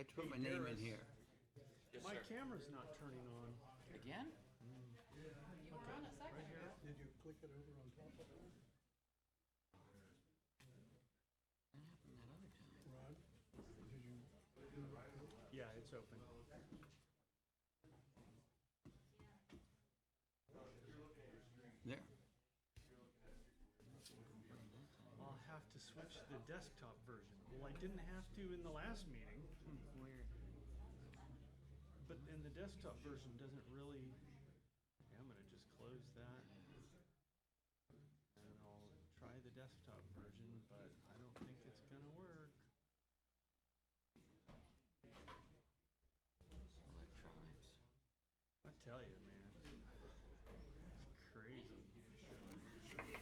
I put my name in here. Yes, My sir. camera's not turning on. Again? You were on a second ago. Did you click it over on top of it, What happened that other time? Rod? Did you? Yeah, it's open. There. I'll have to switch to the desktop version. Well, I didn't have to in the last meeting, Weird. but in the desktop version doesn't really. Okay, I'm gonna just close that. And I'll try the desktop version, but I don't think it's gonna work. Electronics. I tell you, man. It's crazy. Okay.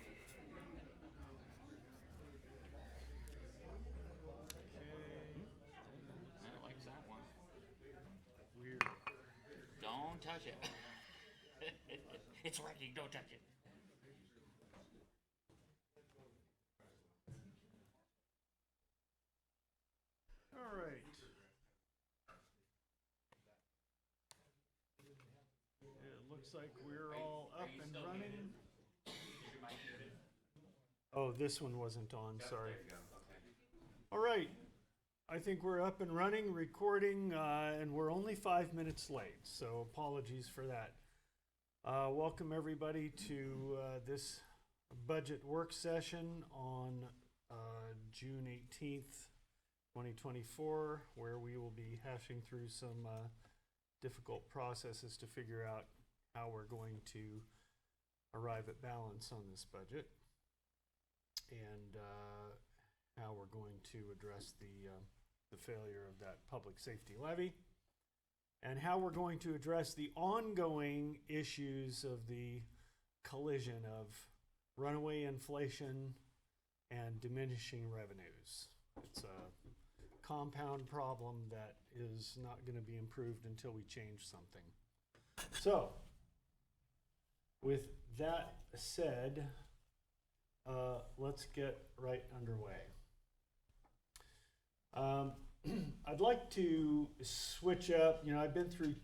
I like that one. Weird. Don't touch it. It's working, don't touch it. All right. It looks like we're all up and running. Oh, this one wasn't on, sorry. All right. I think we're up and running, recording, and we're only 5 minutes late, so apologies for that. Welcome everybody to this budget work session on June 18th, 2024, where we will be hashing through some difficult processes to figure out how we're going to arrive at balance on this budget and how we're going to address the failure of that public safety levy, and how we're going to address the ongoing issues of the collision of runaway inflation and diminishing revenues. It's a compound problem that is not going to be improved until we change something. So, with that said, let's get right underway. I'd like to switch up. You know, I've been through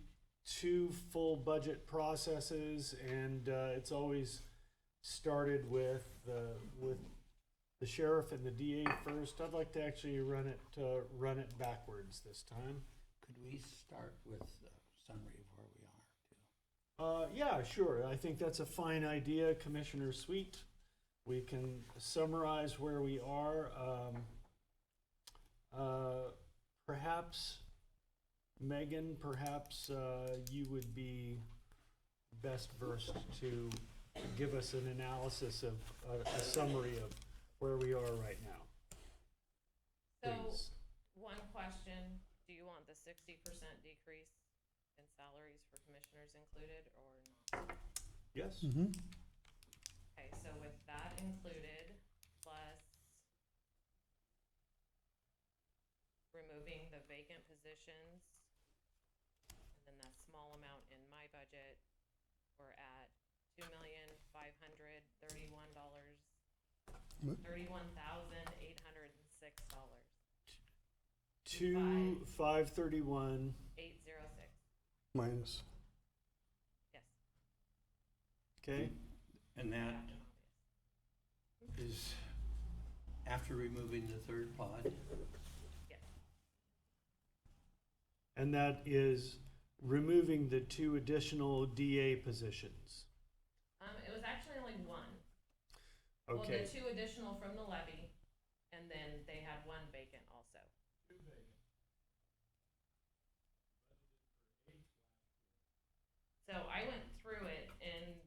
2 full budget processes, and it's always started with the sheriff and the DA first. I'd like to actually run it backwards this time. Could we start with a summary of where we are, too? Yeah, sure. I think that's a fine idea, Commissioner Sweet. We can summarize where we are. Perhaps, Megan, you would be best versed to give us an analysis of a summary of where we are right now. So, Please. one question, do you want the 60% decrease in salaries for commissioners included or not? Yes? Okay, so with that included, plus removing the vacant positions, and then that small amount in my budget, we're at $31,806. 2,531. 806. Minus. Yes. Okay. And that Captain Obvious. is after removing the third pod. Yes. And that is removing the 2 additional DA positions. It was actually only one. Well, Okay. the 2 additional from the levy, and then they had 1 vacant also. So I went through it and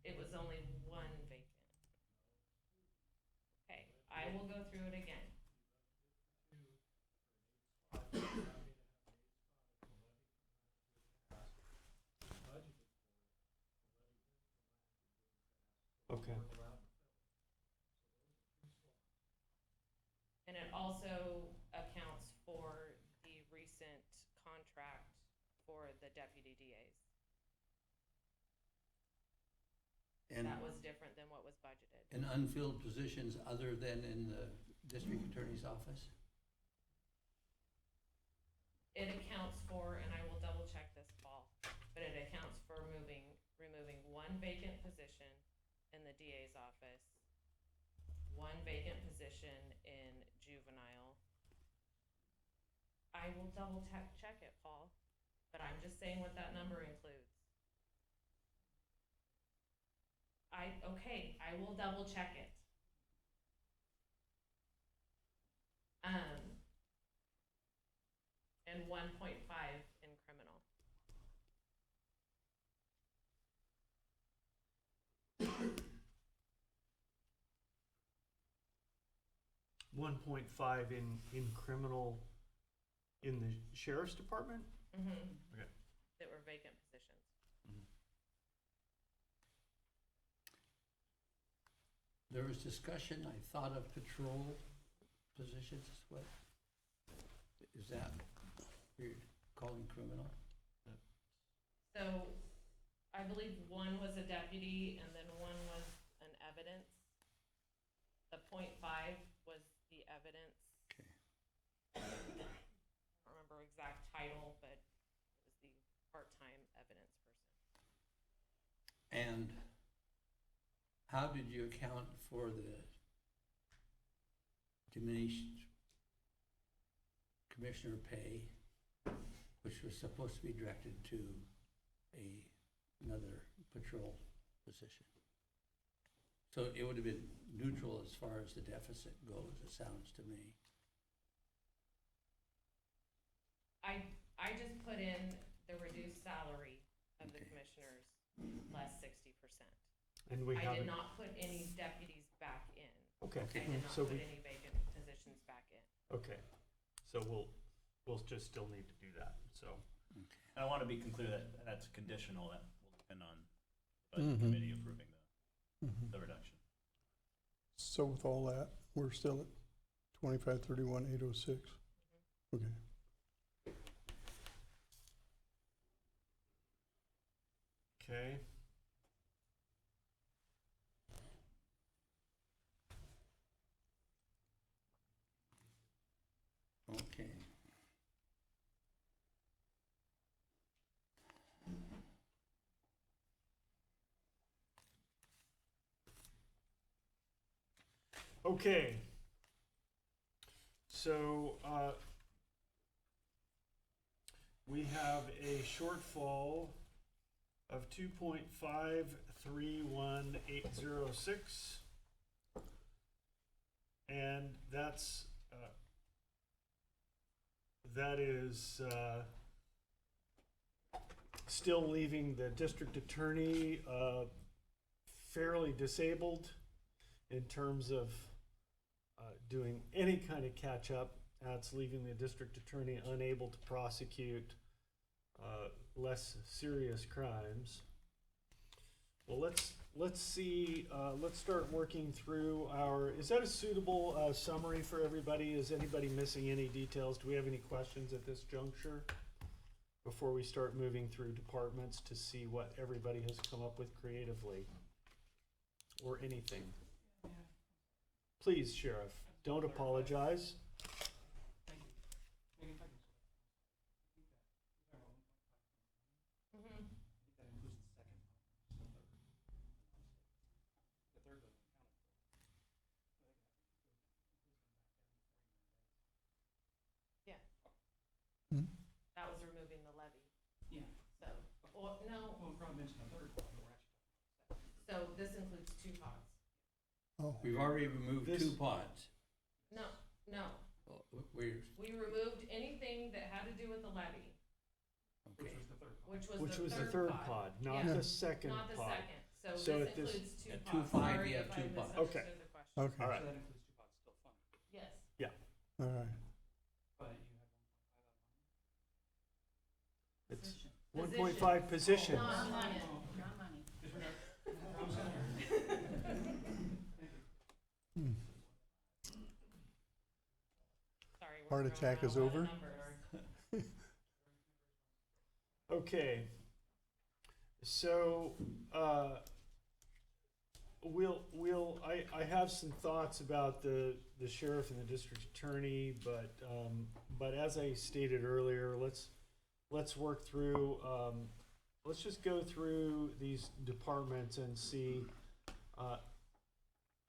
it was only 1 vacant. Okay, I will go through it again. Okay. And it also accounts for the recent contract for the deputy DAs. And, That was different than what was budgeted. and unfilled positions other than in the district attorney's office? it accounts for, and I will double check this, Paul, but it accounts for removing one vacant position in the DA's office, one vacant position in juvenile. I will double check it, Paul, but I'm just saying what that number includes. Okay, I will double check it. And 1.5 in criminal. 1.5 in criminal in the sheriff's department? Mm-hmm. Okay. That were vacant positions. There was discussion, I thought of patrol positions, what, is that, you're calling criminal? So I believe one was a deputy and then one was an evidence. The 0.5 was the evidence. Okay. I don't remember exact title, but it was the part-time evidence person. And how did you account for the diminished commissioner pay, which was supposed to be directed to another patrol position? So it would have been neutral as far as the deficit goes, it sounds to me. I just put in the reduced salary of the Okay. commissioners less 60%. And we I did haven't, not put any deputies back in. okay, I did not so put we, any vacant positions back in. okay. So we'll just still need to do that, so. And I want to be clear that that's conditional, that will depend on the budget committee approving the reduction. So with all that, we're still at 2531,806. Okay. Okay. Okay. Okay. So, we have a shortfall of 2.531806. And that is still leaving the district attorney fairly disabled in terms of doing any kind of catch-up. That's leaving the district attorney unable to prosecute less serious crimes. Well, let's see, let's start working through is that a suitable summary for everybody? Is anybody missing any details? Do we have any questions at this juncture before we start moving through departments to see what everybody has come up with creatively or anything? Please, Sheriff, don't apologize. That was removing the levy. Yeah. So, or, no. Well, probably mentioned the third pod, we're actually. So this includes 2 pods. Oh, We've already removed This- 2 pods. No. Well, we're, We removed anything that had to do with the levy, okay. which was the third pod. not Yeah. the second Not the pod. second. So So this at this- includes 2 at pods. 2.5, Sorry you have if I 2 pods. misunderstood Okay. the question. okay. All right. So that includes 2 pods, still fun. Yes. All right. But you have 1.5 It's Position. 1.5 positions. Not money. Not money. Hmm. Sorry. we're Heart throwing attack out a is lot of over? numbers. Okay. So, I have some thoughts about the sheriff and the district attorney, but as I stated earlier, let's work through, let's just go through these departments and see.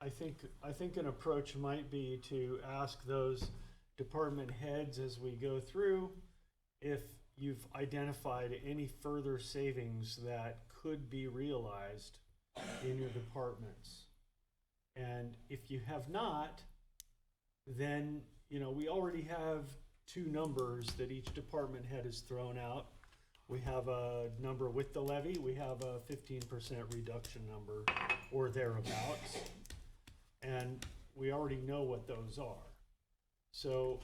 I think an approach might be to ask those department heads as we go through if you've identified any further savings that could be realized in your departments. And if you have not, then, you know, we already have two numbers that each department head has thrown out. We have a number with the levy, we have a 15% reduction number or thereabouts. And we already know what those are. So,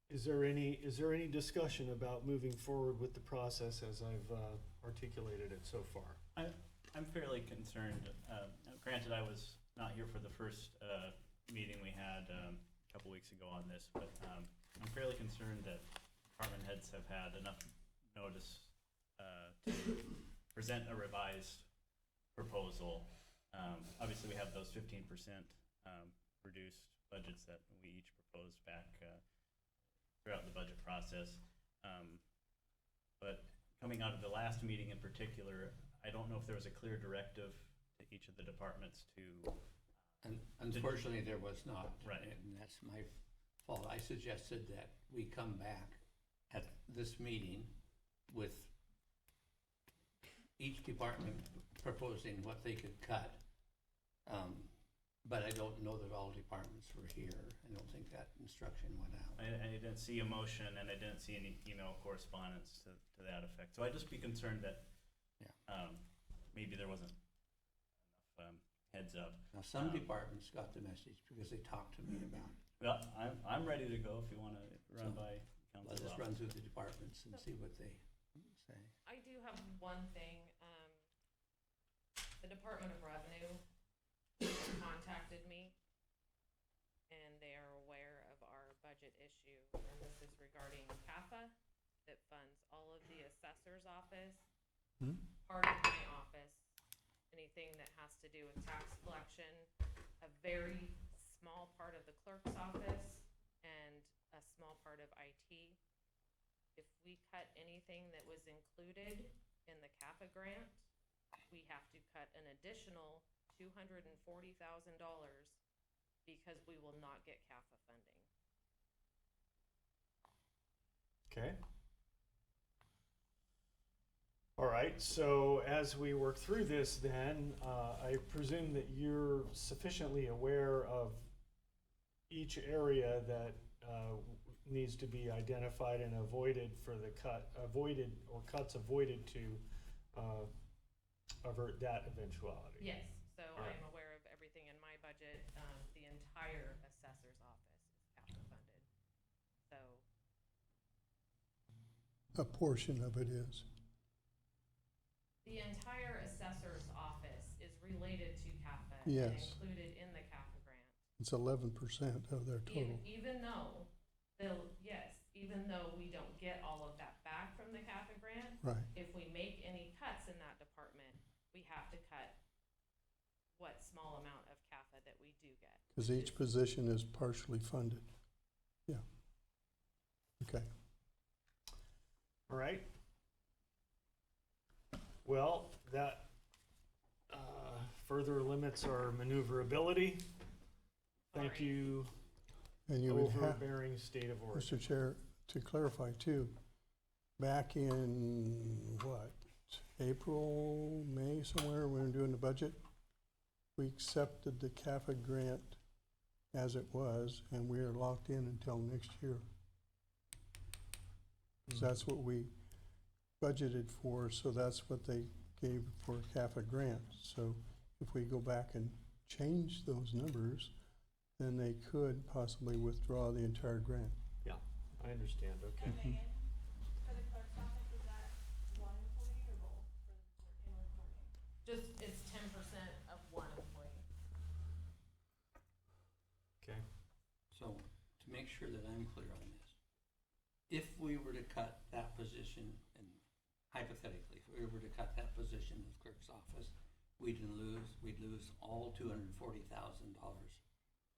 is there any discussion about moving forward with the process as I've articulated it so far? I'm fairly concerned, granted I was not here for the first meeting we had a couple weeks ago on this, but I'm fairly concerned that department heads have had enough notice to present a revised proposal. Obviously, we have those 15% reduced budgets that we each proposed back throughout the budget process. But coming out of the last meeting in particular, I don't know if there was a clear directive to each of the departments to. And unfortunately, there was not. Right. And that's my fault. I suggested that we come back at this meeting with each department proposing what they could cut. But I don't know that all departments were here. I don't think that instruction went out. I didn't see a motion, and I didn't see any email correspondence to that effect. So I'd just be concerned that maybe there wasn't enough heads up. Now, some departments got the message because they talked to me about it. Well, I'm ready to go if you want to run So, by council. Let's just run through the departments and see what they say. I do have one thing. The Department of Revenue contacted me, and they are aware of our budget issue, and this is regarding CAFA that funds all of the assessor's office, part of my office, anything that has to do with tax collection, a very small part of the clerk's office, and a small part of IT. If we cut anything that was included in the CAFA grant, we have to cut an additional $240,000 because we will not get CAFA funding. Okay. All right, so as we work through this then, I presume that you're sufficiently aware of each area that needs to be identified and avoided for the cuts avoided to avert that eventuality. Yes, so All right. I am aware of everything in my budget. The entire assessor's office is CAFA funded. So, A portion of it is. the entire assessor's office is related to CAFA and Yes. included in the CAFA grant. It's 11% of their total. Even though even though we don't get all of that back from the CAFA grant, Right. if we make any cuts in that department, we have to cut what small amount of CAFA that we do get. Because each position is partially funded. Yeah. Okay. All right. Well, that further limits our maneuverability. Thank Alright. you, And you would have, overbearing state of Oregon. Mr. Chair, to clarify too, back in what, April, May, somewhere, when we were doing the budget, we accepted the CAFA grant as it was, and we are locked in until next year. So that's what we budgeted for, so that's what they gave for CAFA grant. So if we go back and change those numbers, then they could possibly withdraw the entire grant. Yeah, I understand, okay. And Megan, for the clerk's office, is that one employee or both in recording? It's 10% of one employee. Okay. So, to make sure that I'm clear on this, if we were to cut that position, and hypothetically, if we were to cut that position in the clerk's office we'd lose all $240,000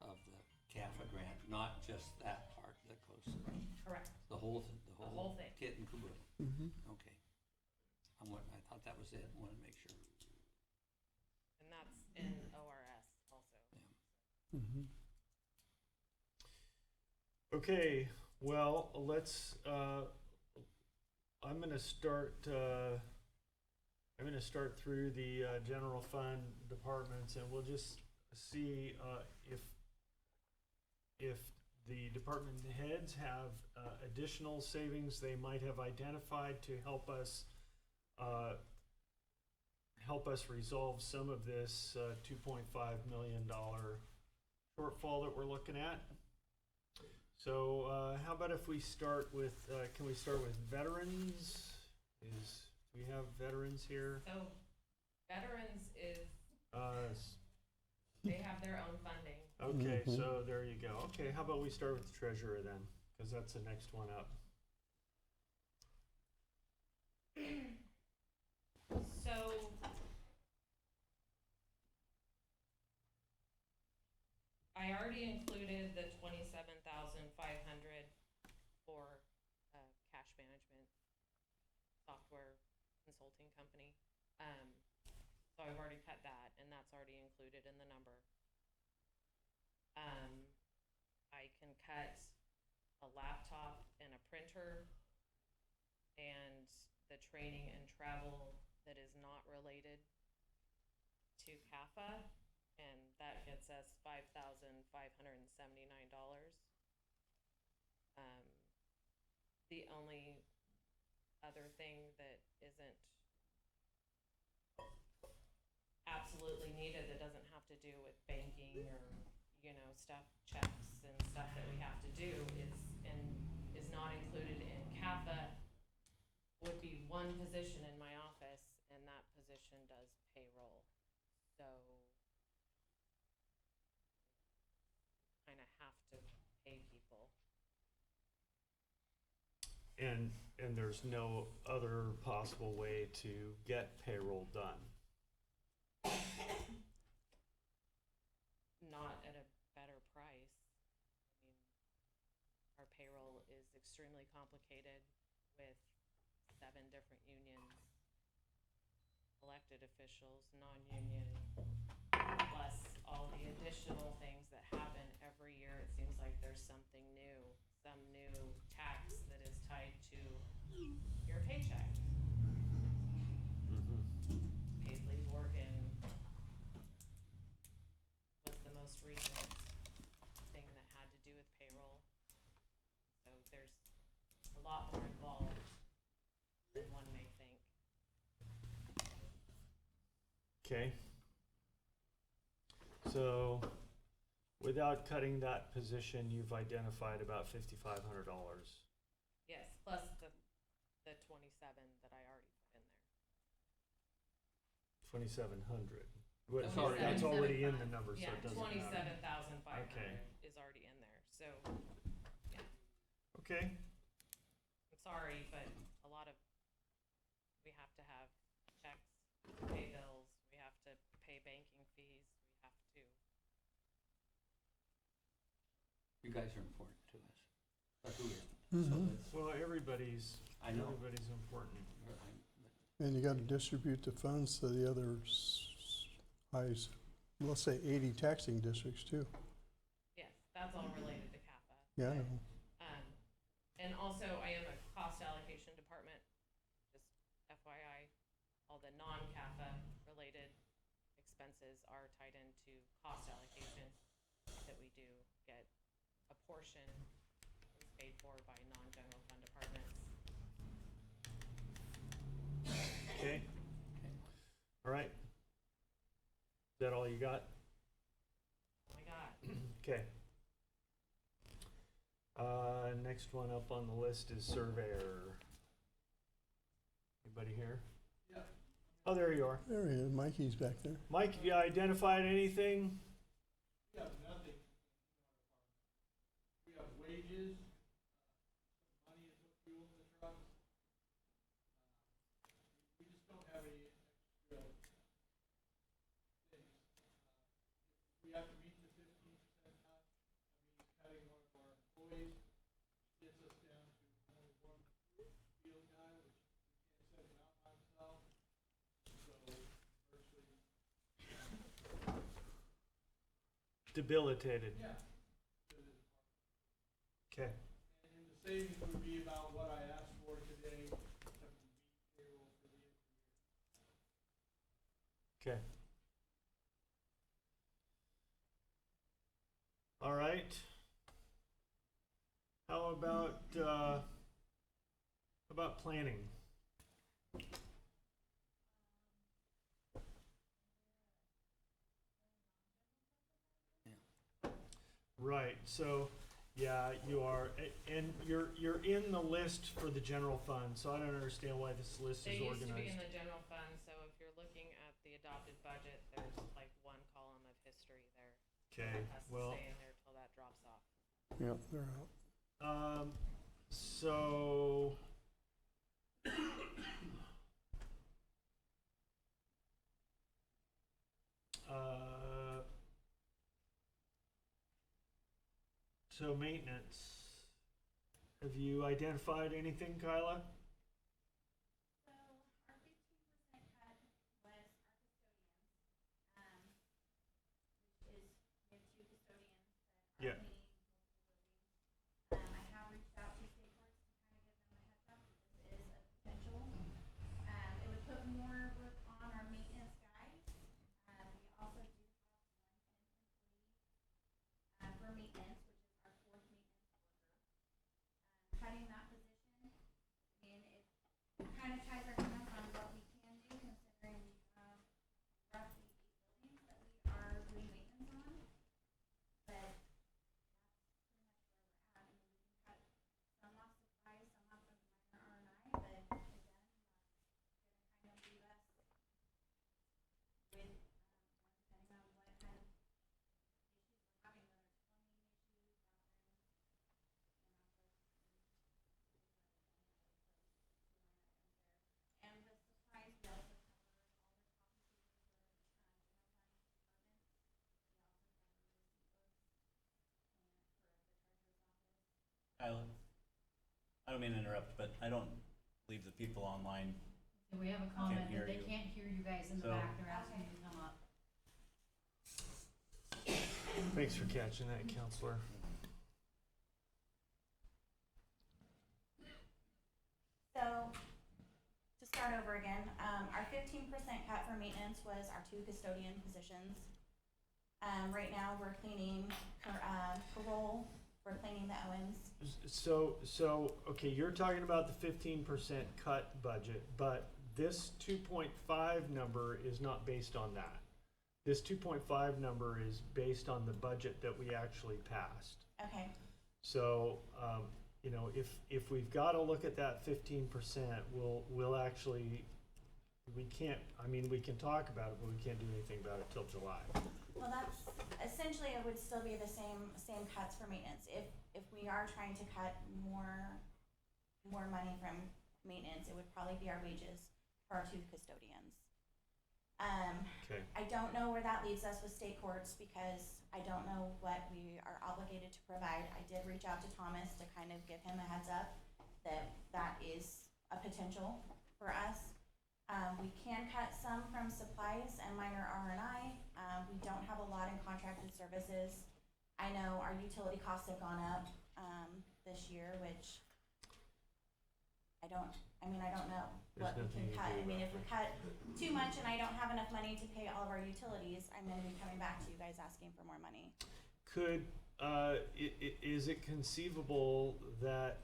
of the CAFA grant, not just that part that goes to Correct. the whole thing. kit and caboodle. Mhm. Okay. I thought that was it. I wanted to make sure. And that's in ORS also. Yeah. Mhm. Okay, well, let's, I'm gonna start through the, general fund departments, and we'll just see, if the department heads have, additional savings they might have identified to help us resolve some of this, $2.5 million shortfall that we're looking at. So, how about if we start with, can we start with veterans? Do we have veterans here? So veterans is, S- they have their own funding. Okay, Mhm. so there you go. Okay, how about we start with the treasurer then? Because that's the next one up. So I already included the 27,500 for cash management software consulting company. So I've already cut that, and that's already included in the number. I can cut a laptop and a printer and the training and travel that is not related to CAFA, and that gets us $5,579. The only other thing that isn't absolutely needed, that doesn't have to do with banking or, stuff, checks and stuff that we have to do is not included in CAFA, would be one position in my office, and that position does payroll. So kind of have to pay people. And there's no other possible way to get payroll done. Not at a better price. I mean, our payroll is extremely complicated with 7 different unions, elected officials, non-union, plus all the additional things that happen every year. It seems like there's something new, some new tax that is tied to your paycheck. Paisley Morgan was the most recent thing that had to do with payroll. So there's a lot more involved than one may think. Okay. So, without cutting that position, you've identified about $5,500. Yes, plus the 27 that I already put in there. 2,700. That's 27,500. already in the number, so Yeah, it doesn't matter. 27,500 Okay. is already in there. So Okay. I'm sorry, but a lot of, we have to have checks, pay bills, we have to pay banking fees, we have to. You guys are important to us. But who isn't? Mhm. So that's, Well, everybody's I know. important. And you gotta distribute the funds to the other let's say 80 taxing districts too. Yes, that's all related to CAFA. Yeah, I but, know. And also, I am a cost allocation department, just FYI. All the non-CAFA related expenses are tied into cost allocation that we do get a portion is paid for by non-general fund departments. Okay. All right. Is that all you got? Oh my God. Okay. Next one up on the list is surveyor. Anybody here? Yeah. Oh, there you are. There he is, Mikey's back there. Mike, have you identified anything? We have nothing. We have wages, money is what fuels the truck. We just don't have any extra we have to meet the 15% cut. That means cutting one of our employees, gets us down to only one field guy, which he can't set him out by himself. So virtually, Debilitated. yeah. Okay. And the savings would be about what I asked for today to meet payroll for the end of the year. Okay. All right. How about planning? Right. So, yeah, you are, and you're in the list for the general fund. So I don't understand why this list They is used to be organized. in the general fund, so if you're looking at the adopted budget, there's like one column of history there. Okay. That has to Well. stay in there till that drops off. Yeah, they're out. So so maintenance. Have you identified anything, Kyla? So our 15% cut was our custodians, which is, we have 2 custodians that Yeah. are cleaning multiple buildings. I have reached out to state courts to kind of give them a heads up that this is a potential. It would put more work on our maintenance guys. We also do have one employee for maintenance, which is our 4th maintenance worker. Cutting that position, and it kind of ties our hands on what we can do, considering we have roughly 8 buildings that we are doing maintenance on. But that's pretty much where we're at. I mean, we can cut some off supplies, some off of minor R&I, but again, that's gonna kind of leave us with, depending on what kind of issues we're having, whether it's plumbing issues, bathrooms, and with supplies, we also cover all the copies of the general fund departments. We also cover receipt books and for the treasurer's office. Kyla, I don't mean to interrupt, but I don't believe the people online. And we have a comment hear that they you. can't hear you guys in the So- back, they're asking you to come up. Thanks for catching that, counselor. So, to start over again, our 15% cut for maintenance was our 2 custodian positions. Right now, we're cleaning parole, we're cleaning the Owens. So okay, you're talking about the 15% cut budget, but this 2.5 number is not based on that. This 2.5 number is based on the budget that we actually passed. Okay, So, you know, if we've got to look at that 15%, we'll actually, we can't, I mean, we can talk about it, but we can't do anything about it till July. well, that's, essentially, it would still be the same cuts for maintenance. If we are trying to cut more money from maintenance, it would probably be our wages for our 2 custodians. Okay. I don't know where that leaves us with state courts because I don't know what we are obligated to provide. I did reach out to Thomas to kind of give him a heads up that that is a potential for us. We can cut some from supplies and minor R&I. We don't have a lot in contracted services. I know our utility costs have gone up this year, which I don't know what we There's can nothing you cut. do I mean, about if we cut too much and I don't have enough money to pay all of our utilities, I'm gonna be coming back to you guys asking for more money. Could, is it conceivable that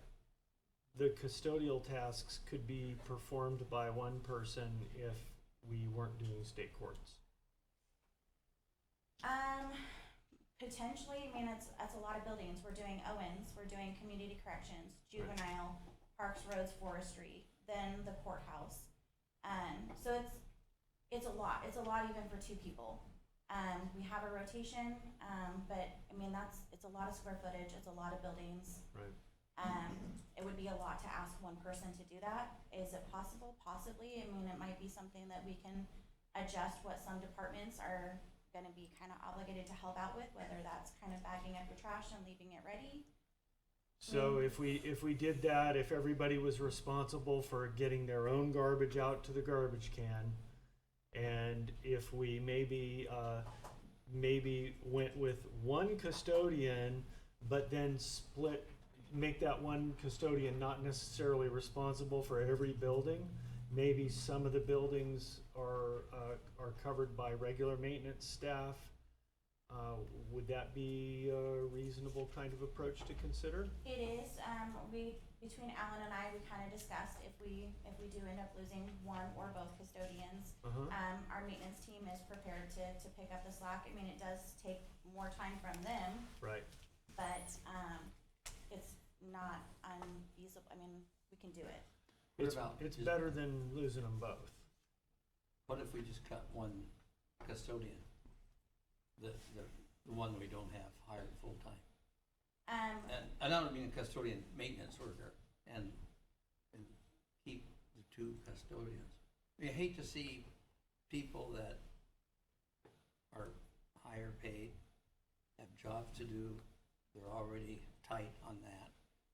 the custodial tasks could be performed by one person if we weren't doing state courts? Potentially, I mean, it's a lot of buildings. We're doing Owens, we're doing community corrections, juvenile, parks, roads, forestry, then the courthouse. So it's a lot. It's a lot even for 2 people. We have a rotation, but I mean, it's a lot of square footage, it's a lot of buildings. Right. It would be a lot to ask one person to do that. Is it possible? Possibly. I mean, it might be something that we can adjust what some departments are gonna be kind of obligated to help out with, whether that's kind of bagging up your trash and leaving it ready. So if we did that, if everybody was responsible for getting their own garbage out to the garbage can, and if we maybe went with one custodian, but then make that one custodian not necessarily responsible for every building. Maybe some of the buildings are covered by regular maintenance staff. Would that be a reasonable kind of approach to consider? It is, between Alan and I, we kind of discussed if we do end up losing one or both custodians, our maintenance team is prepared to pick up the slack. I mean, it does take more time from them, Right. but, it's not unfeasible. I mean, we can do it. What It's, about it's just- better than losing them both. What if we just cut one custodian? The one we don't have hired full-time? And I don't mean a custodian, maintenance worker, and keep the two custodians. I mean, I hate to see people that are higher paid, have jobs to do, they're already tight on that.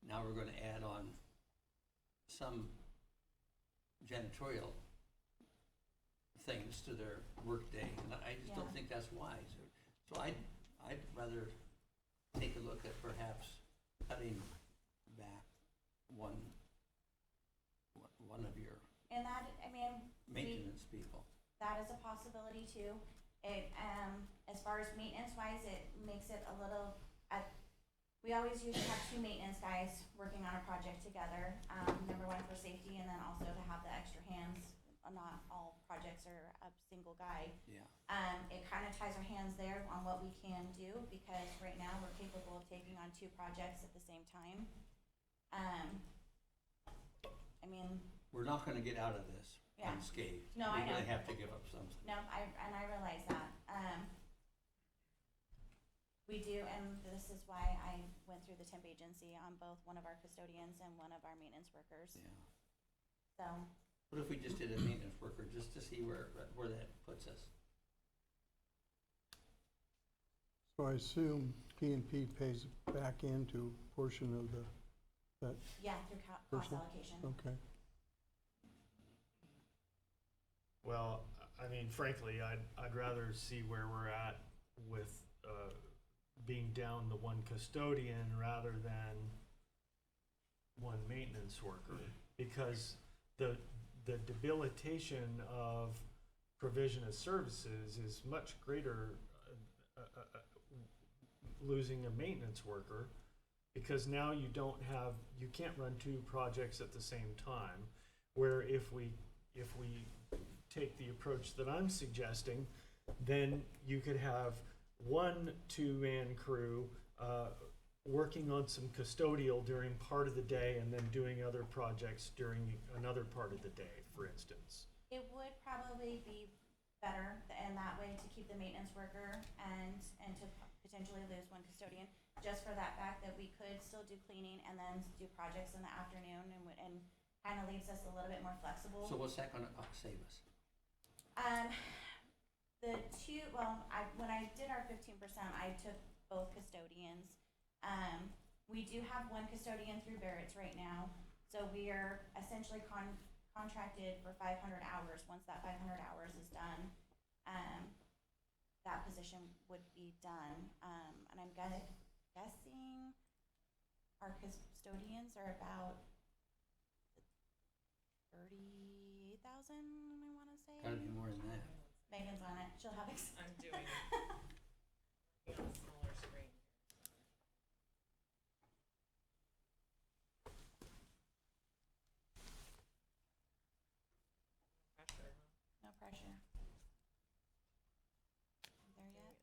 Now we're gonna add on some janitorial things to their workday, and I just don't Yeah. think that's wise. So I'd rather take a look at perhaps cutting back one of your And that, I mean, maintenance people. that is a possibility too. It, as far as maintenance wise, it makes it a little, we always usually have two maintenance guys working on a project together. Number one for safety, and then also to have the extra hands. Not all projects are a single guy. Yeah. It kind of ties our hands there on what we can do, because right now we're capable of taking on two projects at the same time. I mean, We're not gonna get out of this Yeah. unscathed. No, I We're gonna know. have to give up something. no, I realize that. We do, and this is why I went through the temp agency on both one of our custodians and one of our maintenance workers. Yeah. So, What if we just did a maintenance worker, just to see where that puts us? So I assume P&P pays back into a portion of that, yeah, through cost Person? allocation. okay. Well, I mean, frankly, I'd rather see where we're at with being down the one custodian rather than one maintenance worker, because the debilitation of provision of services is much greater losing a maintenance worker, because now you can't run two projects at the same time, where if we take the approach that I'm suggesting, then you could have one two-man crew working on some custodial during part of the day and then doing other projects during another part of the day, for instance. It would probably be better in that way to keep the maintenance worker and to potentially lose one custodian, just for that fact that we could still do cleaning and then do projects in the afternoon, and kind of leaves us a little bit more flexible. So what's that gonna save us? When I did our 15%, I took both custodians. We do have one custodian through Barrett's right now, so we are essentially contracted for 500 hours. Once that 500 hours is done, that position would be done. And I'm guessing our custodians are about 38,000, I want to say. Gotta be more than that. Megan's on it. She'll have I'm doing it. On a smaller screen. Pressure, huh? no pressure. There yet?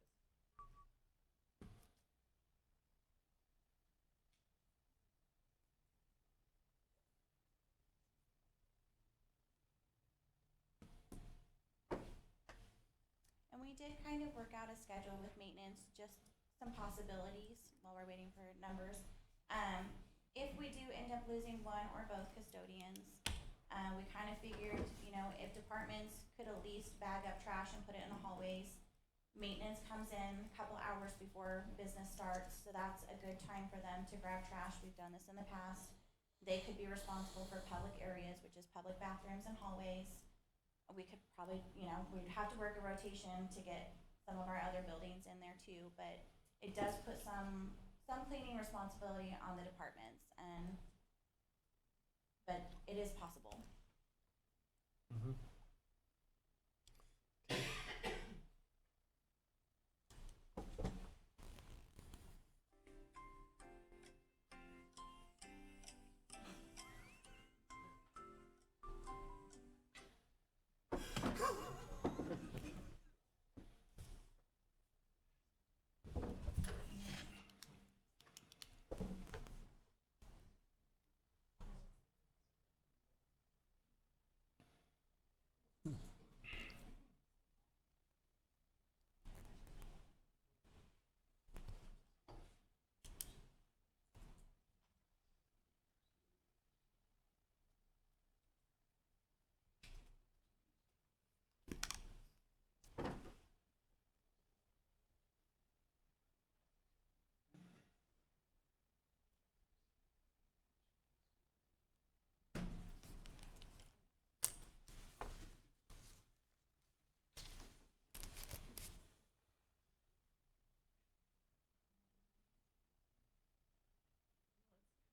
And we did kind of work out a schedule with maintenance, just some possibilities while we're waiting for numbers. If we do end up losing one or both custodians, we kind of figured, if departments could at least bag up trash and put it in the hallways, Maintenance comes in a couple hours before business starts, so that's a good time for them to grab trash. We've done this in the past. They could be responsible for public areas, which is public bathrooms and hallways. We could probably, we'd have to work a rotation to get some of our other buildings in there too, but it does put some cleaning responsibility on the departments, but it is possible. Mhm.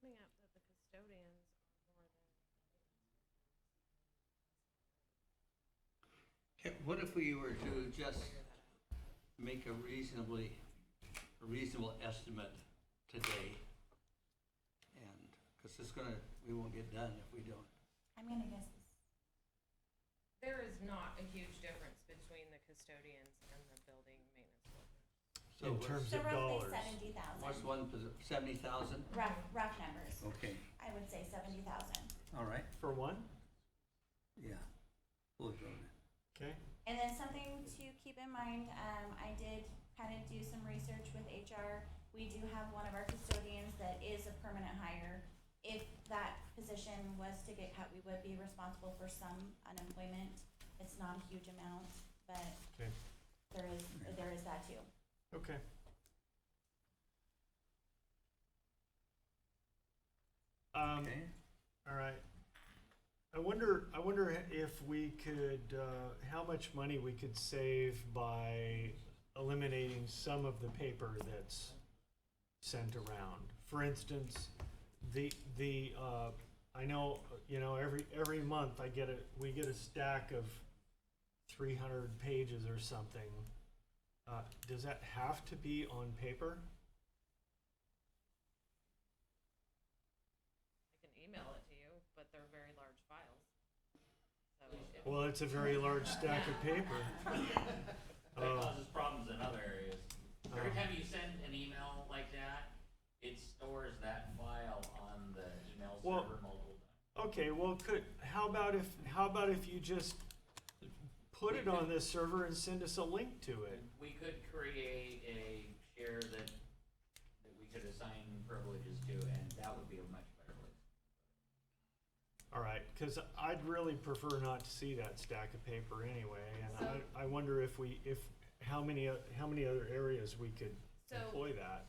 Coming up that the custodians are more than. What if we were to just make a reasonable estimate today? And, because we won't get done if we don't. I'm gonna guess this. There is not a huge difference between the custodians and the building maintenance workers. So In terms So of roughly dollars. 70,000. what's one, 70,000? Rough numbers. Okay, I would say 70,000. all right, For one? yeah. We'll go then. Okay. And then something to keep in mind, I did kind of do some research with HR. We do have one of our custodians that is a permanent hire. If that position was to get cut, we would be responsible for some unemployment. It's not a huge amount, but Okay. there is that too. Okay. Okay, All right. I wonder if we could, how much money we could save by eliminating some of the paper that's sent around. For instance, I know, every month we get a stack of 300 pages or something. Does that have to be on paper? I can email it to you, but they're very large files. So Well, it's a very large stack of paper. That causes problems in other areas. Every Uh, time you send an email like that, it stores that file on the email Well- server multiple times. Okay, well, how about if you just put it on this server and send us a link to it? We could create a share that we could assign privileges to, and that would be a much better place. All right, because I'd really prefer not to see that stack of paper anyway, and I wonder how many other areas we could So- employ that.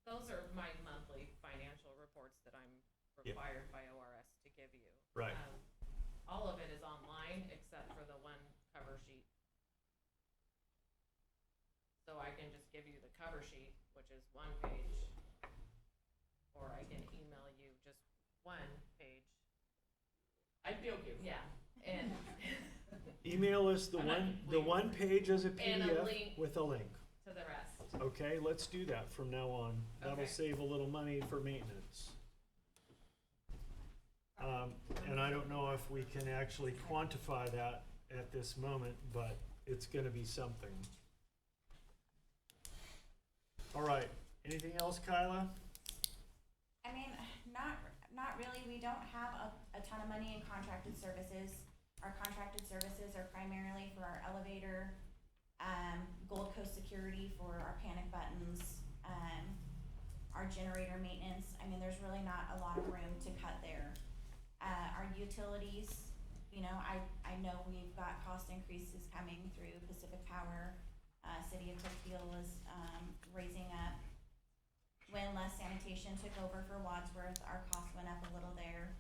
those are my monthly financial reports that I'm Yeah. required by ORS to give you. Right. All of it is online except for the one cover sheet. So I can just give you the cover sheet, which is one page, or I can email you just one page. I'd be okay with that. Yeah, and Email us the I'm not one completely- page as a And a PDF link. with a link. to the rest. Okay, let's do that from now on. That'll Okay. save a little money for maintenance. And I don't know if we can actually quantify that at this moment, but it's gonna be something. All right, anything else, Kyla? I mean, not really. We don't have a ton of money in contracted services. Our contracted services are primarily for our elevator, Gold Coast security for our panic buttons, our generator maintenance. I mean, there's really not a lot of room to cut there. Our utilities, I know we've got cost increases coming through Pacific Power, City of Brookfield was, raising up. When less sanitation took over for Wadsworth, our cost went up a little there.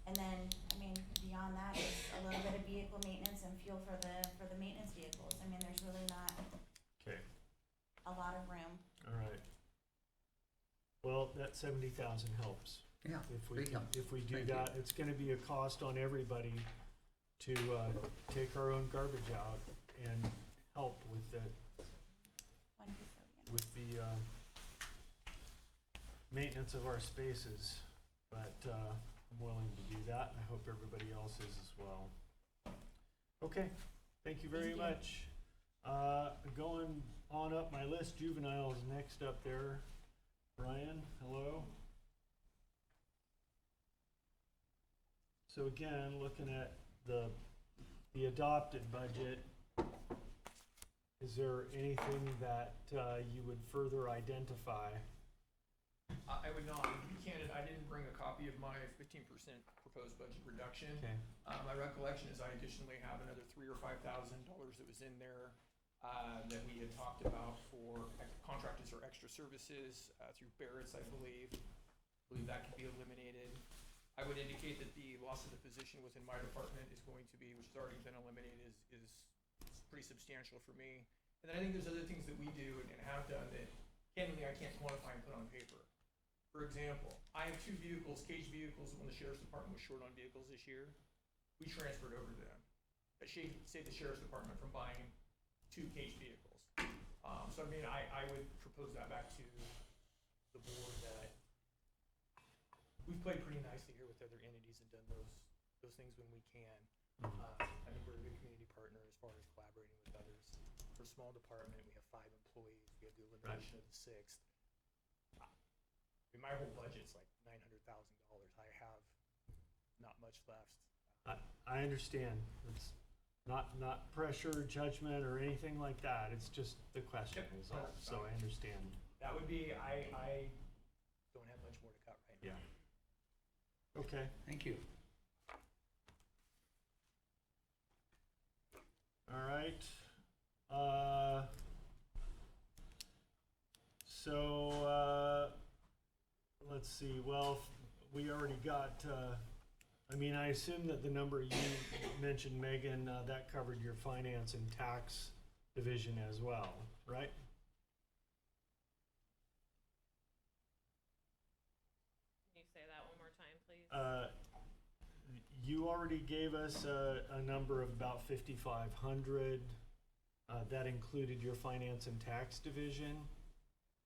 And then, I mean, beyond that, it's a little bit of vehicle maintenance and fuel for the maintenance vehicles. I mean, there's really not Okay, a lot of room. all right. Well, that 70,000 helps. Yeah, If we, big help. if we do Thank you. that, it's gonna be a cost on everybody to, take our own garbage out and help with the, One custodian. with the, maintenance of our spaces. But, I'm willing to do that, and I hope everybody else is as well. Okay, thank you very Thank you. much. Going on up my list, juvenile is next up there. Brian, hello. So again, looking at the adopted budget, is there anything that you would further identify? I would not, to be candid, I didn't bring a copy of my 15% proposed budget reduction. Okay, My recollection is I additionally have another $3,000 or $5,000 that was in there that we had talked about for contractors or extra services through Barrett's, I believe. I believe that could be eliminated. I would indicate that the loss of the position within my department is going to be, which has already been eliminated, is pretty substantial for me. And then I think there's other things that we do and have done that candidly I can't quantify and put on paper. For example, I have 2 vehicles, caged vehicles, when the sheriff's department was short on vehicles this year. We transferred over to them. That saved the sheriff's department from buying 2 caged vehicles. So I mean, I would propose that back to the board that we've played pretty nicely here with other entities and done those things when we can. I think we're a good community partner as far as collaborating with others. For a small department, we have 5 employees. We have the elimination of the 6th. I mean, my whole budget's like $900,000. I have not much left. I understand. It's not pressure, judgment, or anything like that. It's just the question Yep. is all, so I understand. That would be, I don't have much more to cut right now. Yeah. Okay. Thank you. All right. So, let's see, well, we already got, I mean, I assume that the number you mentioned, Megan, that covered your finance and tax division as well, right? Can you say that one more time, please? You already gave us a number of about 5,500. That included your finance and tax division,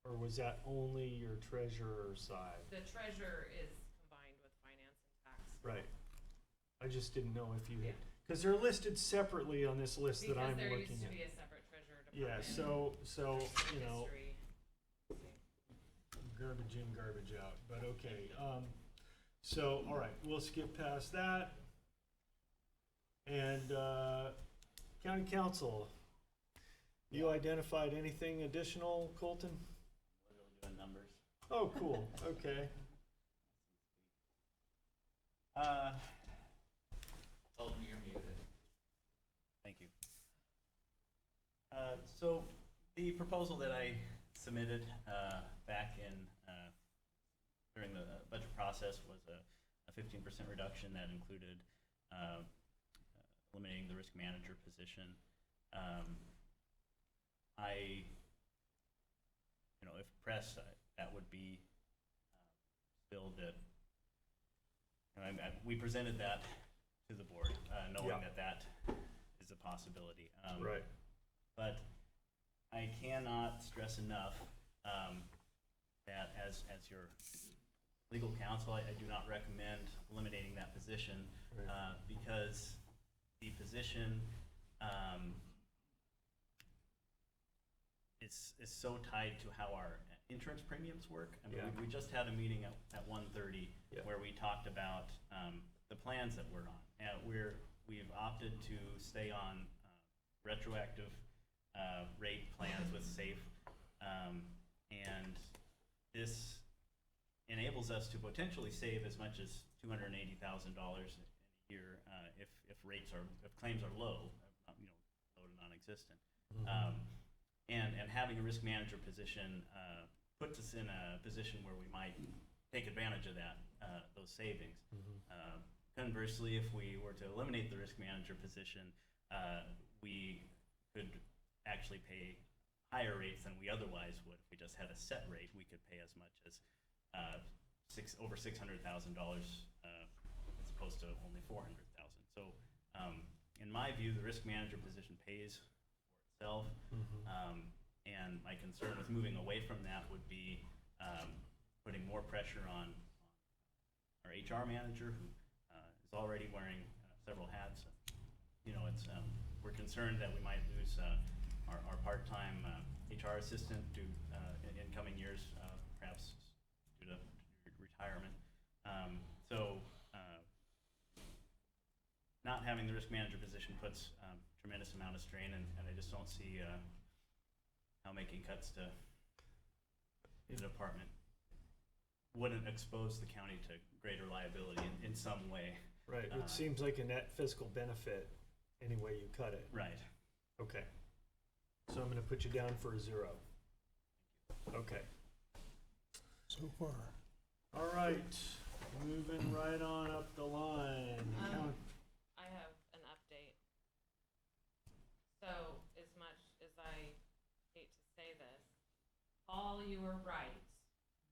or was that only your treasurer side? The treasurer is combined with finance and tax. Right. I just didn't know if you had, Yeah. because they're listed separately on this list that I'm Because there used looking to at. be a separate treasurer Yeah, department. so, you know, History. garbage in, garbage out, but okay. So, all right, we'll skip past that. And, county council, you identified anything additional, Colton? Literally doing numbers. Oh, cool, okay. Colton, you're muted. Thank you. So the proposal that I submitted back in during the budget process was a 15% reduction that included eliminating the risk manager position. If pressed, that would be still that. We presented that to the board, knowing Yeah. that is a possibility. Right. But I cannot stress enough that as your legal counsel, I do not recommend eliminating that position Right. because the position is so tied to how our insurance premiums work. I mean, Yeah. we just had a meeting at 1:30 Yeah. where we talked about the plans that we're on. We've opted to stay on retroactive rate plans with SAFE, and this enables us to potentially save as much as $280,000 a here, if claims are low, low to non-existent. And having a risk manager position puts us in a position where we might take advantage of those savings. Conversely, if we were to eliminate the risk manager position, we could actually pay higher rates than we otherwise would. If we just had a set rate, we could pay as much as over $600,000 as opposed to only $400,000. So, in my view, the risk manager position pays for itself. And my concern with moving away from that would be putting more pressure on our HR manager, who is already wearing several hats. We're concerned that we might lose our part-time HR assistant in coming years, perhaps due to retirement. Not having the risk manager position puts tremendous amount of strain, and I just don't see how making cuts to the department wouldn't expose the county to greater liability in some way. Right, it seems like a net fiscal benefit any way you cut it. Right. Okay. So I'm gonna put you down for a 0. Okay. So far. All right, moving right on up the line. I have an update. So, as much as I hate to say this, Paul, you were right.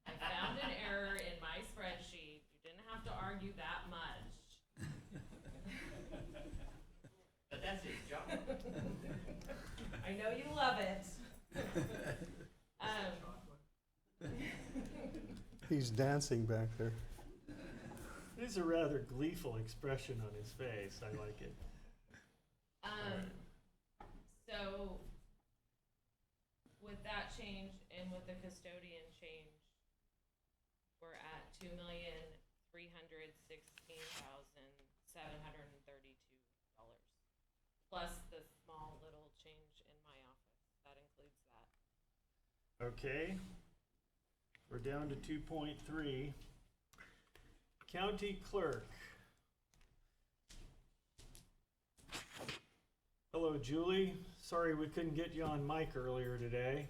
I found an error in my spreadsheet. You didn't have to argue that much. But that's his job. I know you love it. He's dancing back there. There's a rather gleeful expression on his face. I like it. So with that change and with the custodian change, we're at $2,316,732 plus the small little change in my office. That includes that. Okay. We're down to 2.3. County clerk. Hello, Julie. Sorry we couldn't get you on mic earlier today.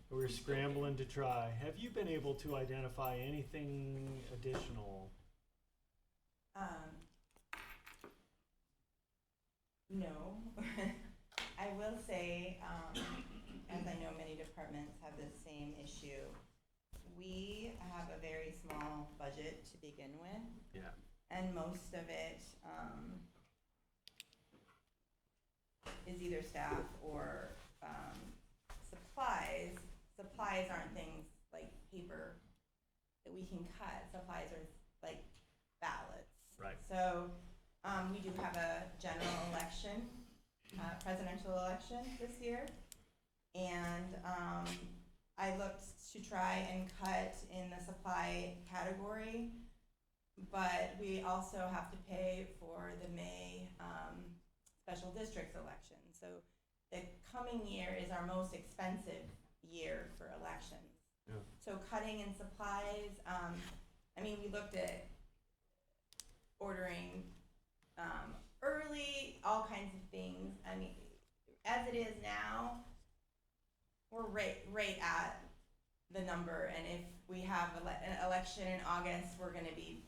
We were scrambling to try. Have you been able to identify anything additional? No. I will say, as I know many departments have the same issue, we have a very small budget to begin with. Yeah. And most of it is either staff or supplies. Supplies aren't things like paper that we can cut. Supplies are like ballots. Right. So we do have a general election, presidential election this year. And I looked to try and cut in the supply category, but we also have to pay for the May special districts election. So the coming year is our most expensive year for elections. Yeah. So cutting in supplies, we looked at ordering early, all kinds of things. As it is now, we're right at the number, and if we have an election in August, we're going to be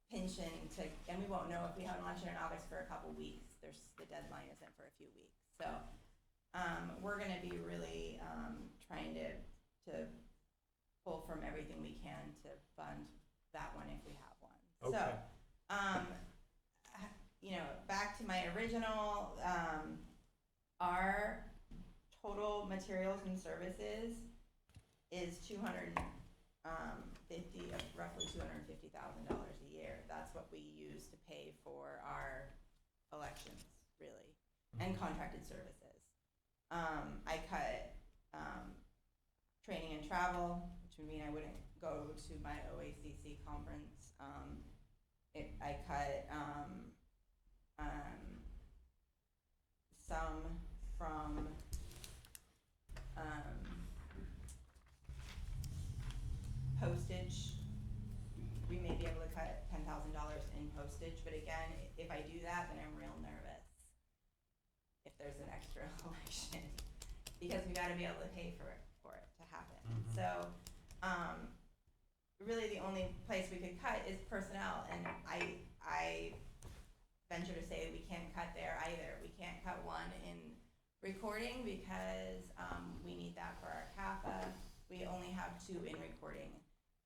pinching and we won't know if we have an election in August for a couple weeks. The deadline isn't for a few weeks. So we're going to be really trying to pull from everything we can to fund that one if we have one. Okay. So, back to my original, our total materials and services is roughly $250,000 a year. That's what we use to pay for our elections, really, and contracted services. I cut training and travel, which would mean I wouldn't go to my OACC conference. I cut some from postage. We may be able to cut $10,000 in postage, but again, if I do that, then I'm real nervous if there's an extra election, because we gotta be able to pay for it to happen. So, really the only place we could cut is personnel, and I venture to say we can't cut there either. We can't cut one in recording because, we need that for our CAFA. We only have 2 in recording.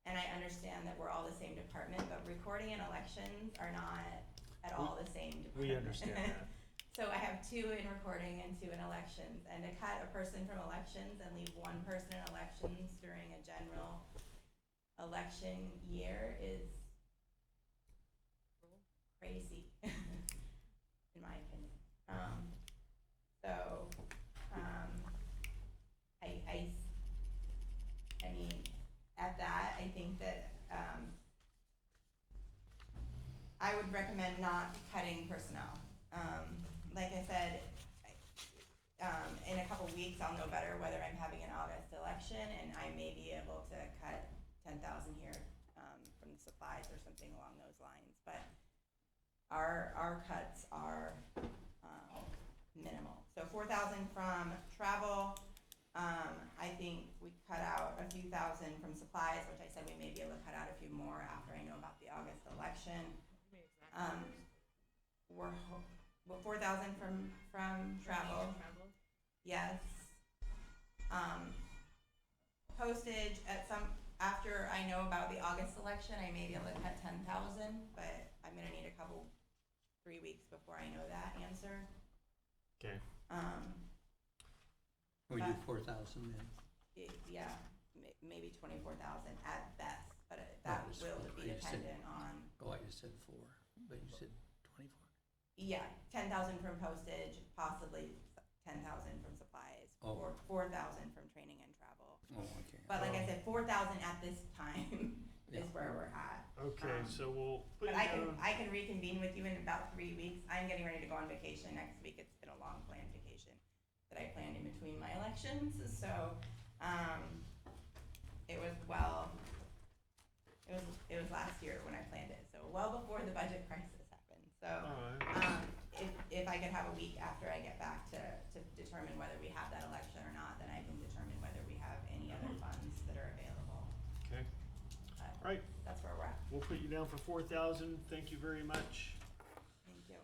And I understand that we're all the same department, but recording and elections are not at all the same department. We understand that. So I have 2 in recording and 2 in elections, and to cut a person from elections and leave 1 person in elections during a general election year is crazy, in my opinion. I mean, at that, I think that, I would recommend not cutting personnel. Like I said, in a couple weeks, I'll know better whether I'm having an August election, and I may be able to cut 10,000 here, from the supplies or something along those lines, but our cuts are, minimal. So 4,000 from travel, I think we cut out a few thousand from supplies, which I said we may be able to cut out a few more after I know about the August election. Well, 4,000 from travel. Yes. Postage after I know about the August election, I may be able to cut 10,000, but I'm gonna need 3 weeks before I know that answer. Okay. We do But- 4,000 then. Yeah, maybe 24,000 at best, but that that's will what be you said. dependent on, Oh, I just said 4, but you said 24. yeah, 10,000 from postage, possibly 10,000 from supplies, Oh. or 4,000 from training and travel. Oh, okay. But like I said, 4,000 at this time is Yeah. where we're at. Okay, so we'll put But you I down. can reconvene with you in about 3 weeks. I'm getting ready to go on vacation next week. It's been a long planned vacation that I planned in between my elections, so, it was last year when I planned it, so well before the budget crisis happened, so. Alright. If I could have a week after I get back to determine whether we have that election or not, then I can determine whether we have any other funds that are available. Okay, But right, that's where we're at. we'll put you down for 4,000. Thank you very much. Thank you.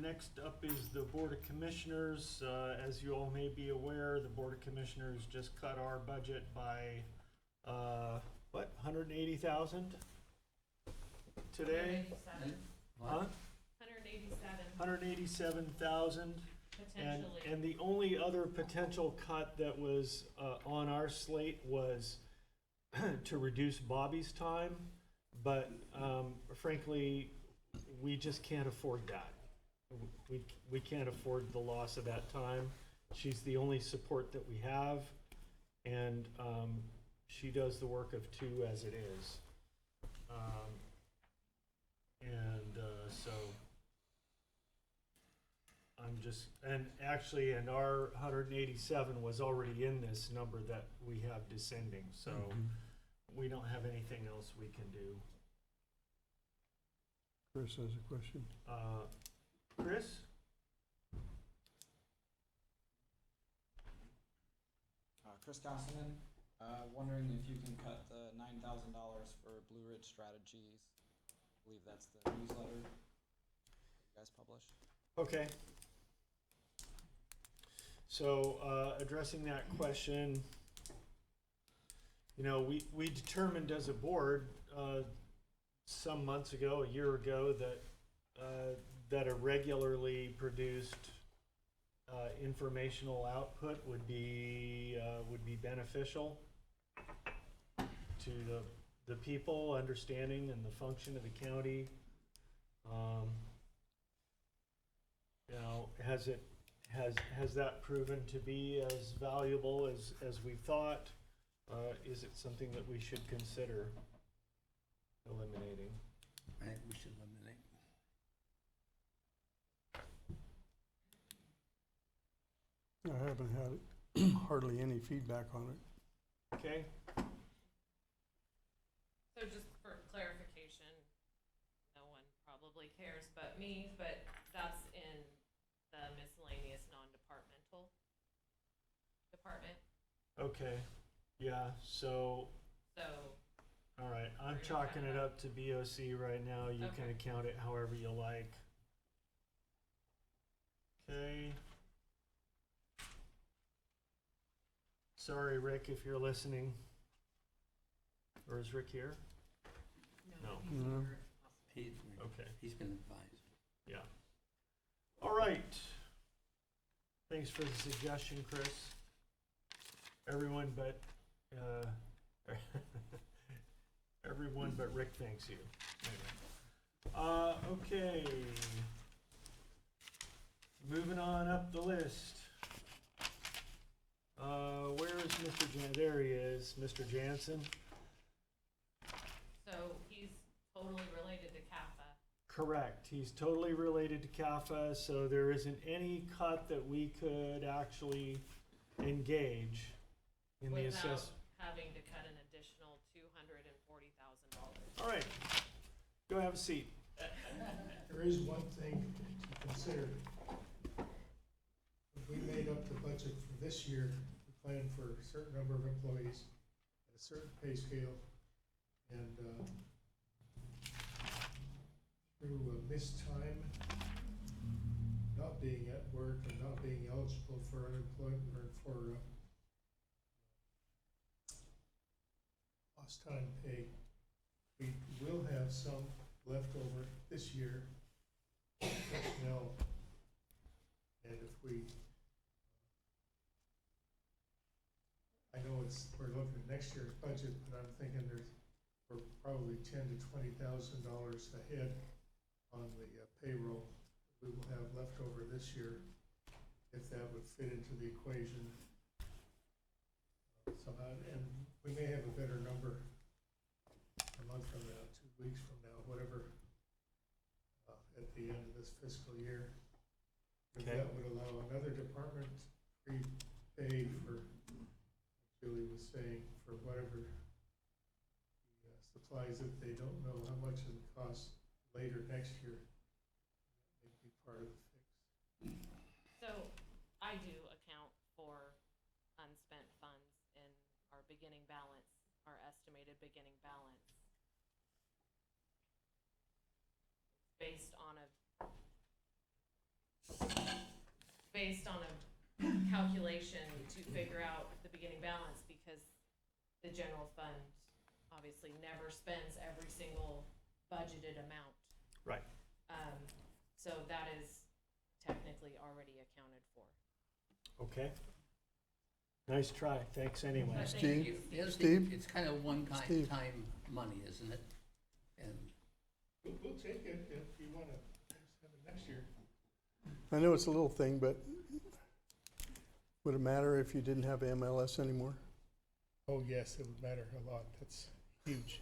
Next up is the Board of Commissioners. As you all may be aware, the Board of Commissioners just cut our budget by, 180,000 today? 187. Huh? 187, 187,000. And potentially. the only other potential cut that was on our slate was to reduce Bobby's time, but frankly, we just can't afford that. We can't afford the loss of that time. She's the only support that we have, and she does the work of 2 as it is. So I'm just, and our 187 was already in this number that we have descending, so we don't have anything else we can do. Chris has a question. Chris? Chris Gosselin, wondering if you can cut the $9,000 for Blue Ridge Strategies. I believe that's the newsletter you guys publish. Okay. So, addressing that question, we determined as a board, some months ago, a year ago, that a regularly produced informational output would be beneficial to the people understanding and the function of the county. Has that proven to be as valuable as we thought? Is it something that we should consider eliminating? I think we should eliminate. I haven't had hardly any feedback on it. Okay, So just for clarification, no one probably probably cares but me, but that's in the miscellaneous non-departmental department. Okay, yeah, so, So, all right, I'm We're gonna chalking cut it it up to BOC right now. You can Okay. account it however you like. Okay. Sorry, Rick, if you're listening. Or is Rick here? No. No. Okay, He's been advised. yeah. All right. Thanks for the suggestion, Chris. Everyone but, everyone but Rick thanks you. Anyway. Okay. Moving on up the list. Where is Mr. There he is, Mr. Jansen. so he's totally related to CAFA. Correct. He's totally related to CAFA, so there isn't any cut that we could actually engage in the Without assess. having to cut an additional $240,000. All right, go have a seat. There is one thing to consider. When we made up the budget for this year, we planned for a certain number of employees at a certain pay scale. And through missed time, not being at work and not being eligible for unemployment or for lost time pay, we will have some left over this year personnel. And if we, I know we're looking at next year's budget, but I'm thinking we're probably $10,000 to $20,000 ahead on the payroll we will have left over this year, if that would fit into the equation somehow. And we may have a better number a month from now, 2 weeks from now, whatever, at the end of this fiscal year. If Okay. that would allow another department prepay for, Julie was saying, for whatever the supplies that they don't know how much it would cost later next year. That may be part of the fix. So I do account for unspent funds in our beginning balance, our estimated beginning balance. Based on a calculation to figure out the beginning balance, because the general fund obviously never spends every single budgeted amount. Right. So that is technically already accounted for. Okay. Nice try. Thanks anyway. But thank Steve? you, The other Steve? thing, it's kind of one-time Steve. time money, isn't it? And We'll take it if you wanna have it next year. I know it's a little thing, but would it matter if you didn't have MLS anymore? Oh, yes, it would matter a lot. That's huge.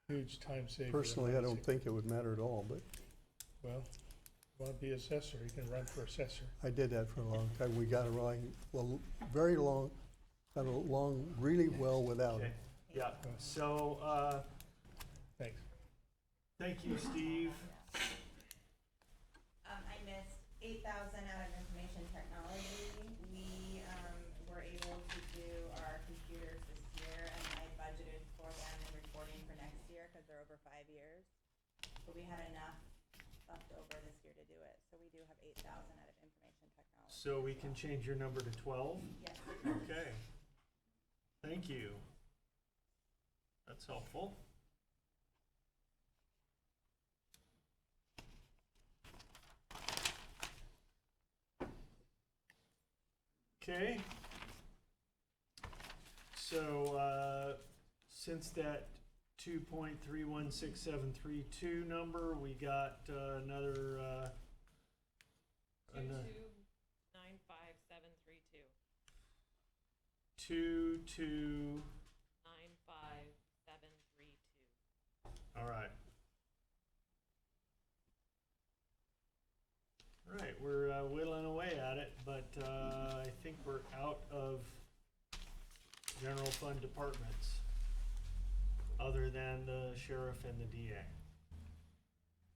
Huge time saver. Personally, I don't think it would matter at all, but Well, you wanna be assessor, you can run for assessor. I did that for a long time. We got along, well, very long, got along really well without Okay. it. Yeah, so, Thanks. thank you, Steve. I missed 8,000 out of information technology. We, were able to do our computers this year, and I budgeted for them in reporting for next year, cause they're over 5 years. But we had enough left over this year to do it, so we do have 8,000 out of information technology. So we as can well. change your number to 12? Yes. Okay. Thank you. That's helpful. Okay. So, since that 2.316732 number, we got another, another 2295732. 22. 95732. All right. All right, we're whittling away at it, but I think we're out of general fund departments, other than the sheriff and the DA.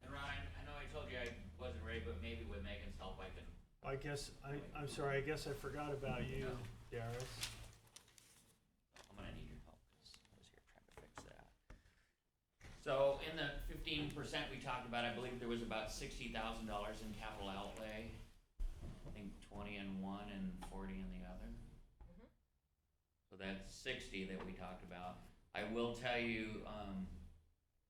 And Ron, I know I told you I wasn't ready, but maybe with Megan's help I can. I guess, I'm sorry, I guess I forgot about you, No. Darius. I'm gonna need your help, cause I was here trying to fix that. So in the 15% we talked about, I believe there was about $60,000 in capital outlay. I think 20 in one and 40 in the other. Mhm. So that's 60 that we talked about. I will tell you,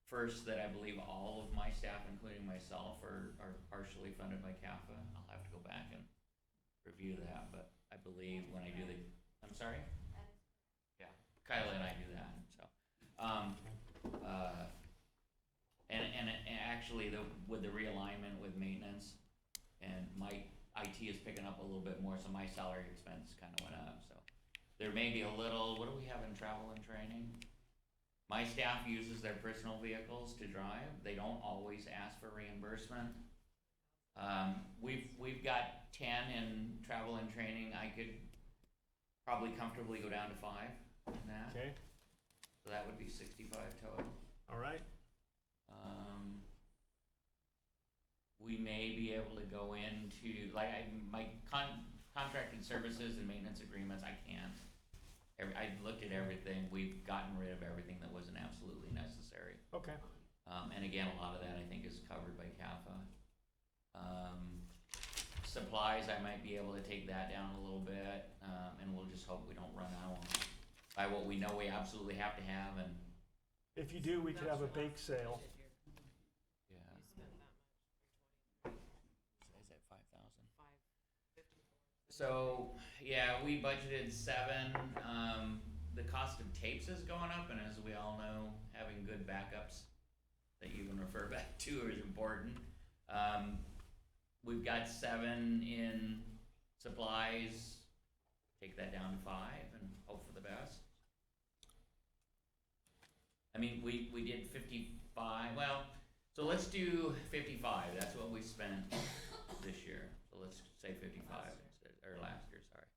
first that I believe all of my staff, including myself, are partially funded by CAFA. I'll have to go back and review that, but I believe when I do the, I'm sorry? Yeah, Kyla and I do that, so. And actually, with the realignment with maintenance, and my IT is picking up a little bit more, so my salary expense kind of went up, so. There may be a little, what do we have in travel and training? My staff uses their personal vehicles to drive. They don't always ask for reimbursement. We've got 10 in travel and training. I could probably comfortably go down to 5 in that. Okay, So that would be 65 total. all right. We may be able to go into, like, my contracted services and maintenance agreements, I can't. I looked at everything. We've gotten rid of everything that wasn't absolutely necessary. Okay, And again, a lot of that I think is covered by CAFA. Supplies, I might be able to take that down a little bit, and we'll just hope we don't run out by what we know we absolutely have to have, and if you do, we could have a bake sale. yeah. You spent that much, Is that 5,000? 554. So yeah, we budgeted 7. The cost of tapes is going up, and as we all know, having good backups that you can refer back to is important. We've got 7 in supplies. Take that down to 5 and hope for the best. I mean, we did 55. Well, so let's do 55. That's what we spent this year. So let's say 55 instead, or last year. Sorry.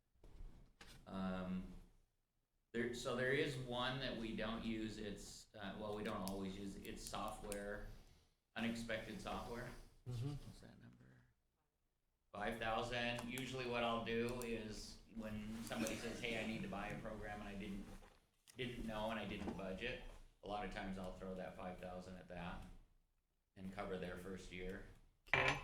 So there is one that we don't use. It's well, we don't always use it. It's software, unexpected software. Mm-hmm. What's that number? 5,000. Usually, what I'll do is when somebody says, "Hey, I need to buy a program," and I didn't know and I didn't budget, a lot of times I'll throw that 5,000 at that and cover their first year. Okay,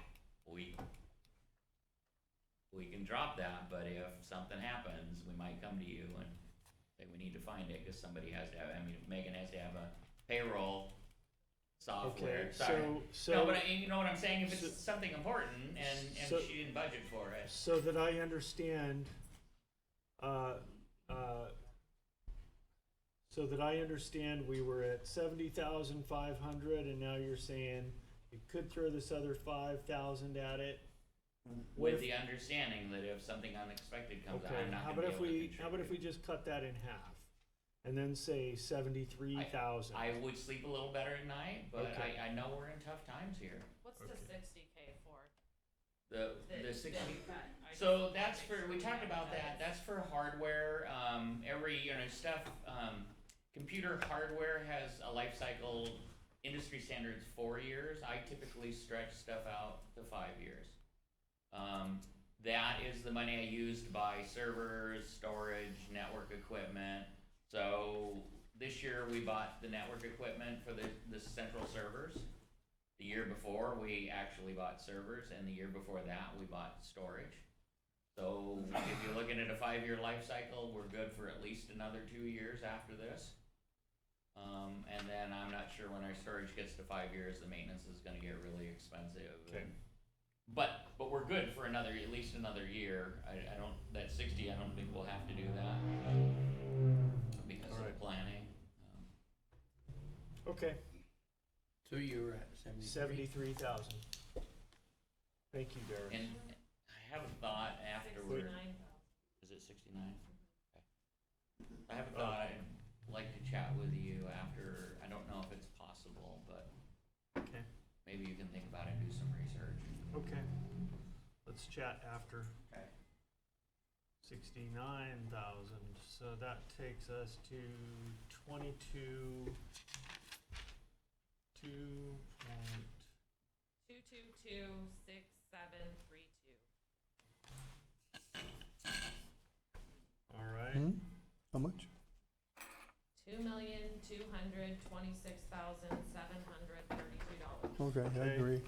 We can drop that, but if something happens, we might come to you and say we need to find it because somebody has to have. I mean, if Megan has to have a payroll software. okay, Sorry. so. No, but you know what I'm saying? If it's so- something important and so- she didn't budget for it. So that I understand, we were at 70,500, and now you're saying you could throw this other 5,000 at it. With the understanding that if something unexpected comes out, Okay, I'm not how going about to be if able to we contribute. just cut that in half, and then say 73,000. I would sleep a little better at night, but Okay. I know we're in tough times here. What's Okay. the 60K for? The That 60. you cut? I just So wanna that's make for, sure we talked about that, cut it. that's for hardware, every, stuff, computer hardware has a life cycle, industry standards 4 years, I typically stretch stuff out to 5 years. That is the money I use to buy servers, storage, network equipment, so this year we bought the network equipment for the central servers. The year before, we actually bought servers, and the year before that, we bought storage. So if you're looking at a 5-year life cycle, we're good for at least another 2 years after this. And then I'm not sure when our storage gets to 5 years, the maintenance is gonna get really expensive. Okay. But we're good for at least another year. I don't, that 60, I don't think we'll have to do that because of Alright. the planning. Okay, So you were at 73? 73,000. Thank you, Darren. And I have a thought afterward. 69,000. Is it 69? Okay. I have a thought I'd like to chat with you after. I don't know if it's possible, but Okay, maybe you can think about it and do some research. okay. Let's chat after. Okay. 69,000, so that takes us to 22, 2.2. 2226732. All right. How much? $2,226,732. Okay, I Okay. agree.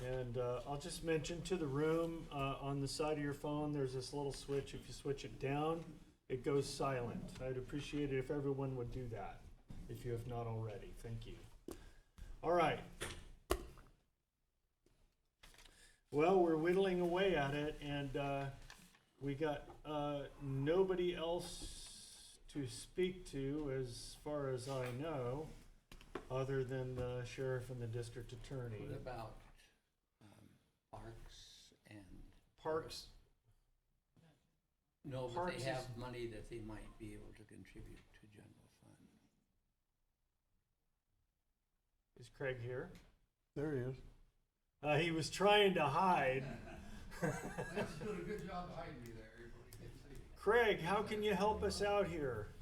And I'll just mention to the room, on the side of your phone, there's this little switch. If you switch it down, it goes silent. I'd appreciate it if everyone would do that, if you have not already. Thank you. All right. Well, we're whittling away at it, and we got nobody else to speak to, as far as I know, other than the sheriff and the district attorney. What about parks and? Parks, No, but Parks they is- have money that they might be able to contribute to general fund. is Craig here? There he is. He was trying to hide. Lance is doing a good job hiding me there, everybody can see. Craig, how can you help us out here?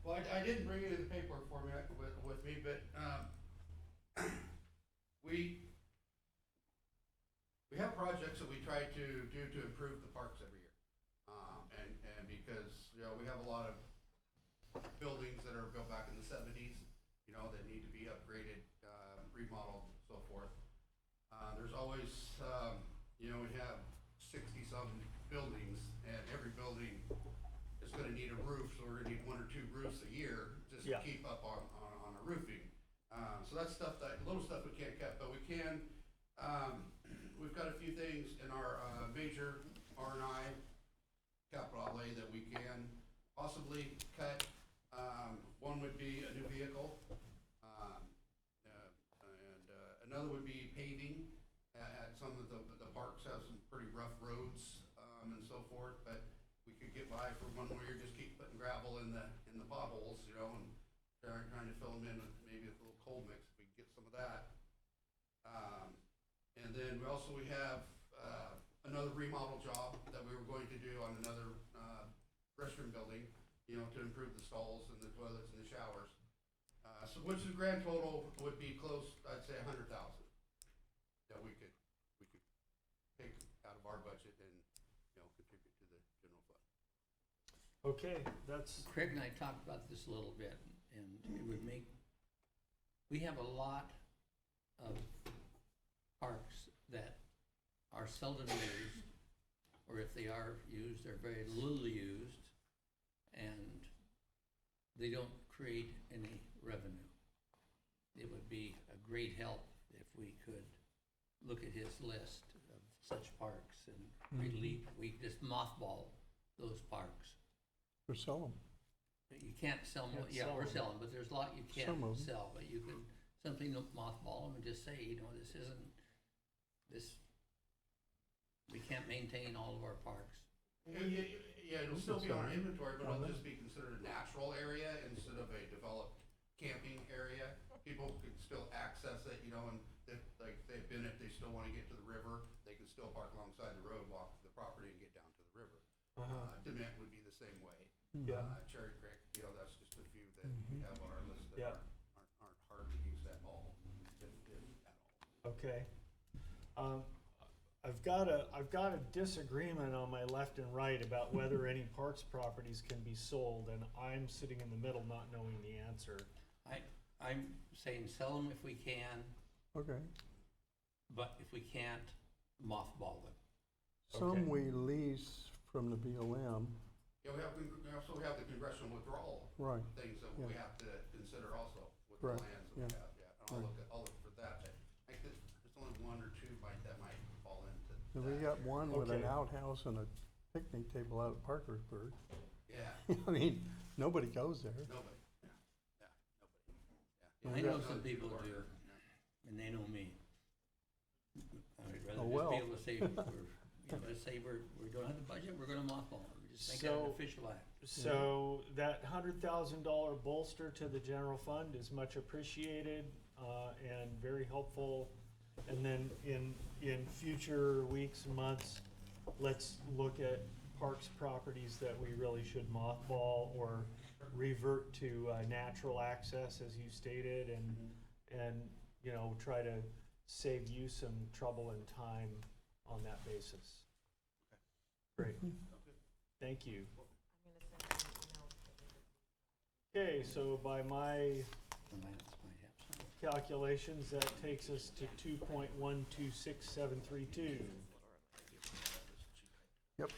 Well, I didn't bring any of the paperwork for me, with me, but, we have projects that we try to do to improve the parks every year. And because, you know, we have a lot of buildings that are built back in the seventies, you know, that need to be upgraded, remodeled, so forth. There's always, you know, we have 60-some buildings, and every building is gonna need a roof, so we're gonna need 1 or 2 roofs a year just to Yeah. keep up on our roofing. So that's stuff that, little stuff we can't cut, but we can, we've got a few things in our, major R&I capital outlay that we can possibly cut. One would be a new vehicle, another would be paving. At some of the parks have some pretty rough roads, and so forth, but we could get by for one more year, just keep putting gravel in the potholes, you know, and trying to fill them in with maybe a little cold mix, if we can get some of that. And then we have another remodel job that we were going to do on another restroom building, you know, to improve the stalls and the toilets and the showers. So which the grand total would be close, I'd say 100,000 that we could take out of our budget and, you know, contribute to the general fund. Okay, that's, Craig and I talked about this a little bit, and it would make, we have a lot of parks that are seldom used, or if they are used, they're very little used, and they don't create any revenue. It would be a great help if we could look at his list of such parks and relieve, we just mothball those parks. Or sell them. You can't sell them, Can't yeah, sell we're them. selling, but there's a lot you can't Some of 'em. sell, but you can simply mothball them and just say, you know, this isn't, we can't maintain all of our parks. Yeah, it'll still be on our inventory, but it'll just be considered a natural area instead of a developed camping area. People could still access it, you know, and if they still wanna get to the river, they can still park alongside the road, walk the property and get down to the river. Dement would be the same way. yeah, Cherry Creek, you know, that's just a few that we have on our list that Yeah. aren't hardly used at all, if at all. okay. I've got a disagreement on my left and right about whether any parks properties can be sold, and I'm sitting in the middle not knowing the answer. I'm saying sell them if we can, Okay. but if we can't, mothball them. Some we lease from the BOM. Yeah, we also have the congressional withdrawal Right. things that we have to consider also with the Correct, lands that we have, yeah. And I'll look for that, but I think there's only 1 or 2 that might fall into And we that. got one with an Okay. outhouse and a picnic table out at Parkersburg. Yeah, I mean, nobody goes there. nobody, yeah, nobody, yeah. I we know got- some people do, and they know me. I'd rather Oh, just well. be able to say, just say we don't have the budget, we're gonna mothball them, we just make it an So- official act. So that $100,000 bolster to the general fund is much appreciated, and very helpful. And then in future weeks and months, let's look at parks properties that we really should mothball or revert to natural access, as you stated, and you know, try to save you some trouble and time on that basis. Great, thank you. I'm gonna send you an email. Okay, so by my The minutes might have some. calculations, that takes us to 2.126732. Yep.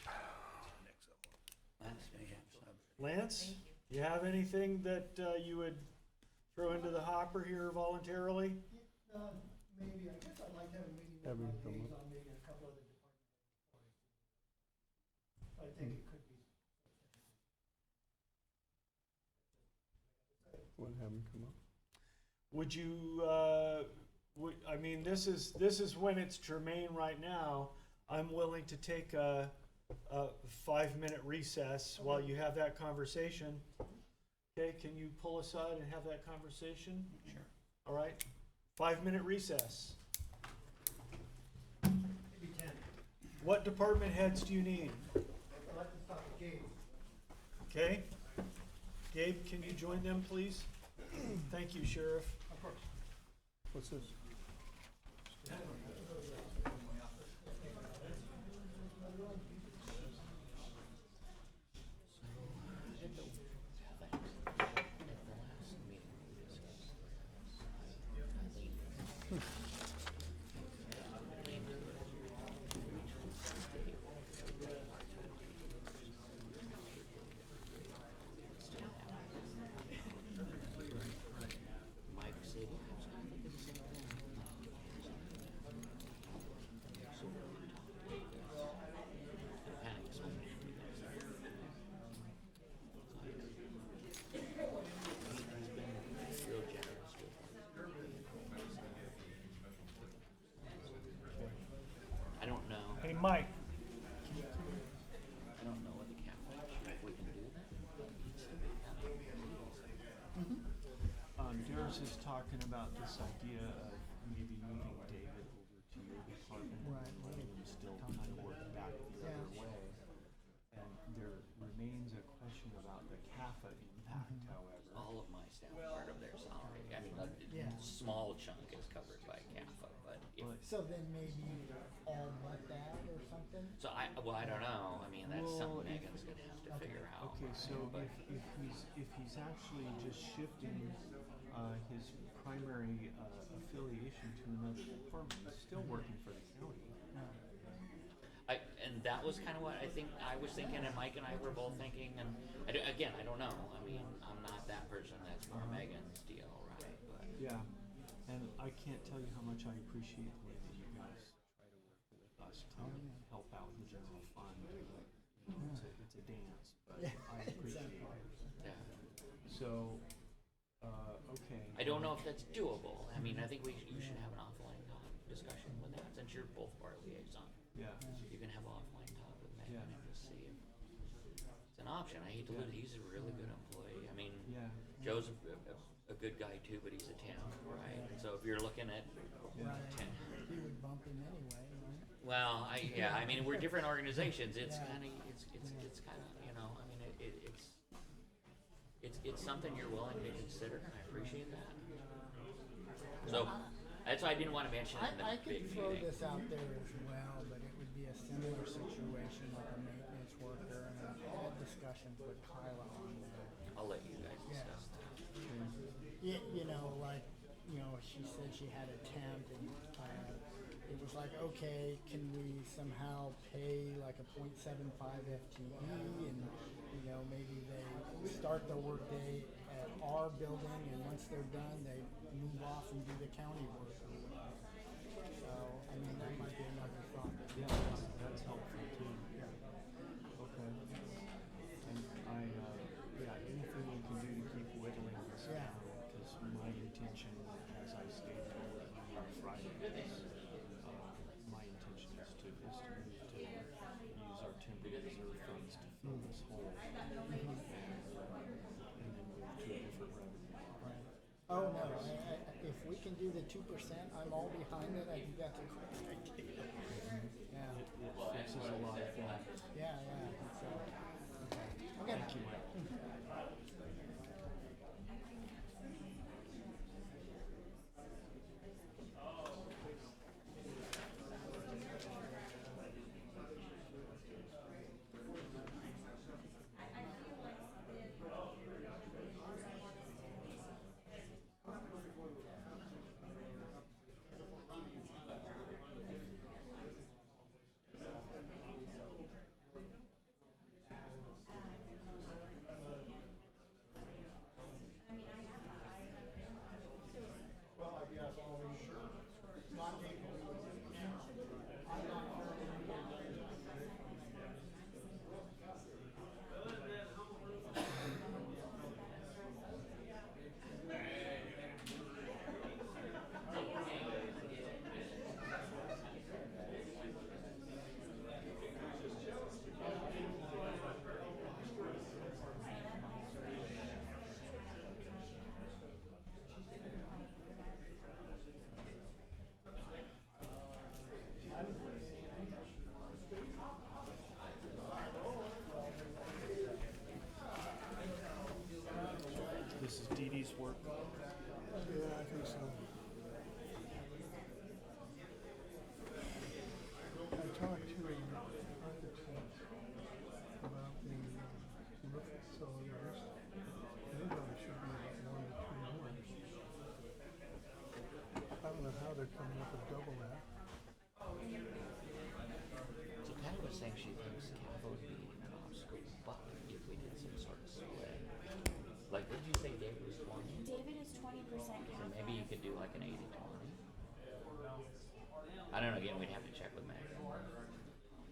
Lance may have some. Lance, Thank you have anything that you would throw into the hopper here voluntarily? Maybe, I guess I'd like to have a meeting Have with him my come up. liaison, maybe a couple other departments. I think it could be. Want to have him come up? Would you, I mean, this is when it's germane right now. I'm willing to take a 5-minute recess while you have that conversation. Okay, can you pull aside and have that conversation? Sure. All right, 5-minute recess. Maybe 10. What department heads do you need? I'd like to talk to Gabe. Okay? Gabe, can you join them, please? Thank you, Sheriff. Of course. What's this? I don't know. Hey, Mike. I don't know what the cap is, if we can do that. Darius is talking about this idea of maybe moving David over to your department. Right. Letting him still kind of work back the other way. And there remains a question about the CAFA impact, however. All of my staff part of their salary, I mean, Yeah. a small chunk is covered by CAFA, but if, But So then maybe all but that or something? so I don't know, I mean, that's Well, something if- Megan's gonna have to figure out. Okay, so but if he's actually just shifting his primary affiliation to another department, he's still working for the county. and that was kind of what I think, I was thinking, and Mike and I were both thinking, and again, I don't know, I mean, I'm not that person, that's more Megan's deal, right, but. Yeah, and I can't tell you how much I appreciate the way that you guys try to work with us to help out the general fund. It's a dance, but I appreciate it. Yeah. So, okay. I don't know if that's doable. I mean, I think you should have an offline talk discussion with that, since you're both our liaison. Yeah, You can have offline talk with Megan Yeah. and just see if it's an option. I hate to lose, he's a really good employee. I mean, yeah, Joe's a good guy too, but he's a temp, right? So if you're looking at yeah. temp, He would bump him anyway, right? well, I mean, we're different organizations. It's Yeah. kind of, it's kind of, you know, I mean, it's something you're willing to consider, and I appreciate that. So, that's why I didn't want to mention it in the I big could throw meeting. this out there as well, but it would be a similar situation like a maintenance worker, and I've had discussions with Kyla on that. I'll let you guys Yeah. discuss that. You know, like, you know, she said she had a temp and, it was like, okay, can we somehow pay like a 0.75 FTE and, you know, maybe they start their workday at our building and once they're done, they move off and do the county work or whatever. So, I mean, that might be another thought. Yeah, that's helpful too. Okay. And yeah, anything we can do to keep whittling this Yeah. down, because my intention, as I stated on Friday, is, my intention is to use our timber reserve funds to fill this hole. And then move to a different revenue. Oh, no, if we can do the 2%, I'm all behind it. I think that's a great idea. Yeah, It fixes a lot of things. yeah, yeah. So, okay. Thank you, Mike. This is Dee Dee's work. Yeah, I think so. I talked to architects about the roof cylinders. They thought it should be about 1 to 2 more. I don't know how they're coming up with double that. So Patty was saying she thinks capital would be top school, but if we did some sort of split, like, what did you say David was 20? David is 20% So capital. maybe you could do like an 80-20. I don't know, again, we'd have to check with Megan.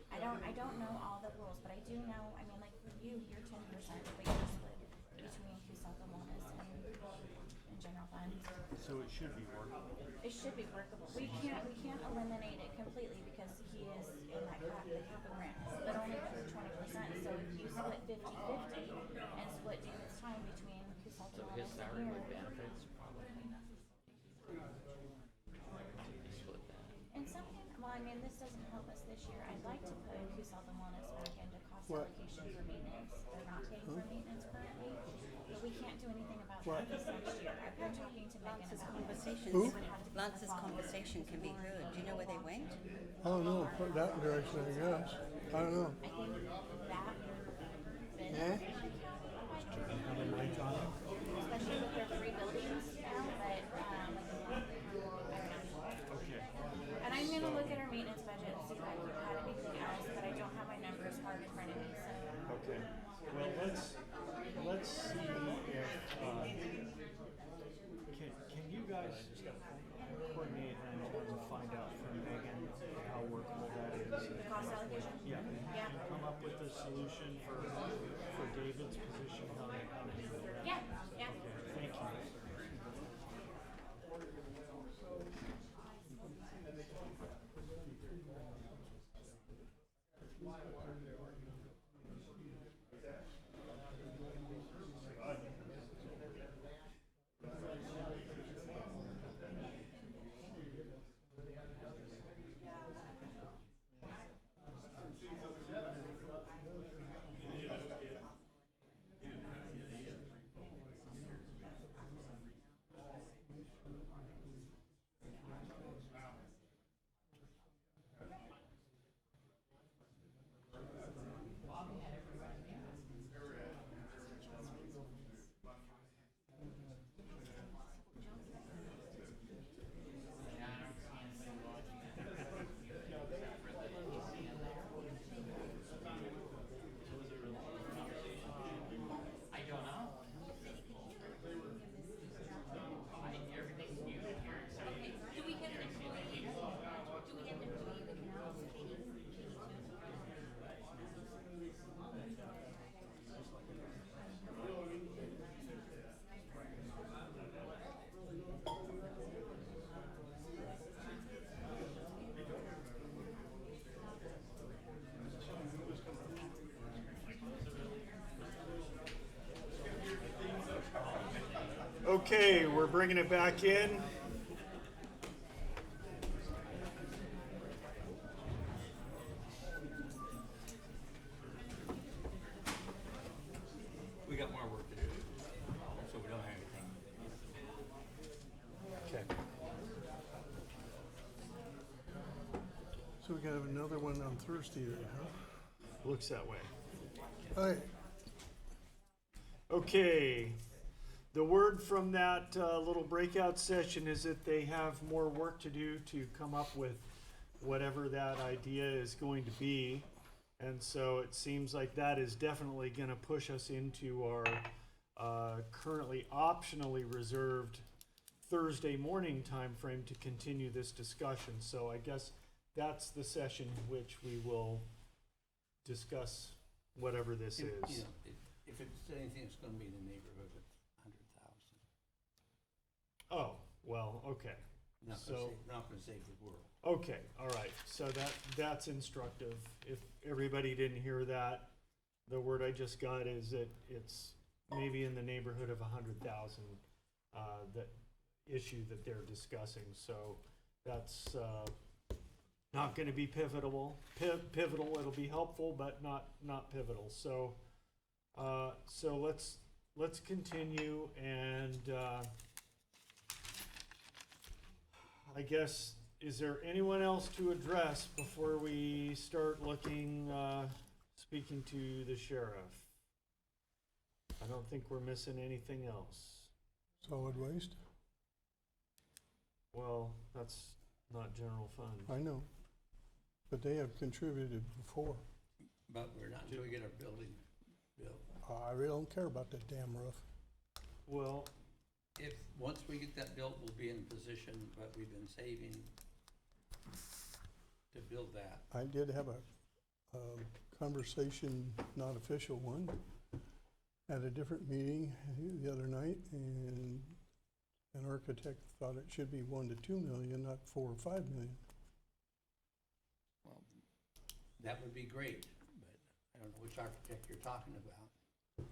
I don't know all the rules, but I do know, I mean, like for you, you're 10%, but you're split between Q-Sub and Wellness and general fund. So it should be workable. It should be workable. We can't eliminate it completely because he is in that the capital grant, but only for 20%. So if you split 50-50 and split David's time between Q-Sub So and his Wellness salary and with here, benefits, probably. Split that. and something, well, I mean, this doesn't help us this year. I'd like to put Q-Sub and Wellness back into cost What? allocation for maintenance. They're not paying for maintenance currently, but we can't do anything about that this next year. I've been talking to Megan Lance's about it. conversations. Who? It would have to be the Lance's following conversation can be heard. Do you know where they went? I don't know, put that direction, I guess. I don't know. I think that Eh? benefit especially with their 3 buildings now, but, I don't know. Okay. And I'm gonna look at our maintenance budget and see if I can add anything else, but I don't have my numbers hard in front of me, so. Okay. Well, let's see if can you guys coordinate and find out from Megan how workable that is? The cost allocation? Yeah. Yeah. Come up with a solution for David's position, how to handle that. Yeah, yeah. Okay, thank you. Okay, we're bringing it back in. We got more work to do, so we don't have anything. Okay. So we gotta have another one on Thursday then, huh? Looks that way. All right, Okay, the word from that little breakout session is that they have more work to do to come up with whatever that idea is going to be. And so it seems like that is definitely going to push us into our currently optionally reserved Thursday morning timeframe to continue this discussion. So I guess that's the session which we will discuss whatever this If, is. you know, if it's anything, it's gonna be in the neighborhood of 100,000. Oh, well, okay. So- Not gonna save the world. Okay, all right, so that's instructive. If everybody didn't hear that, the word I just got is that it's maybe in the neighborhood of 100,000, that issue that they're discussing, so that's, not gonna be pivotal, it'll be helpful, but not pivotal, so, so let's continue, and, I guess, is there anyone else to address before we start looking, speaking to the sheriff? I don't think we're missing anything else. Solid waste? Well, that's not general fund. I know, but they have contributed before. But we're not until we get our building built. I really don't care about that damn roof. Well, If, once we get that built, we'll be in a position, but we've been saving to build that. I did have a conversation, not official one, at a different meeting the other night, and an architect thought it should be 1 to 2 million, not 4 or 5 million. Well, that would be great, but I don't know which architect you're talking about.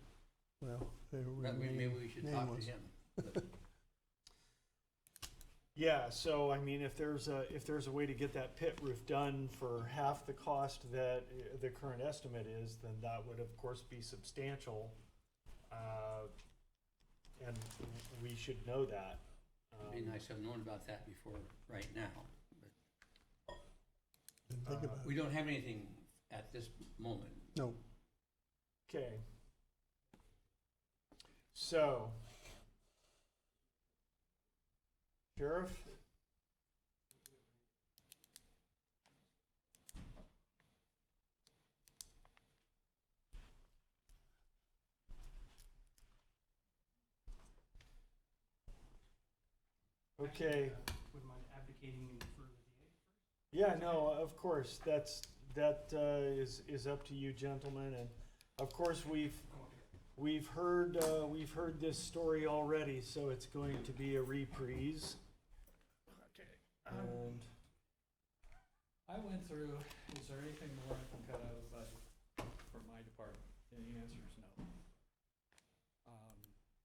Well, they were But maybe we should talk nameless. to him. But yeah, so I mean, if there's a way to get that pit roof done for half the cost that the current estimate is, then that would of course be substantial. And we should know that. it'd be nice to have known about that before, right now. But Didn't think about we it. don't have anything at this moment. No, Okay. So, Sheriff? Okay. Wouldn't mind advocating for the DA first? Yeah, no, of course, that is up to you gentlemen, and of course, we've heard this story already, so it's going to be a reprise. Okay. And, I went through, is there anything more I can cut out of the budget for my department? And the answer is no.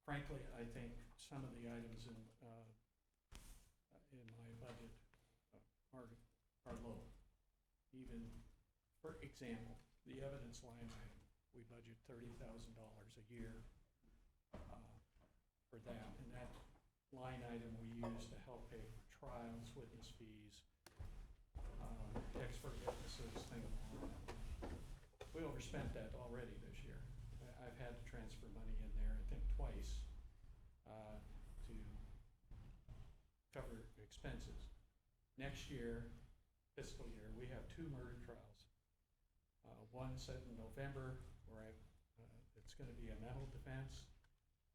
Frankly, I think some of the items in my budget are low. Even, for example, the evidence line item, we budget $30,000 a year for that. And that line item we use to help pay for trials, witness fees, expert witnesses, things like that. We overspent that already this year. I've had to transfer money in there, I think twice, to cover expenses. Next year, fiscal year, we have 2 murder trials. One set in November where it's gonna be a mental defense.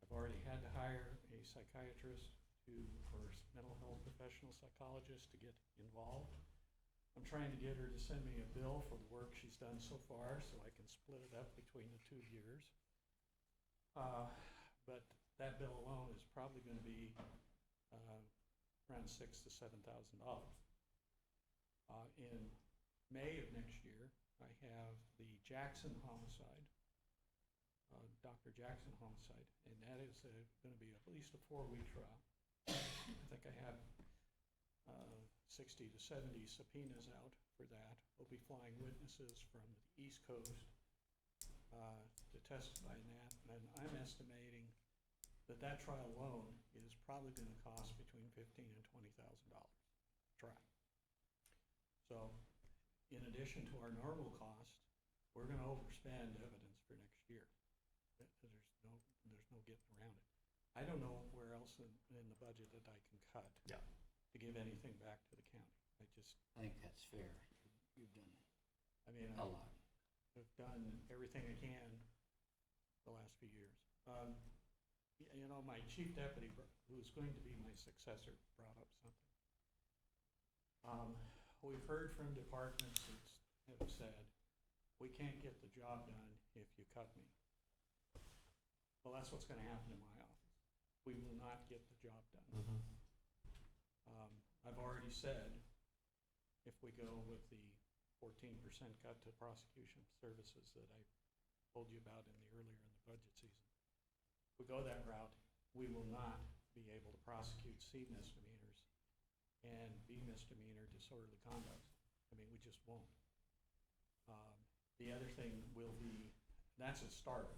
I've already had to hire a psychiatrist or mental health professional psychologist to get involved. I'm trying to get her to send me a bill for the work she's done so far so I can split it up between the 2 years. But that bill alone is probably gonna be around $6,000 to $7,000. In May of next year, I have the Jackson homicide, Dr. Jackson homicide, and that is gonna be at least a 4-week trial. I think I have 60 to 70 subpoenas out for that. We'll be flying witnesses from the East Coast to testify in that, and I'm estimating that trial alone is probably gonna cost between $15,000 and $20,000 trial. So, in addition to our normal cost, we're gonna overspend evidence for next year. There's no getting around it. I don't know where else in the budget that I can cut. Yeah. To give anything back to the county. I think that's fair. You've done I mean, a lot. I've done everything I can the last few years. You know, my chief deputy who's going to be my successor, brought up something. We've heard from departments that have said, we can't get the job done if you cut me. Well, that's what's gonna happen in my office. We will not get the job done. I've already said, if we go with the 14% cut to prosecution services that I told you about earlier in the budget season, if we go that route, we will not be able to prosecute C misdemeanors and B misdemeanor disorderly conduct. I mean, we just won't. The other thing will be, that's a starter.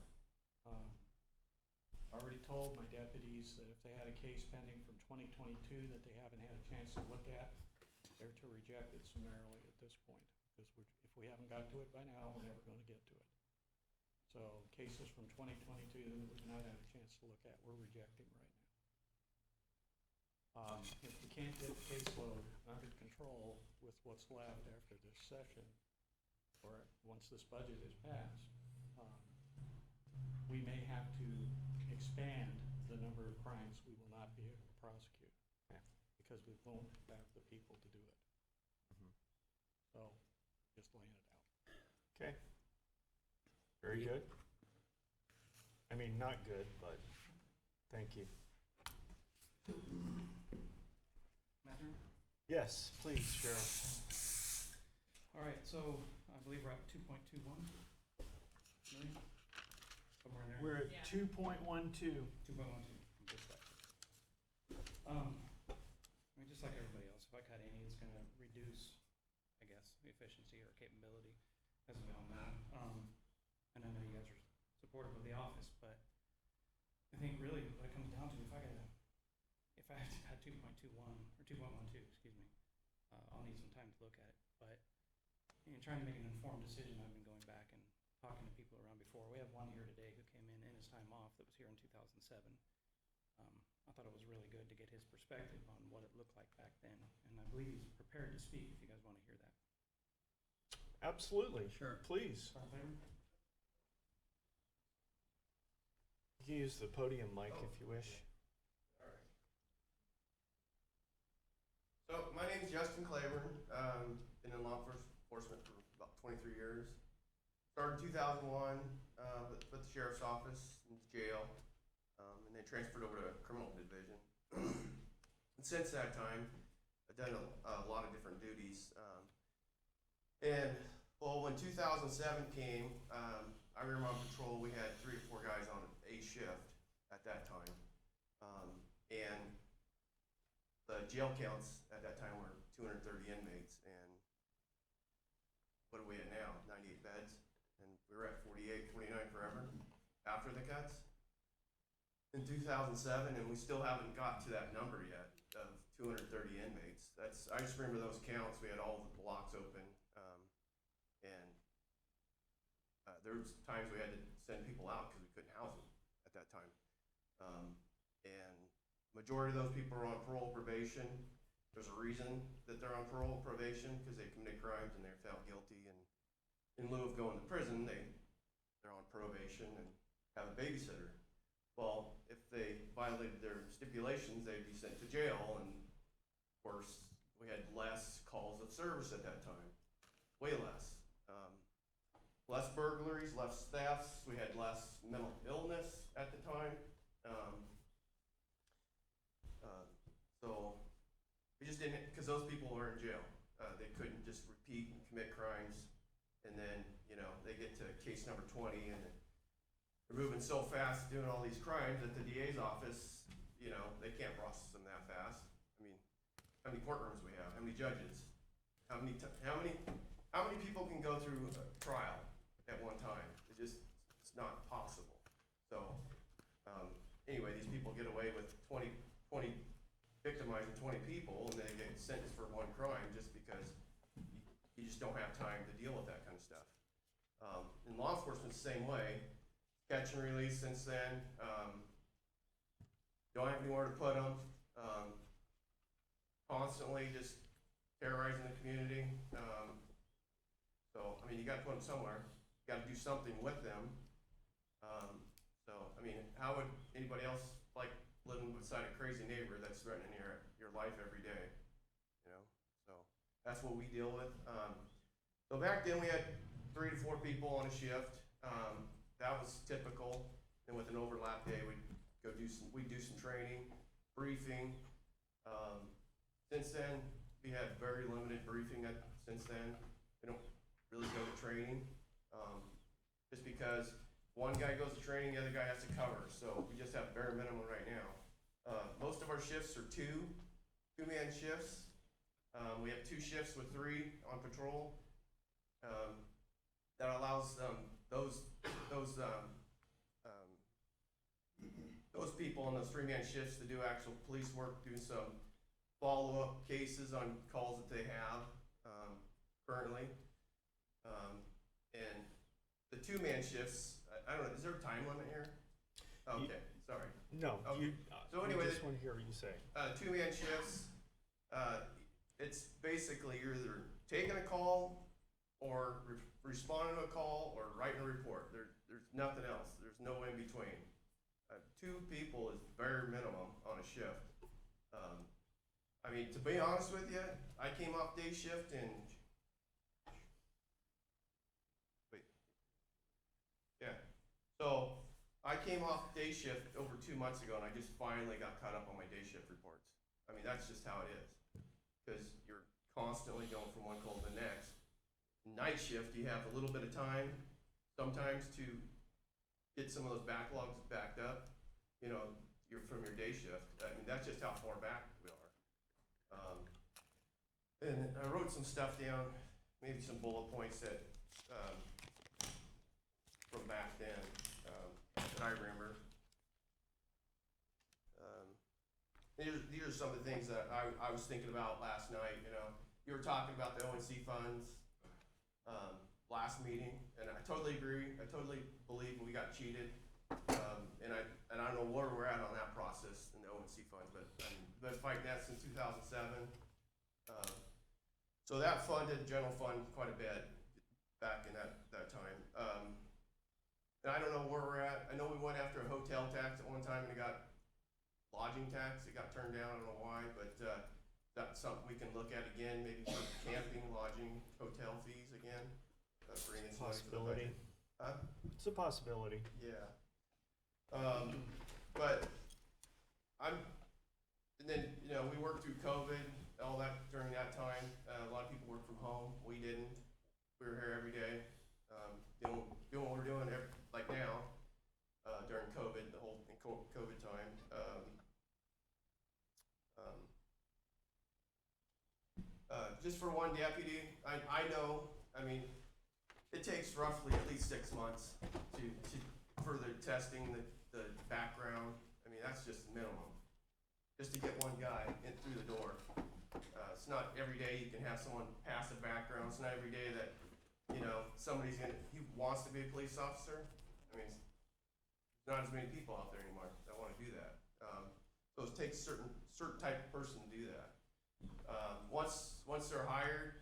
I already told my deputies that if they had a case pending from 2022 that they haven't had a chance to look at, they're to reject it summarily at this point. Because if we haven't got to it by now, we're never going to get to it. So cases from 2022 that we've not had a chance to look at, we're rejecting right now. If we can't get the caseload under control with what's left after this session, or once this budget is passed, we may have to expand the number of crimes we will not be able to prosecute. Okay. Because we won't have the people to do it. So, just laying it out. Okay. Very good. I mean, not good, but thank you. Matthew? Yes, please, Cheryl. All right, so I believe we're at 2.21 million? Somewhere in there? We're at Yeah. 2.12. 2.12. I mean, just like everybody else, if I cut any, it's gonna reduce, I guess, the efficiency or capability as we all know. And I know you guys are supportive of the office, but I think really what it comes down to, if I have to cut 2.21 or 2.12, excuse me, I'll need some time to look at it. But in trying to make an informed decision, I've been going back and talking to people around before. We have one here today who came in his time off that was here in 2007. I thought it was really good to get his perspective on what it looked like back then, and I believe he's prepared to speak if you guys want to hear that. Absolutely. Sure. Please. Sergeant Claiborne? You can use the podium mic if you wish. Alright. So, my name's Justin Claiborne. Been in law enforcement for about 23 years. Started in 2001 with the sheriff's office in the jail, and then transferred over to criminal division. And since that time, I've done a lot of different duties. And, well, when 2007 came, I remember on patrol, we had 3 or 4 guys on a shift at that time. And the jail counts at that time were 230 inmates, and what are we at now? 98 beds, and we were at 48, 49 forever after the cuts in 2007, and we still haven't got to that number yet of 230 inmates. I just remember those counts. We had all the blocks open, and there was times we had to send people out because we couldn't house them at that time. And majority of those people are on parole probation. There's a reason that they're on parole probation, because they committed crimes and they're found guilty, and in lieu of going to prison, they're on probation and have a babysitter. Well, if they violated their stipulations, they'd be sent to jail, and of course, we had less calls of service at that time, way less. Less burglaries, less thefts, we had less mental illness at the time. So we just didn't, because those people were in jail. They couldn't just repeat and commit crimes, and then, they get to case number 20, and they're moving so fast doing all these crimes at the DA's office, they can't process them that fast. I mean, how many courtrooms we have, how many judges, how many people can go through a trial at one time? It's not possible. So, anyway, these people get away with 20 victimizing 20 people, and they get sentenced for one crime just because you just don't have time to deal with that kind of stuff. In law enforcement, the same way. Catch and release since then. Don't have anywhere to put them. Constantly just terrorizing the community. So, I mean, you got to put them somewhere. You got to do something with them. So, I mean, how would anybody else like living beside a crazy neighbor that's threatening your life every day, you know? So that's what we deal with. So back then we had 3 to 4 people on a shift. That was typical. And with an overlap day, we'd do some training, briefing. Since then, we had very limited briefing since then. We don't really go to training, just because one guy goes to training, the other guy has to cover. So we just have bare minimum right now. Most of our shifts are two-man shifts. We have 2 shifts with 3 on patrol. That allows those people on those 3-man shifts to do actual police work, do some follow-up cases on calls that they have currently. And the 2-man shifts, I don't know, is there a time limit here? Okay, sorry. No, Okay. So anyway, I just want to hear what you say. 2-man shifts, it's basically you're either taking a call or responding to a call or writing a report. There's nothing else. There's no in between. 2 people is bare minimum on a shift. I mean, to be honest with you, I came off day shift So I came off day shift over 2 months ago, and I just finally got caught up on my day shift reports. I mean, that's just how it is, because you're constantly going from one call to the next. Night shift, you have a little bit of time sometimes to get some of those backlogs backed up. You know, you're from your day shift. I mean, that's just how far back we are. And I wrote some stuff down, maybe some bullet points that from back then that I remember. These are some of the things that I was thinking about last night. You know, you were talking about the ONC funds last meeting, and I totally agree. I totally believe we got cheated, and I don't know where we're at on that process in the ONC funds, but I've been fighting that since 2007. So that funded general fund quite a bit back in that time. And I don't know where we're at. I know we went after a hotel tax at one time and it got lodging tax. It got turned down. I don't know why, but that's something we can look at again, maybe for camping, lodging, hotel fees again. Bring in some money for the budget. It's a possibility. Yeah. But and then, you know, we worked through COVID, all that during that time. A lot of people worked from home. We didn't. We were here every day, doing what we're doing like now, during COVID, the whole COVID time. Just for one deputy, I know, I mean, it takes roughly at least 6 months to further testing the background. I mean, that's just minimum, just to get one guy in through the door. It's not every day you can have someone pass a background. It's not every day that, you know, he wants to be a police officer. I mean, there's not as many people out there anymore that want to do that. So it takes certain type of person to do that. Once they're hired,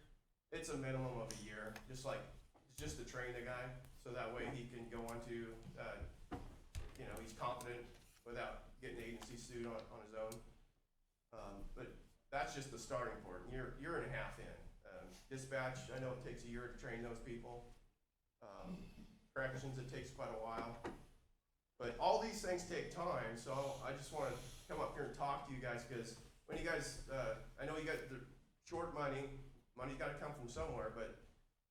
it's a minimum of a year, just to train the guy, so that way he can go on to, you know, he's confident without getting agency sued on his own. But that's just the starting point. Year and a half in. Dispatch, I know it takes a year to train those people. Corrections, it takes quite a while. But all these things take time, so I just want to come up here and talk to you guys, because when you guys, I know you got the short money. Money's got to come from somewhere, but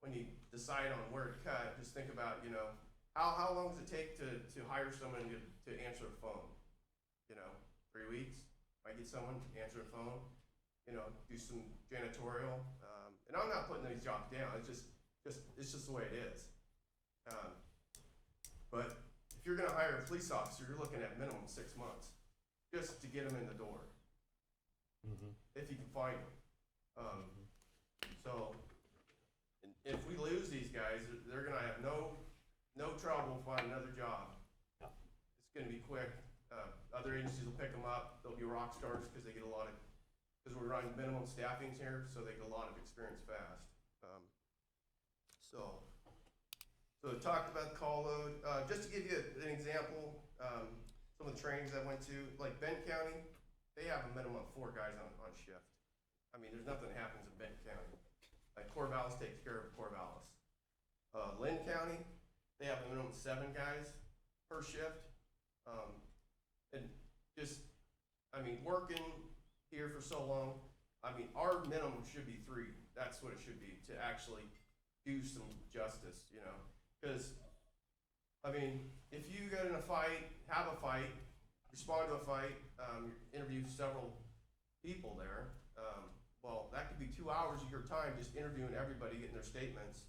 when you decide on where to cut, just think about, you know, how long does it take to hire someone to answer a phone? You know, 3 weeks? Might get someone to answer a phone, you know, do some janitorial. And I'm not putting these jobs down. It's just the way it is. But if you're going to hire a police officer, you're looking at minimum 6 months just to get them in the door, if you can find them. So, if we lose these guys, they're going to have no trouble finding another job. Yeah. It's going to be quick. Other agencies will pick them up. They'll be rock stars because they get a lot of, because we're running minimum staffings here, so they get a lot of experience fast. So we talked about the call load. Just to give you an example, some of the trainings I went to, like Benton County, they have a minimum of 4 guys on shift. I mean, there's nothing that happens in Benton County. Like Corvallis takes care of Corvallis. Lynn County, they have a minimum of 7 guys per shift. And just, I mean, working here for so long, I mean, our minimum should be 3. That's what it should be to actually do some justice, you know? Because, I mean, if you get in a fight, have a fight, respond to a fight, interview several people there, well, that could be 2 hours of your time just interviewing everybody, getting their statements.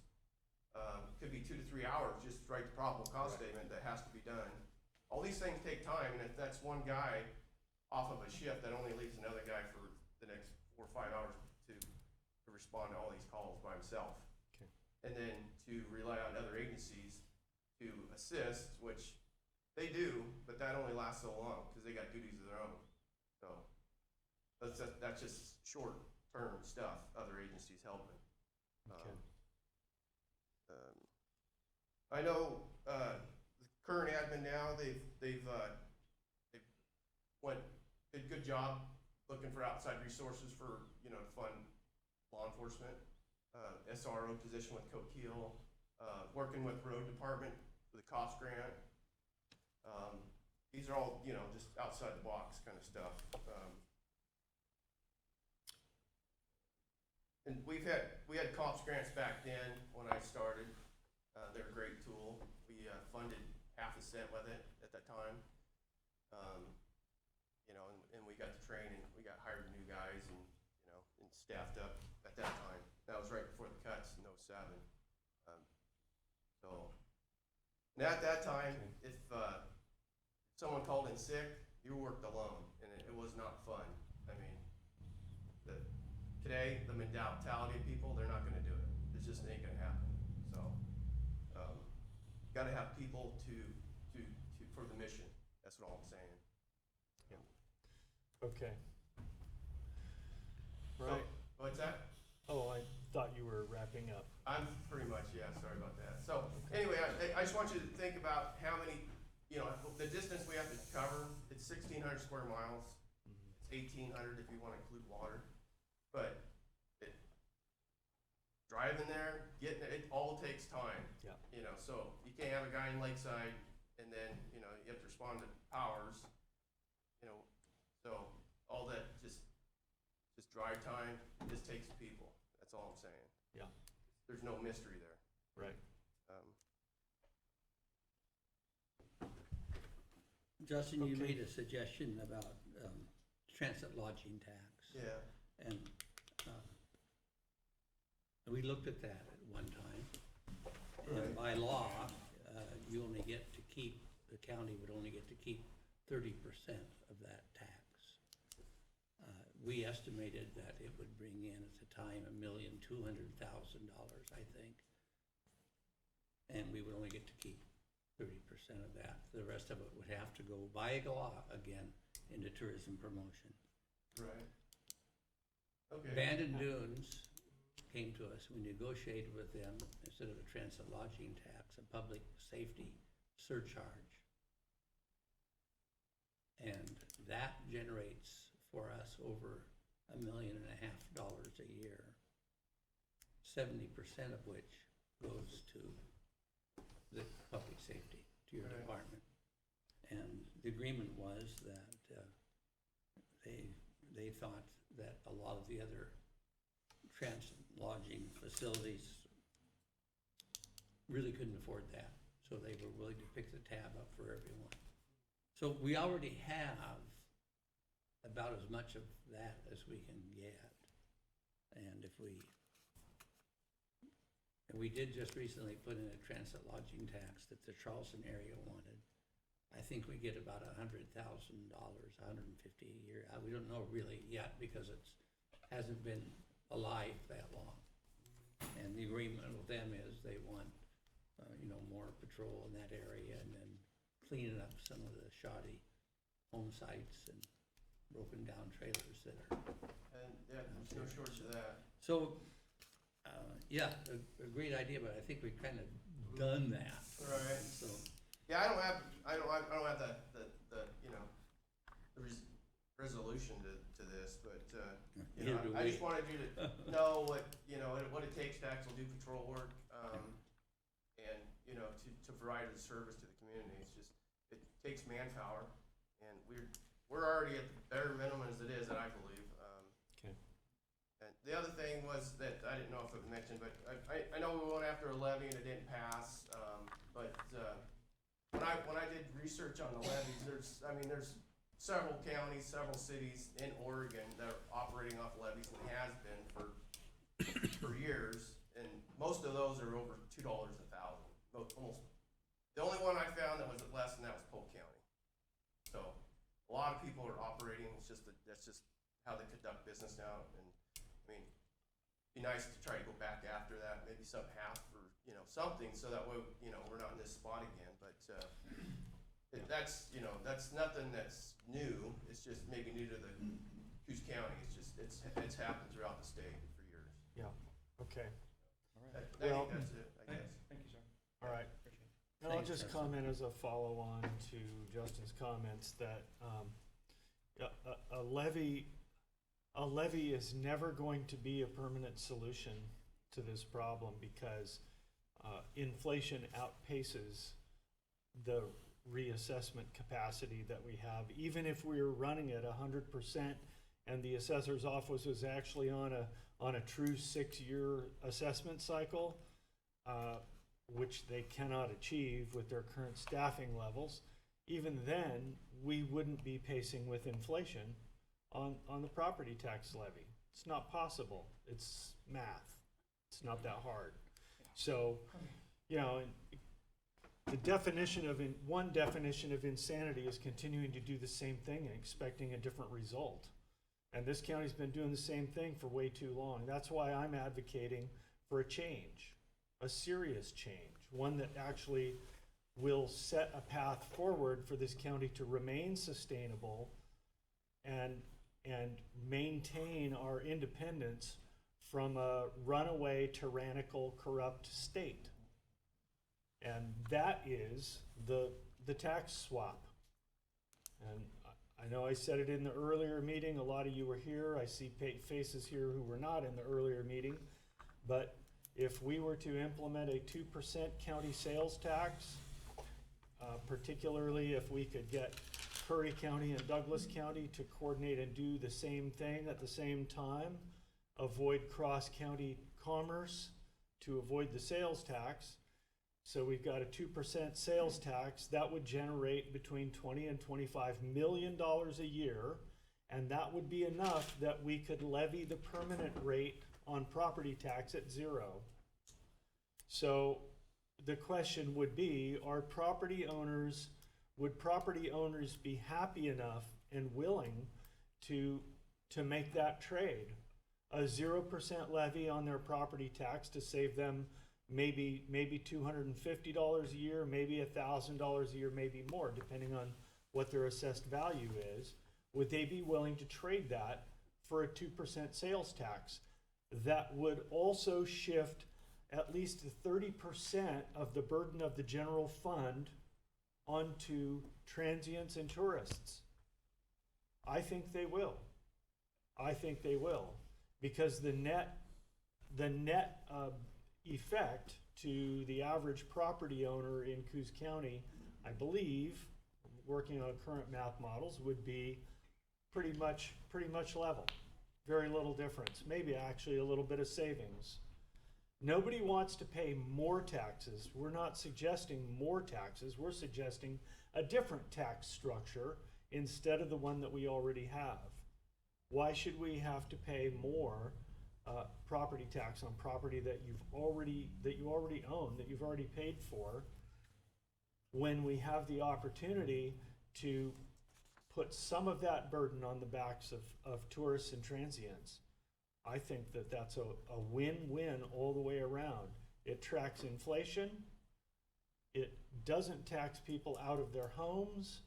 Could be 2 to 3 hours just to write the probable cause statement that has to be done. All these things take time, and if that's one guy off of a shift, that only leaves another guy for the next 4 or 5 hours to respond to all these calls by himself. Okay. And then to rely on other agencies to assist, which they do, but that only lasts so long because they got duties of their own. So that's just short-term stuff. Other agencies helping. Okay. I know the current admin now. Did a good job looking for outside resources for to fund law enforcement. SRO position with Coquille, working with road department with a cost grant. These are all just outside the box kind of stuff. And we had cops grants back then when I started. They're a great tool. We funded half a cent with it at that time. And we got the training. We got hired new guys and staffed up at that time. That was right before the cuts in '07. And at that time, if someone called in sick, you worked alone, and it was not fun. I mean, today, the mentality of people, they're not going to do it. It just ain't going to happen. So, got to have people for the mission. That's what all I'm saying. Yeah. Okay. So, Right. what's that? Oh, I thought you were wrapping up. I'm pretty much, yeah, sorry about that. So, anyway, I just want you to think about how many, the distance we have to cover. It's 1,600 square miles. It's 1,800 if you want to include water. But driving there, getting it all takes time. Yeah. So you can't have a guy in Lakeside and then, you have to respond to Powers. So all that just drive time, it just takes people. That's all I'm saying. Yeah. There's no mystery there. Right. Justin, you Okay. made a suggestion about transit lodging tax. Yeah. And we looked at that at one time. And by law, you only get to keep, the county would only get to keep 30% of that tax. We estimated that it would bring in at the time $1,200,000, I think. And we would only get to keep 30% of that. The rest of it would have to go by law again into tourism promotion. Right. Okay. Bandon Dunes came to us, we negotiated with them, instead of a transit lodging tax, a public safety surcharge. And that generates for us over $1.5 million a year, 70% of which goes to the public safety, to your Right. department. And the agreement was that they thought that a lot of the other transit lodging facilities really couldn't afford that, so they were willing to pick the tab up for everyone. So we already have about as much of that as we can get. And we did just recently put in a transit lodging tax that the Charleston area wanted. I think we get about $100,000, $150 a year. We don't know really yet because it hasn't been alive that long. And the agreement with them is they want, more patrol in that area and then cleaning up some of the shoddy home sites and broken down trailers that are. And yeah, there's no shortage of that. So, a great idea, but I think we've kind of done that. Right. So, Yeah, I don't have the resolution to this, but, Neither do I we. just wanted you to know what it takes to actually do patrol work, and, to provide a service to the community. It's just, it takes manpower, and we're already at the bare minimum as it is, that I believe. Okay. And the other thing was that, I didn't know if it was mentioned, but I know we went after a levy and it didn't pass, but, when I did research on the levies, there's several counties, several cities in Oregon that are operating off levies and has been for years, and most of those are over $2 a thousand. Almost. The only one I found that was less than that was Polk County. So a lot of people are operating. That's just how they conduct business now. And I mean, it'd be nice to try to go back after that, maybe some half or something, so that way we're not in this spot again. But that's nothing that's new. It's just maybe new to the Coos County. It's happened throughout the state for years. Yeah, okay, I Well- think that's it, I guess. Thank you, sir. all right. Appreciate it. And I'll Thanks, just Justin. comment as a follow-on to Justin's comments that a levy is never going to be a permanent solution to this problem because inflation outpaces the reassessment capacity that we have. Even if we were running at 100% and the assessor's office was actually on a true 6-year assessment cycle, which they cannot achieve with their current staffing levels, even then, we wouldn't be pacing with inflation on the property tax levy. It's not possible. It's math. It's not that hard. So, one definition of insanity is continuing to do the same thing and expecting a different result. And this county's been doing the same thing for way too long. That's why I'm advocating for a change, a serious change, one that actually will set a path forward for this county to remain sustainable and maintain our independence from a runaway, tyrannical, corrupt state. And that is the tax swap. And I know I said it in the earlier meeting. A lot of you were here. I see faces here who were not in the earlier meeting. But if we were to implement a 2% county sales tax, particularly if we could get Curry County and Douglas County to coordinate and do the same thing at the same time, avoid cross-county commerce to avoid the sales tax. So we've got a 2% sales tax that would generate between $20 and $25 million a year, and that would be enough that we could levy the permanent rate on property tax at 0. So the question would be, would property owners be happy enough and willing to make that trade? A 0% levy on their property tax to save them maybe $250 a year, maybe $1,000 a year, maybe more, depending on what their assessed value is. Would they be willing to trade that for a 2% sales tax? That would also shift at least 30% of the burden of the general fund onto transients and tourists. I think they will. Because the net effect to the average property owner in Coos County, I believe, working on current math models, would be pretty much level. Very little difference, maybe actually a little bit of savings. Nobody wants to pay more taxes. We're not suggesting more taxes. We're suggesting a different tax structure instead of the one that we already have. Why should we have to pay more property tax on property that you already own, that you've already paid for, when we have the opportunity to put some of that burden on the backs of tourists and transients? I think that that's a win-win all the way around. It tracks inflation. It doesn't tax people out of their homes.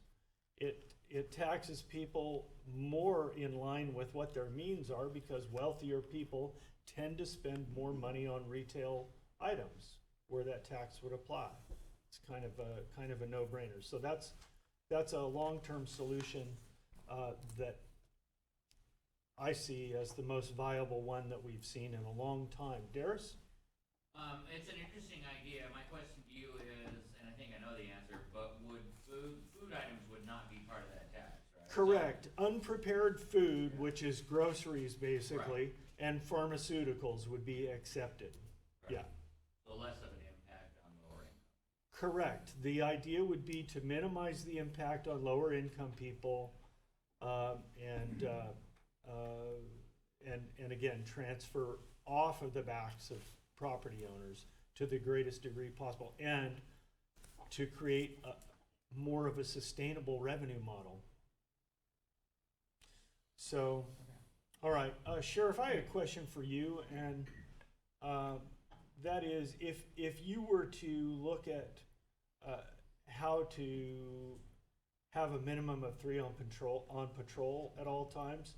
It taxes people more in line with what their means are, because wealthier people tend to spend more money on retail items where that tax would apply. It's kind of a no-brainer. So that's a long-term solution that I see as the most viable one that we've seen in a long time. Darius? It's an interesting idea. My question to you is, and I think I know the answer, but would food items would not be part of that tax, right? Correct. Unprepared food, which is groceries basically, and pharmaceuticals would be accepted. Right. Yeah. So less of an impact on lower income. Correct. The idea would be to minimize the impact on lower income people, and again, transfer off of the backs of property owners to the greatest degree possible, and to create more of a sustainable revenue model. So, all right, Sheriff, I had a question for you, and that is, if you were to look at how to have a minimum of 3 on patrol at all times,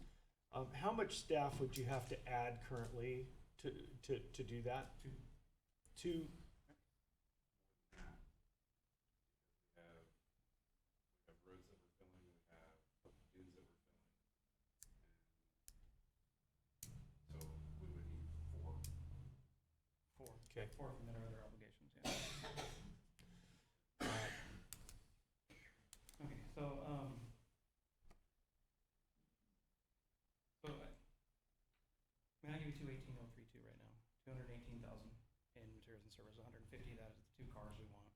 how much staff would you have to add currently to do that? Two. Okay. 4 from their other obligations, yeah. Okay, so, I give you 218,032 right now, 218,000 in materials and service, 150 of that is the 2 cars we want,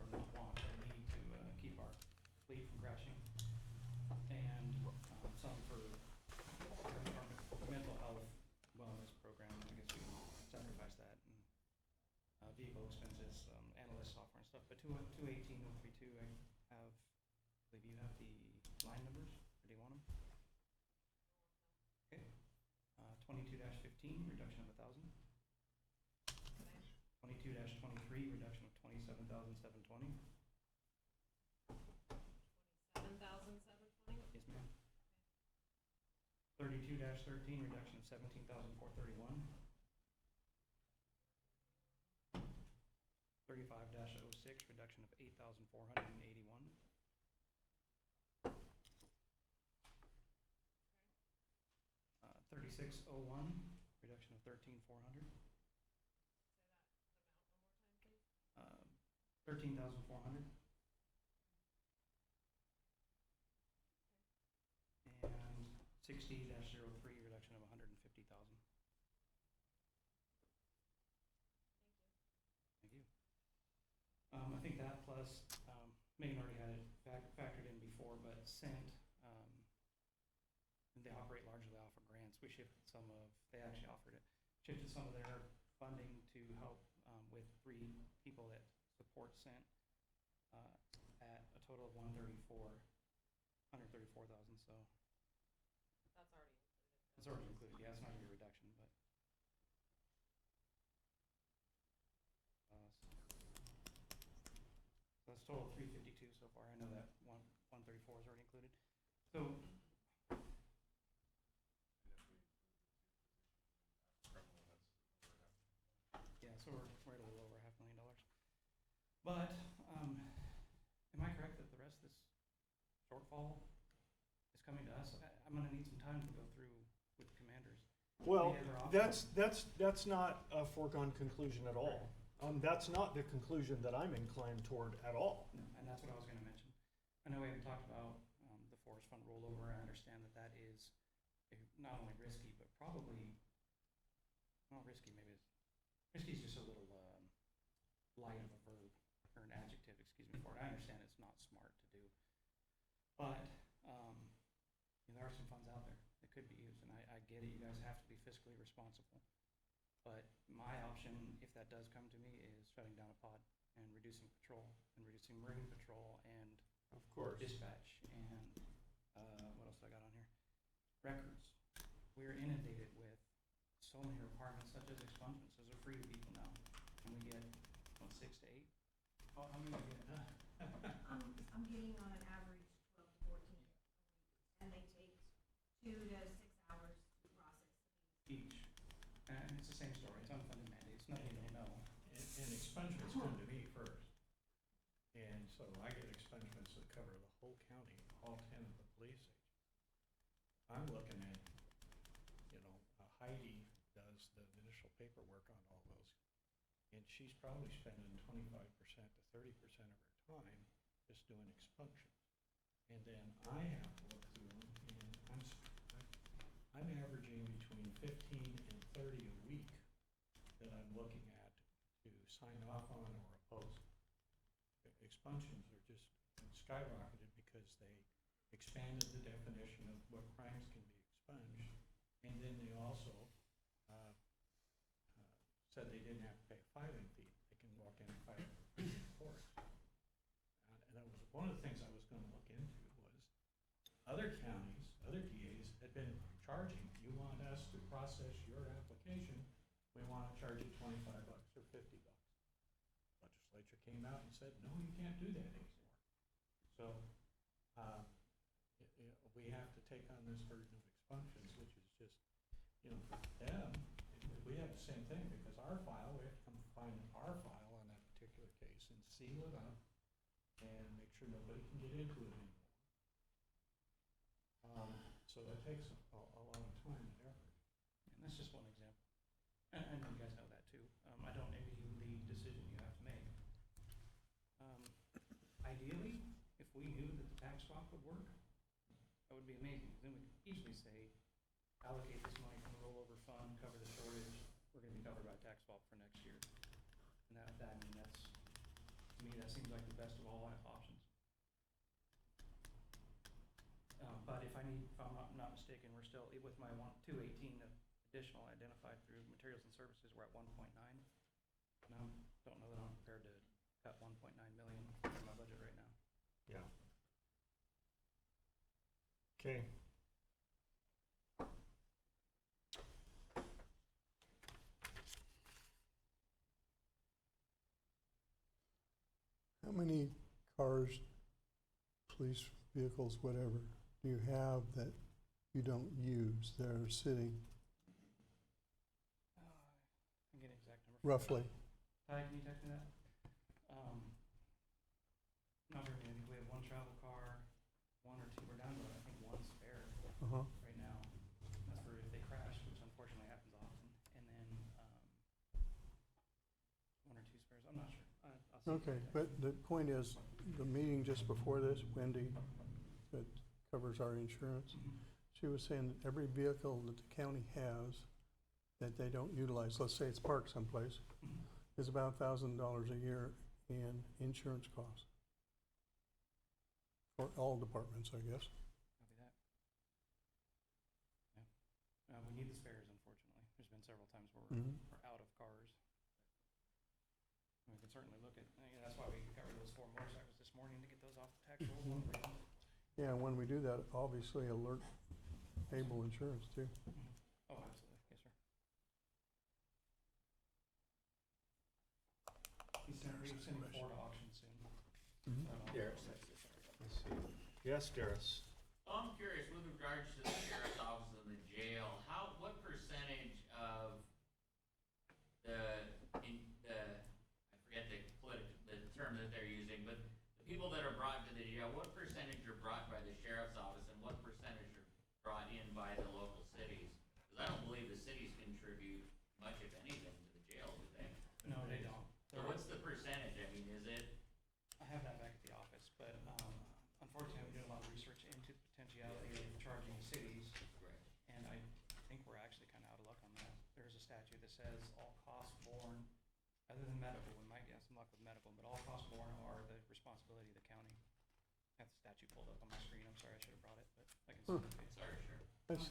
or not want, but need to keep our fleet from crashing, and some for our mental health wellness program. I guess we can sacrifice that, and vehicle expenses, analyst software and stuff. But 218,032, I believe you have the line numbers, or do you want them? Okay. 22-15, reduction of 1,000. 22-23, reduction of 27,720. 7,720? Yes, ma'am. 32-13, reduction of 17,431. 35-06, reduction of 8,481. 3601, reduction of 13,400. 13,400. And 60-03, reduction of 150,000. Thank you. I think that plus, Megan already had it factored in before, but Cent, they operate largely off of grants. We shifted they actually offered it, shifted some of their funding to help with 3 people that support Cent at a total of 134,000. So That's already included. it's already included. Yeah, it's not gonna be a reduction, but so that's total 352 so far. I know that 134 is already included. So yeah, so we're at a little over $500,000. But am I correct that the rest of this shortfall is coming to us? I'm gonna need some time to go through with commanders. Well, Any other options? that's not a foregone conclusion at all. That's not the conclusion that I'm inclined toward at all. No, and that's what I was gonna mention. I know we haven't talked about the forest fund rollover. I understand that is not only risky, but probably, not risky, maybe risky is just a little light of a verb, or an adjective, excuse me, for it. I understand it's not smart to do. But there are some funds out there that could be used, and I get it, you guys have to be fiscally responsible. But my option, if that does come to me, is shutting down a pod and reducing patrol, and reducing marine patrol, and Of course. dispatch, and what else do I got on here? Records. We're inundated with so many requirements, such as expungements. Those are free to people now. And we get, 6 to 8? How many do you get? I'm getting on an average 12 to 14 a week, and they take 2 to 6 hours to process Each. And it's the same story. It's unfunded mandates. Nothing you don't know. And expungements come to me first. And so I get expungements that cover the whole county, all 10 of the police agents. I'm looking at paperwork on all those. And she's probably spending 25% to 30% of her time just doing expunctions. And then I have to look through them, and I'm averaging between 15 and 30 a week that I'm looking at to sign off on or oppose. Expunctions are just skyrocketed because they expanded the definition of what crimes can be expunged, and then they also said they didn't have to pay a filing fee. They can walk in and file in court. And that was one of the things I was going to look into was other counties, other DAs had been charging. You want us to process your application, we want to charge you $25 or $50. Legislature came out and said, no, you can't do that anymore. So we have to take on this burden of expunctions, which is just, you know, for them, we have the same thing because our file, we have to come find our file on that particular case and seal it up and make sure nobody can get into it anymore. So that takes a lot of time and effort. And that's just one example. And you guys know that too. I don't envy you the decision you have to make. Ideally, if we knew that the tax swap would work, that would be amazing. Then we could easily say, allocate this money from the rollover fund, cover the shortage, we're gonna be covered by tax swap for next year. And I mean, to me, that seems like the best of all options. But if I'm not mistaken, we're still, with my 218 additional identified through materials and services, we're at 1.9. And I don't know that I'm prepared to cut 1.9 million from my budget right now. Yeah. Okay. How many cars, police vehicles, whatever, do you have that you don't use that are sitting I can get an exact number. roughly? Ty, can you text me that? Not very many. I think we have one travel car, one or two. We're down to, I think, one spare right now. That's for if they crash, which unfortunately happens often. And then one or two spares. I'm not sure. I'll see. Okay, but the point is, the meeting just before this, Wendy, that covers our insurance, she was saying that every vehicle that the county has that they don't utilize, let's say it's parked someplace, is about $1,000 a year in insurance costs. For all departments, I guess. Copy that. Yeah. We need the spares, unfortunately. There's been several times where we're out of cars. We can certainly look at, that's why we got rid of those 4 motorcycles this morning to get those off the tax roll. Yeah, and when we do that, obviously alert Able Insurance too. Oh, absolutely. Yes, sir. He's sending 4 to auction soon. Yes. Let's see. Yes, Darius. I'm curious, with regards to the sheriff's office and the jail, what percentage of I forget the term that they're using, but the people that are brought to the jail, what percentage are brought by the sheriff's office and what percentage are brought in by the local cities? Because I don't believe the cities contribute much, if anything, to the jail, do they? No, they don't. So what's the percentage? I mean, is it? I have that back at the office, but unfortunately, we did a lot of research into the potentiality of charging cities, and I think we're actually kind of out of luck on that. There's a statute that says all costs borne, other than medical, we might get some luck with medical, but all costs borne are the responsibility of the county. I have the statute pulled up on my screen. I'm sorry, I should have brought it, but I can send it to you. Sorry, sure. That's,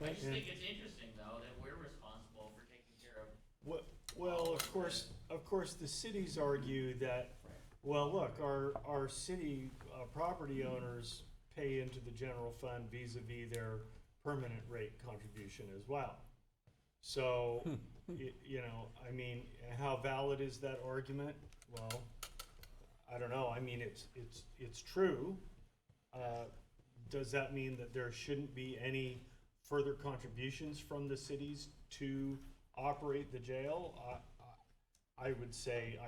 I just think it's interesting, though, that we're responsible for taking care of. Well, of course, the cities argue that, well, look, our city property owners pay into the general fund vis-a-vis their permanent rate contribution as well. So, you know, I mean, how valid is that argument? Well, I don't know. I mean, it's true. Does that mean that there shouldn't be any further contributions from the cities to operate the jail? I would say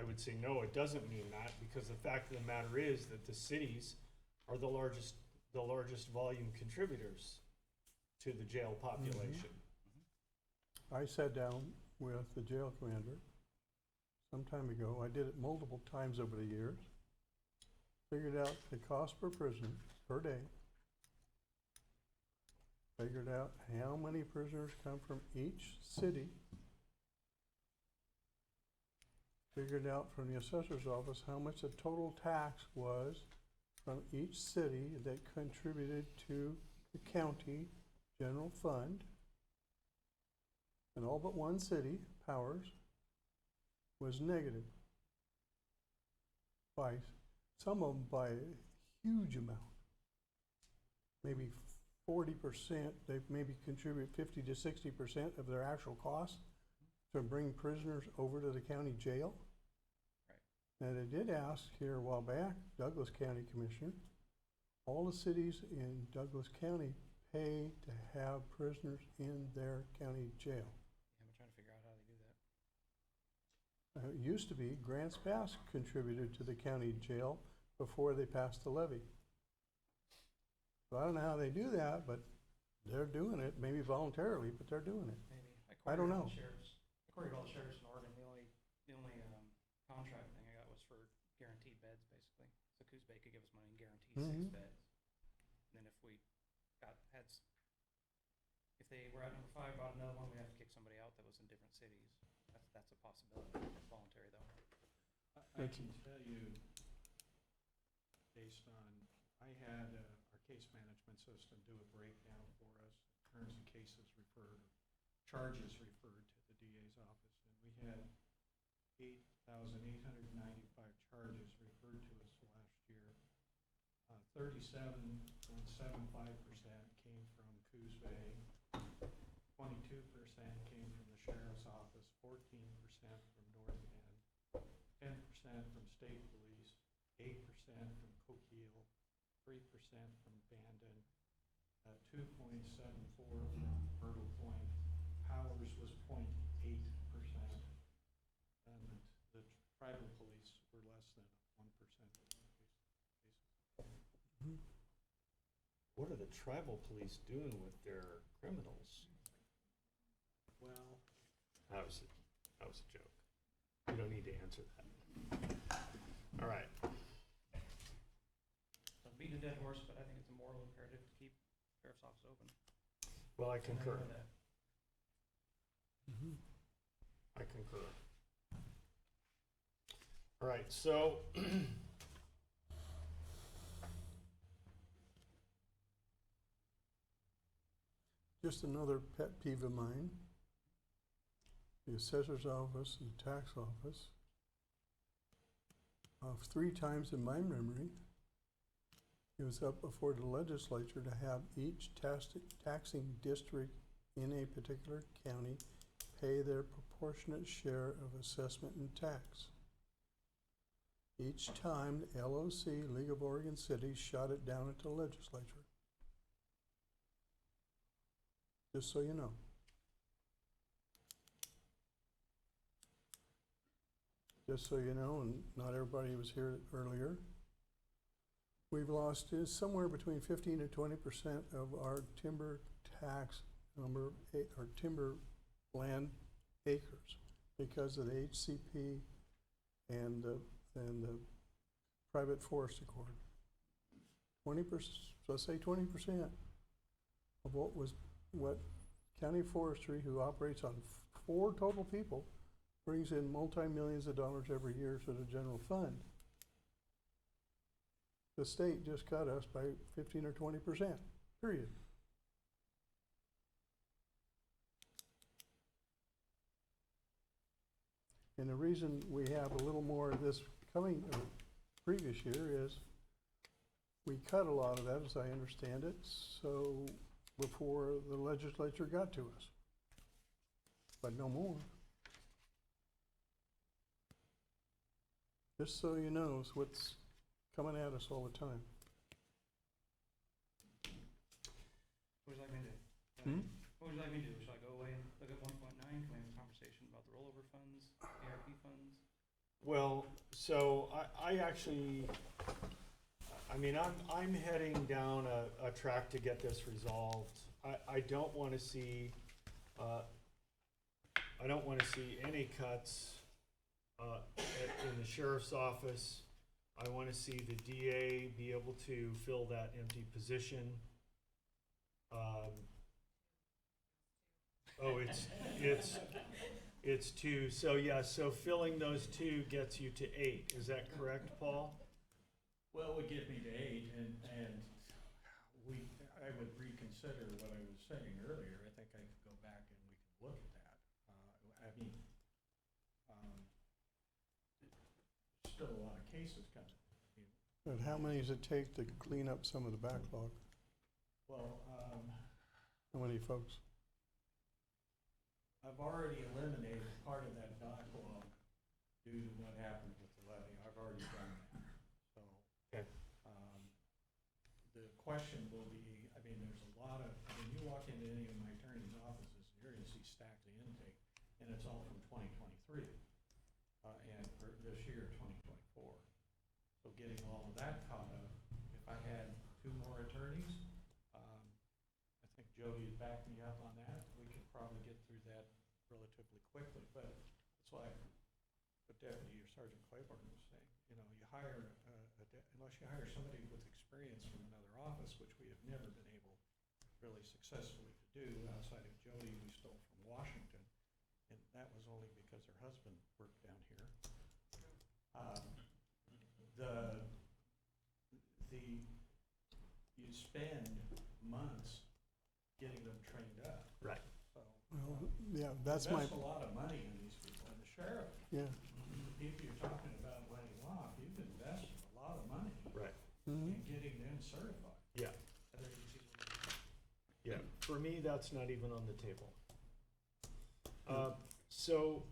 no, it doesn't mean that, because the fact of the matter is that the cities are the largest volume contributors to the jail population. I sat down with the jail commander some time ago. I did it multiple times over the years. Figured out the cost per prisoner per day. Figured out how many prisoners come from each city. Figured out from the assessor's office how much the total tax was from each city that contributed to the county general fund. And all but one city, Powers, was negative by, some of them by a huge amount. Maybe 40%, they maybe contribute 50 to 60% of their actual costs to bring prisoners over to the county jail. Right. And they did ask here a while back, Douglas County Commissioner, all the cities in Douglas County pay to have prisoners in their county jail. Yeah, I'm trying to figure out how they do that. It used to be Grants Pass contributed to the county jail before they passed the levy. So I don't know how they do that, but they're doing it, maybe voluntarily, but they're doing it. Maybe. I don't know. I queried all the sheriffs in Oregon. The only contract thing I got was for guaranteed beds, basically. So Coos Bay could give us money and guarantee 6 beds. And then if we if they were at number 5, brought another one, we'd have to kick somebody out that was in different cities. That's a possibility. It's voluntary though. I can tell you, based on, I had our case management system do a breakdown for us in terms of cases referred, charges referred to the DA's office, and we had 8,895 charges referred to us last year. 37.75% came from Coos Bay, 22% came from the sheriff's office, 14% from North End, 10% from state police, 8% from Coquille, 3% from Bandon, 2.74 from Myrtle Point. Powers was 0.8%, and the tribal police were less than 1% of the cases. What are the tribal police doing with their criminals? Well, That was a joke. You don't need to answer that. All right. So I'm beating a dead horse, but I think it's a moral imperative to keep sheriff's office open. Well, I And I concur. know that. I concur. All right, so Just another pet peeve of mine. The assessor's office and tax office, 3 times in my memory, it was up before the legislature to have each taxing district in a particular county pay their proportionate share of assessment and tax. Each time, the LOC, League of Oregon Cities, shot it down at the legislature. Just so you know. Just so you know, and not everybody was here earlier, we've lost somewhere between 15 to 20% of our timber tax number, or timber land acres, because of the HCP and the private forest accord. 20%, so let's say 20% of what county forestry, who operates on 4 total people, brings in multi-millions of dollars every year to the general fund. The state just cut us by 15 or 20%, period. And the reason we have a little more of this coming, previous year, is we cut a lot of that, as I understand it, so before the legislature got to us. But no more. Just so you know, it's what's coming at us all the time. What would you like me to do? What would you like me to do? Should I go away and look at 1.9? Can we have a conversation about the rollover funds, ARP funds? well, so I actually, I mean, I'm heading down a track to get this resolved. I don't want to see I don't wanna see any cuts, in the sheriff's office. I wanna see the DA be able to fill that empty position. Oh, it's two, so yeah, so filling those two gets you to 8, is that correct, Paul? Well, it would get me to 8, and I would reconsider what I was saying earlier. I think I could go back and we could look at that. Still a lot of cases coming. But how many does it take to clean up some of the backlog? Well, How many folks? I've already eliminated part of that backlog due to what happened with the levy. I've already done that. So, Okay. The question will be, I mean, there's a lot of, when you walk into any of my attorney's offices, you're gonna see stacks of intake, and it's all from 2023, and for this year, 2024. So getting all of that caught up, if I had 2 more attorneys, I think Jody would back me up on that. We could probably get through that relatively quickly, but that's why what Deputy or Sergeant Claiborne was saying, you know, you hire, unless you hire somebody with experience from another office, which we have never been able really successfully to do, outside of Jody, we stole from Washington, and that was only because her husband worked down here. You spend months getting them trained up. Right. So, Well, yeah, that's my, invest a lot of money in these people, and the sheriff, yeah. the people you're talking about laying off, you've invested a lot of money Right. in getting them certified. Yeah. Yeah, for me, that's not even on the table. So,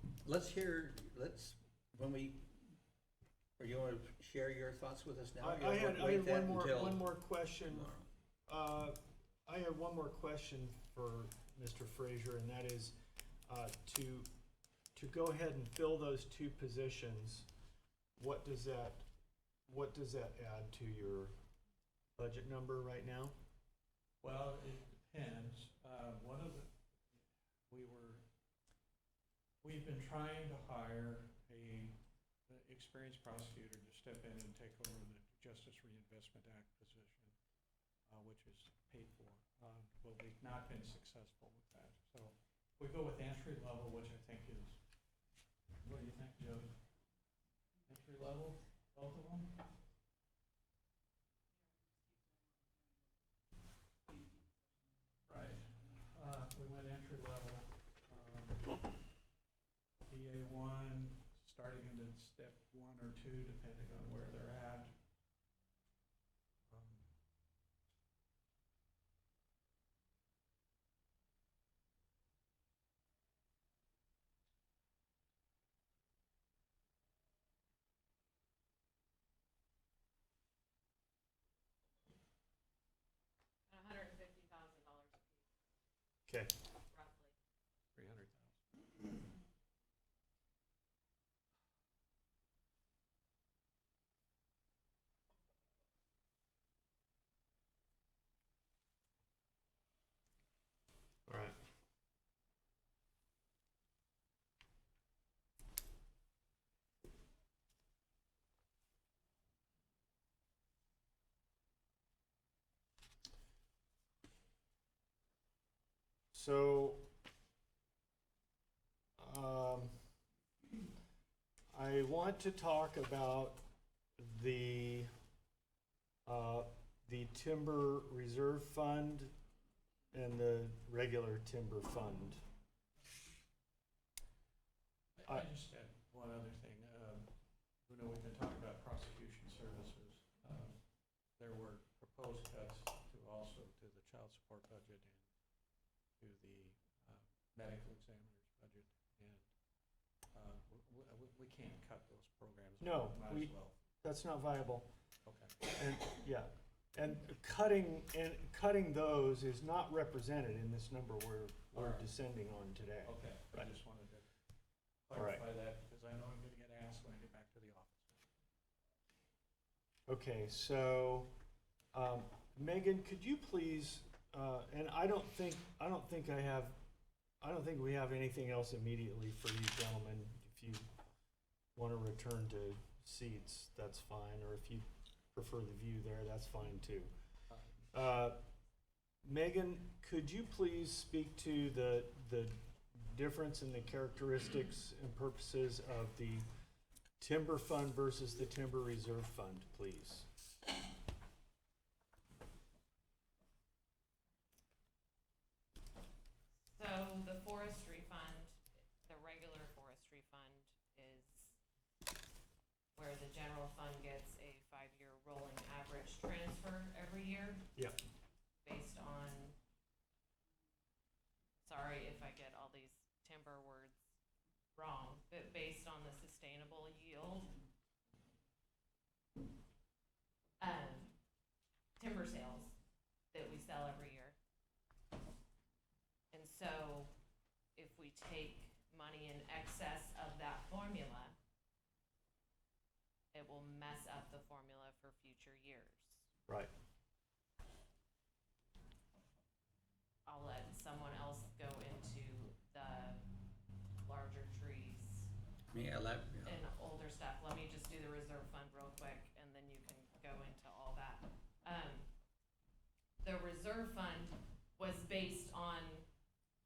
or you wanna share your thoughts with us now? I You had wait that until one more question. tomorrow. I have one more question for Mr. Frazier, and that is, to go ahead and fill those 2 positions, what does that add to your budget number right now? Well, it depends. We've been trying to hire an experienced prosecutor to step in and take over the Justice Reinvestment Act position, which is paid for. But we've not been successful with that. So we go with entry level, which I think is, what do you think, Jody? Entry level, both of them? Right. We went entry level. DA1, starting into step 1 or 2, depending on where they're at. $150,000 a piece, Okay. roughly. 300,000. All right. So, I want to talk about the timber reserve fund and the regular timber fund. I just had one other thing. You know, we've been talking about prosecution services. There were proposed cuts to also to the child support budget and to the medical examiner's budget, and we can't cut those programs. No, Might as well. that's not viable. Okay. And, yeah, and cutting those is not represented in this number we're Alright. descending on today. Okay, I Right. just wanted to Alright. clarify that, because I know I'm gonna get asked when I get back to the office. Okay, so, Megan, could you please, and I don't think I have I don't think we have anything else immediately for you gentlemen. If you want to return to seats, that's fine, or if you prefer the view there, that's fine too. Megan, could you please speak to the difference in the characteristics and purposes of the timber fund versus the timber reserve fund, please? So the forestry fund, the regular forestry fund is where the general fund gets a 5-year rolling average transfer every year. Yeah. Based on, sorry if I get all these timber words wrong, but based on the sustainable yield, timber sales that we sell every year. And so if we take money in excess of that formula, it will mess up the formula for future years. Right. I'll let someone else go into the larger trees and older stuff. Let me just do the reserve fund real quick, and then you can go into all that. The reserve fund was based on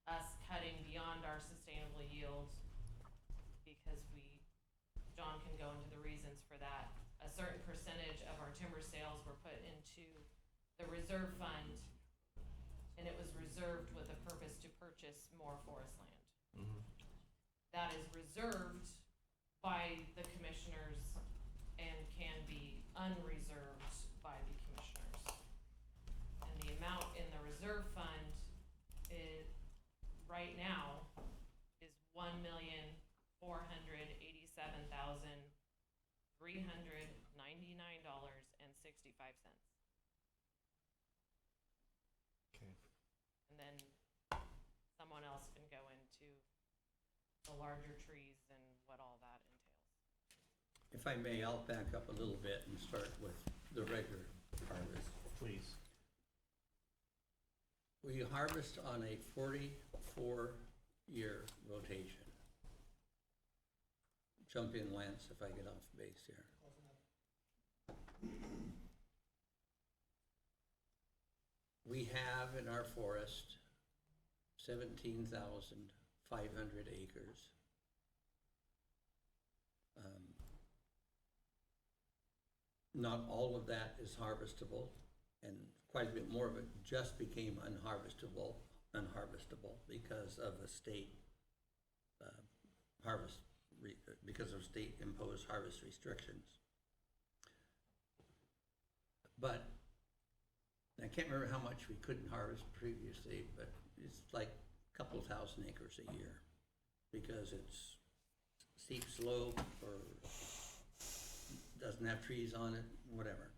us cutting beyond our sustainable yield because John can go into the reasons for that. A certain percentage of our timber sales were put into the reserve fund, and it was reserved with a purpose to purchase more forest land. Mm-hmm. That is reserved by the commissioners and can be unreserved by the commissioners. And the amount in the reserve fund is, right now, is $1,487,399.65. Okay. And then someone else can go into the larger trees and what all that entails. If I may, I'll back up a little bit and start with the regular harvest. Please. We harvest on a 44-year rotation. Jump in, Lance, if I get off base here. We have in our forest 17,500 acres. Not all of that is harvestable, and quite a bit more of it just became unharvestable because of a state because of state imposed harvest restrictions. But I can't remember how much we couldn't harvest previously, but it's like a couple thousand acres a year because it's steep slope or doesn't have trees on it, whatever.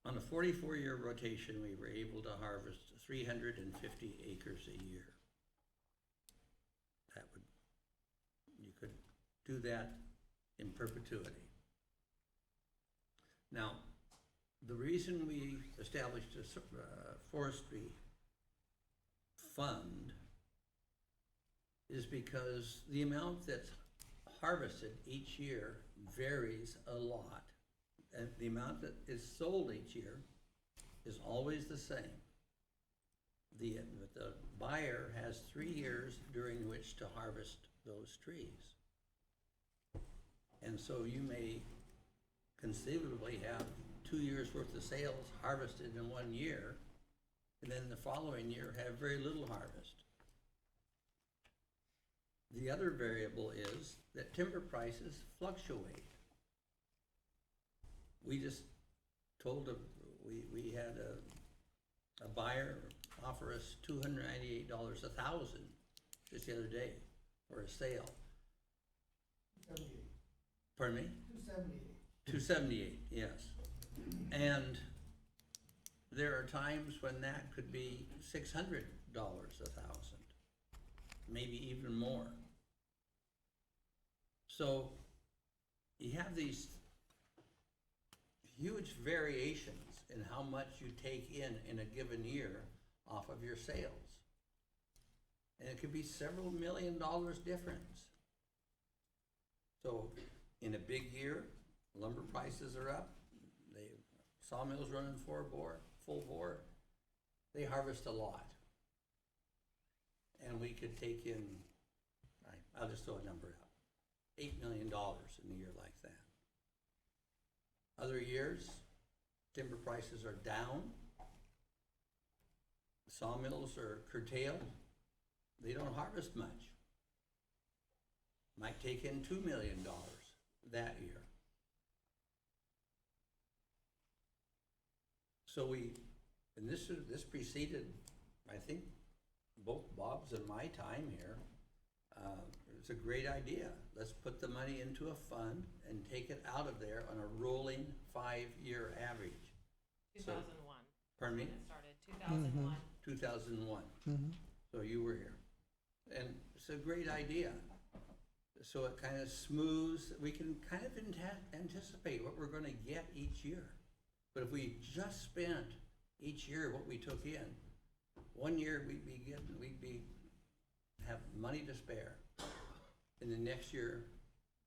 On a 44-year rotation, we were able to harvest 350 acres a year. You could do that in perpetuity. Now, the reason we established a forestry fund is because the amount that's harvested each year varies a lot. And the amount that is sold each year is always the same. The buyer has 3 years during which to harvest those trees. And so you may conceivably have 2 years worth of sales harvested in 1 year, and then the following year have very little harvest. The other variable is that timber prices fluctuate. We just told we had a buyer offer us $298 a thousand just the other day for a sale. 78. Pardon me? 278. 278, yes. And there are times when that could be $600 a thousand, maybe even more. So you have these huge variations in how much you take in a given year off of your sales. And it could be several $1 million difference. So in a big year, lumber prices are up, sawmills running full bore, they harvest a lot. And we could take in, I'll just throw a number out, $8 million in a year like that. Other years, timber prices are down, sawmills are curtailed, they don't harvest much. Might take in $2 million that year. So and this preceded, I think, both Bob's and my time here. It's a great idea. Let's put the money into a fund and take it out of there on a rolling 5-year average. 2001. Pardon me? When it started, 2001. 2001. Mm-hmm. So you were here. And it's a great idea. So it kind of smooths, we can kind of anticipate what we're gonna get each year. But if we just spent each year what we took in, one year we'd have money to spare. And the next year,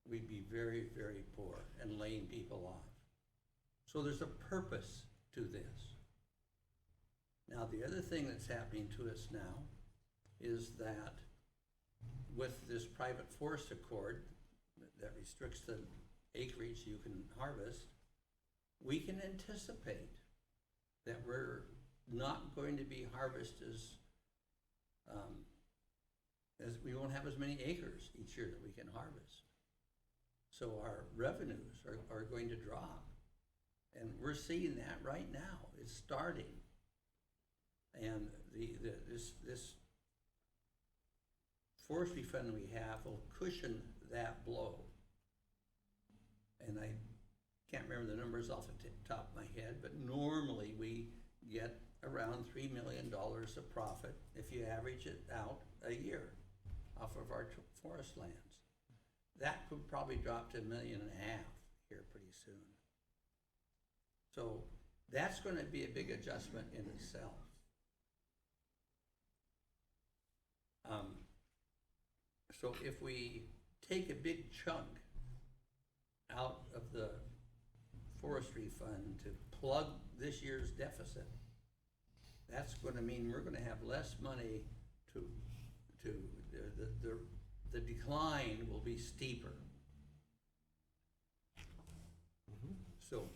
we'd be very, very poor and laying people off. So there's a purpose to this. Now, the other thing that's happening to us now is that with this private forest accord that restricts the acreage you can harvest, we can anticipate that we're not going to be harvested as we won't have as many acres each year that we can harvest. So our revenues are going to drop. And we're seeing that right now. It's starting. And this forestry fund we have will cushion that blow. And I can't remember the numbers off the top of my head, but normally we get around $3 million of profit if you average it out a year off of our forest lands. That could probably drop to $1.5 million here pretty soon. So that's going to be a big adjustment in itself. So if we take a big chunk out of the forestry fund to plug this year's deficit, that's going to mean we're going to have less money to the decline will be steeper. So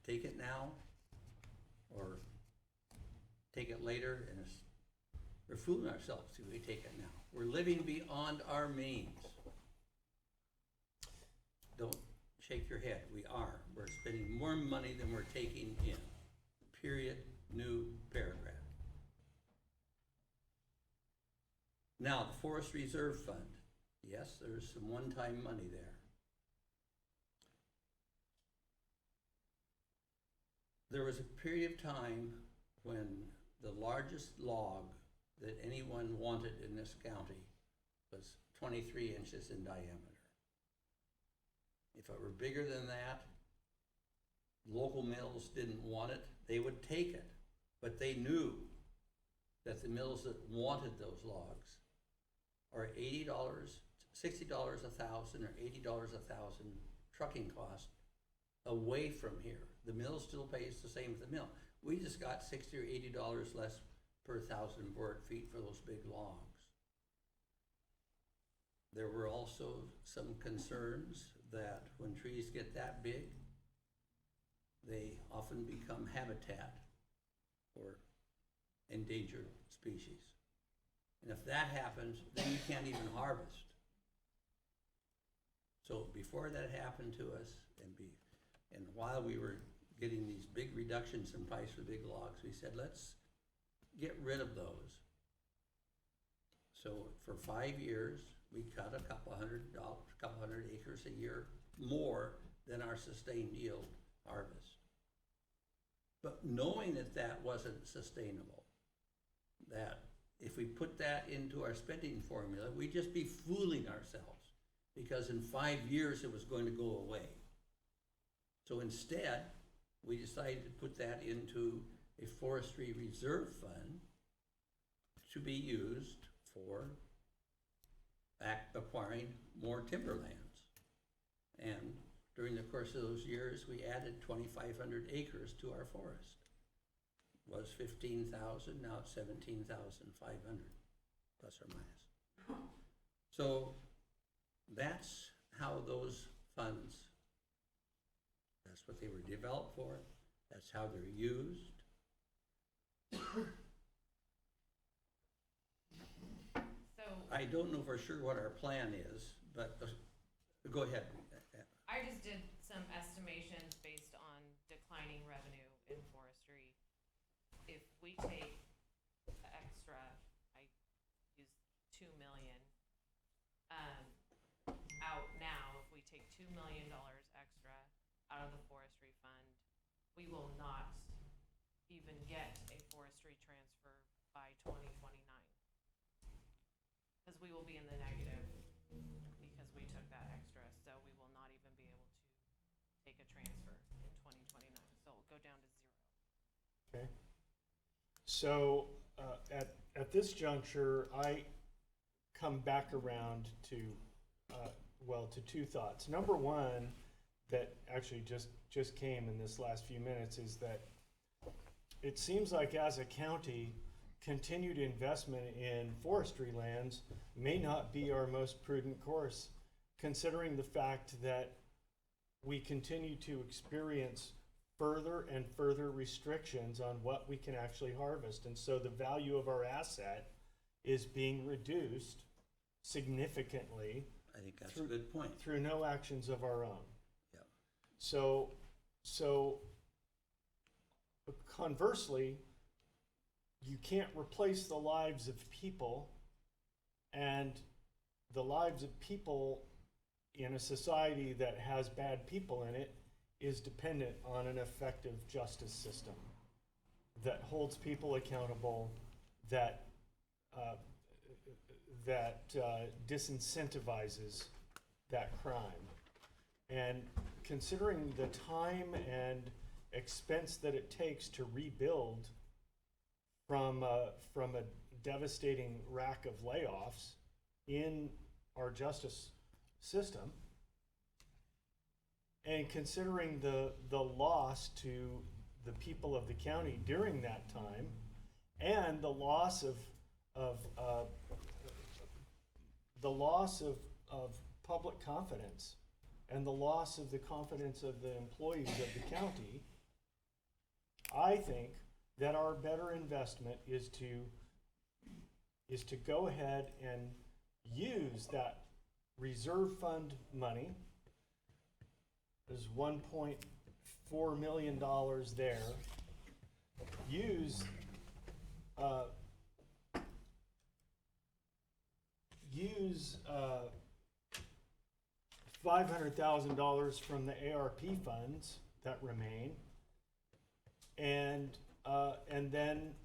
take it now or take it later, and we're fooling ourselves if we take it now. We're living beyond our means. Don't shake your head. We are. We're spending more money than we're taking in. Period. New paragraph. Now, the Forest Reserve Fund. Yes, there's some one-time money there. There was a period of time when the largest log that anyone wanted in this county was 23 inches in diameter. If it were bigger than that, local mills didn't want it. They would take it, but they knew that the mills that wanted those logs are $80, $60 a thousand, or $80 a thousand trucking cost away from here. The mill still pays the same as the mill. We just got $60 or $80 less per thousand board feet for those big logs. There were also some concerns that when trees get that big, they often become habitat for endangered species. And if that happens, then you can't even harvest. So before that happened to us, and while we were getting these big reductions in price for big logs, we said, let's get rid of those. So for 5 years, we cut a couple hundred acres a year more than our sustained yield harvest. But knowing that that wasn't sustainable, that if we put that into our spending formula, we'd just be fooling ourselves, because in 5 years it was going to go away. So instead, we decided to put that into a forestry reserve fund to be used for acquiring more timberlands. And during the course of those years, we added 2,500 acres to our forest. Was 15,000, now it's 17,500, plus or minus. So that's how those funds, that's what they were developed for, that's how they're used. So I don't know for sure what our plan is, but go ahead. I just did some estimations based on declining revenue in forestry. If we take extra, I use 2 million, out now, if we take $2 million extra out of the forestry fund, we will not even get a forestry transfer by 2029. Because we will be in the negative because we took that extra, so we will not even be able to take a transfer in 2029. So it'll go down to 0. Okay. So at this juncture, I come back around to to two thoughts. Number one, that actually just came in this last few minutes, is that it seems like as a county, continued investment in forestry lands may not be our most prudent course, considering the fact that we continue to experience further and further restrictions on what we can actually harvest. And so the value of our asset is being reduced significantly. I think that's a good point. Through no actions of our own. Yeah. So conversely, you can't replace the lives of people, and the lives of people in a society that has bad people in it is dependent on an effective justice system that holds people accountable, that disincentivizes that crime. And considering the time and expense that it takes to rebuild from a devastating rack of layoffs in our justice system, and considering the loss to the people of the county during that time, and the loss of public confidence, and the loss of the confidence of the employees of the county, I think that our better investment is to go ahead and use that reserve fund money. There's $1.4 million there. Use $500,000 from the ARP funds that remain, and then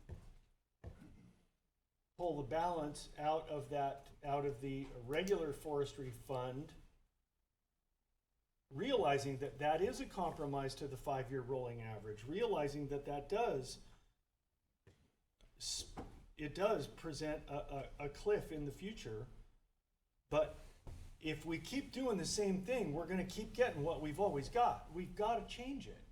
pull the balance out of the regular forestry fund, realizing that that is a compromise to the 5-year rolling average, realizing that it does present a cliff in the future. But if we keep doing the same thing, we're going to keep getting what we've always got. We've got to change it.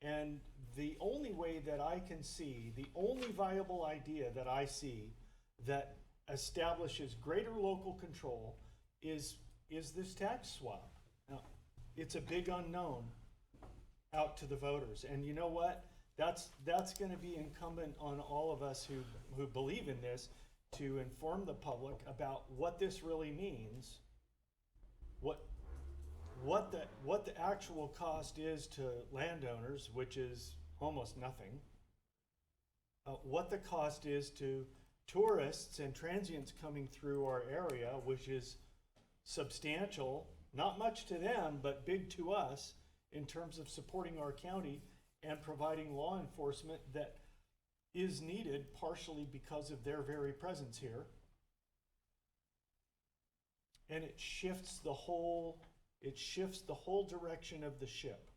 And the only way that I can see, the only viable idea that I see that establishes greater local control is this tax swap. Now, it's a big unknown out to the voters. And you know what? That's going to be incumbent on all of us who believe in this to inform the public about what this really means, what the actual cost is to landowners, which is almost nothing, what the cost is to tourists and transients coming through our area, which is substantial, not much to them, but big to us in terms of supporting our county and providing law enforcement that is needed partially because of their very presence here. And it shifts the whole direction of the ship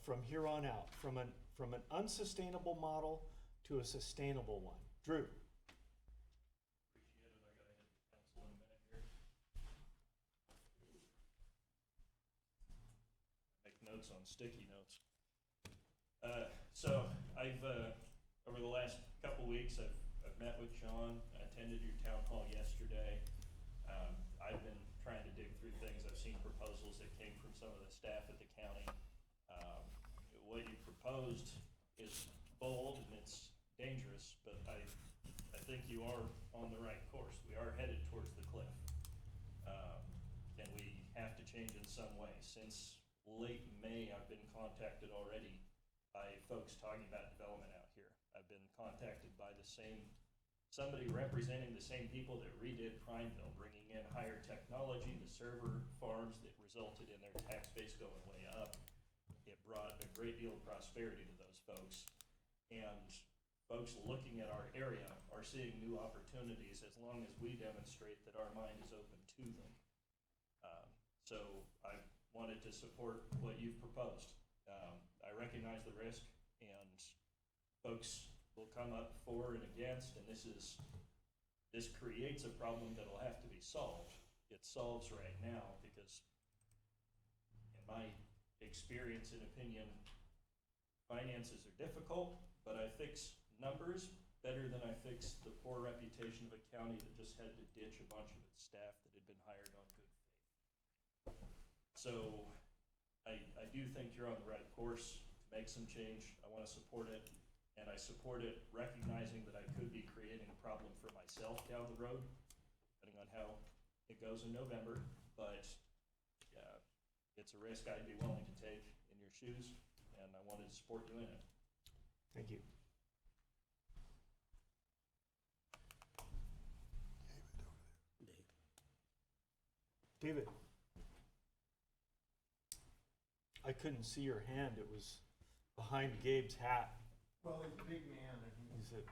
from here on out, from an unsustainable model to a sustainable one. Drew. notes on sticky notes. So I've, over the last couple weeks, I've met with John. I attended your town hall yesterday. I've been trying to dig through things. I've seen proposals that came from some of the staff at the county. What you proposed is bold and it's dangerous, but I think you are on the right course. We are headed towards the cliff. And we have to change in some way. Since late May, I've been contacted already by folks talking about development out here. I've been contacted by somebody representing the same people that redid Prineville, bringing in higher technology, the server farms that resulted in their tax base going way up. It brought a great deal of prosperity to those folks. And folks looking at our area are seeing new opportunities as long as we demonstrate that our mind is open to them. So I wanted to support what you've proposed. I recognize the risk, and folks will come up for and against, and this creates a problem that'll have to be solved. It solves right now because, in my experience and opinion, finances are difficult, but I fix numbers better than I fix the poor reputation of a county that just had to ditch a bunch of its staff that had been hired on good faith. So I do think you're on the right course to make some change. I want to support it, and I support it recognizing that I could be creating a problem for myself down the road, depending on how it goes in November, but it's a risk I'd be willing to take in your shoes, and I wanted to support you in it. Thank you. David. I couldn't see your hand. It was behind Gabe's hat. Well, he's a big man, and Is it?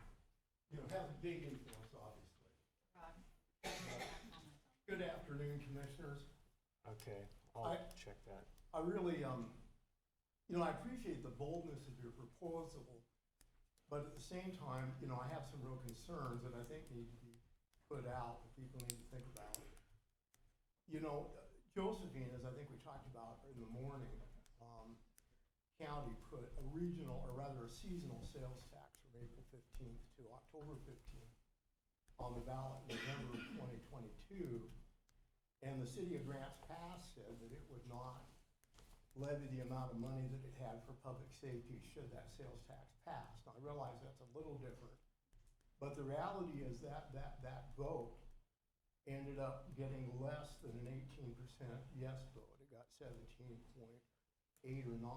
has a big influence, obviously. Good afternoon, commissioners. Okay, I'll check that. I really, I appreciate the boldness of your proposal, but at the same time, I have some real concerns that I think need to be put out, that people need to think about. Josephine, as I think we talked about in the morning, county put a regional, or rather a seasonal sales tax from April 15th to October 15th on the ballot in November of 2022. And the city of Grants Pass said that it would not levy the amount of money that it had for public safety should that sales tax pass. Now, I realize that's a little different, but the reality is that vote ended up getting less than an 18% yes vote. It got 17.8 or 9.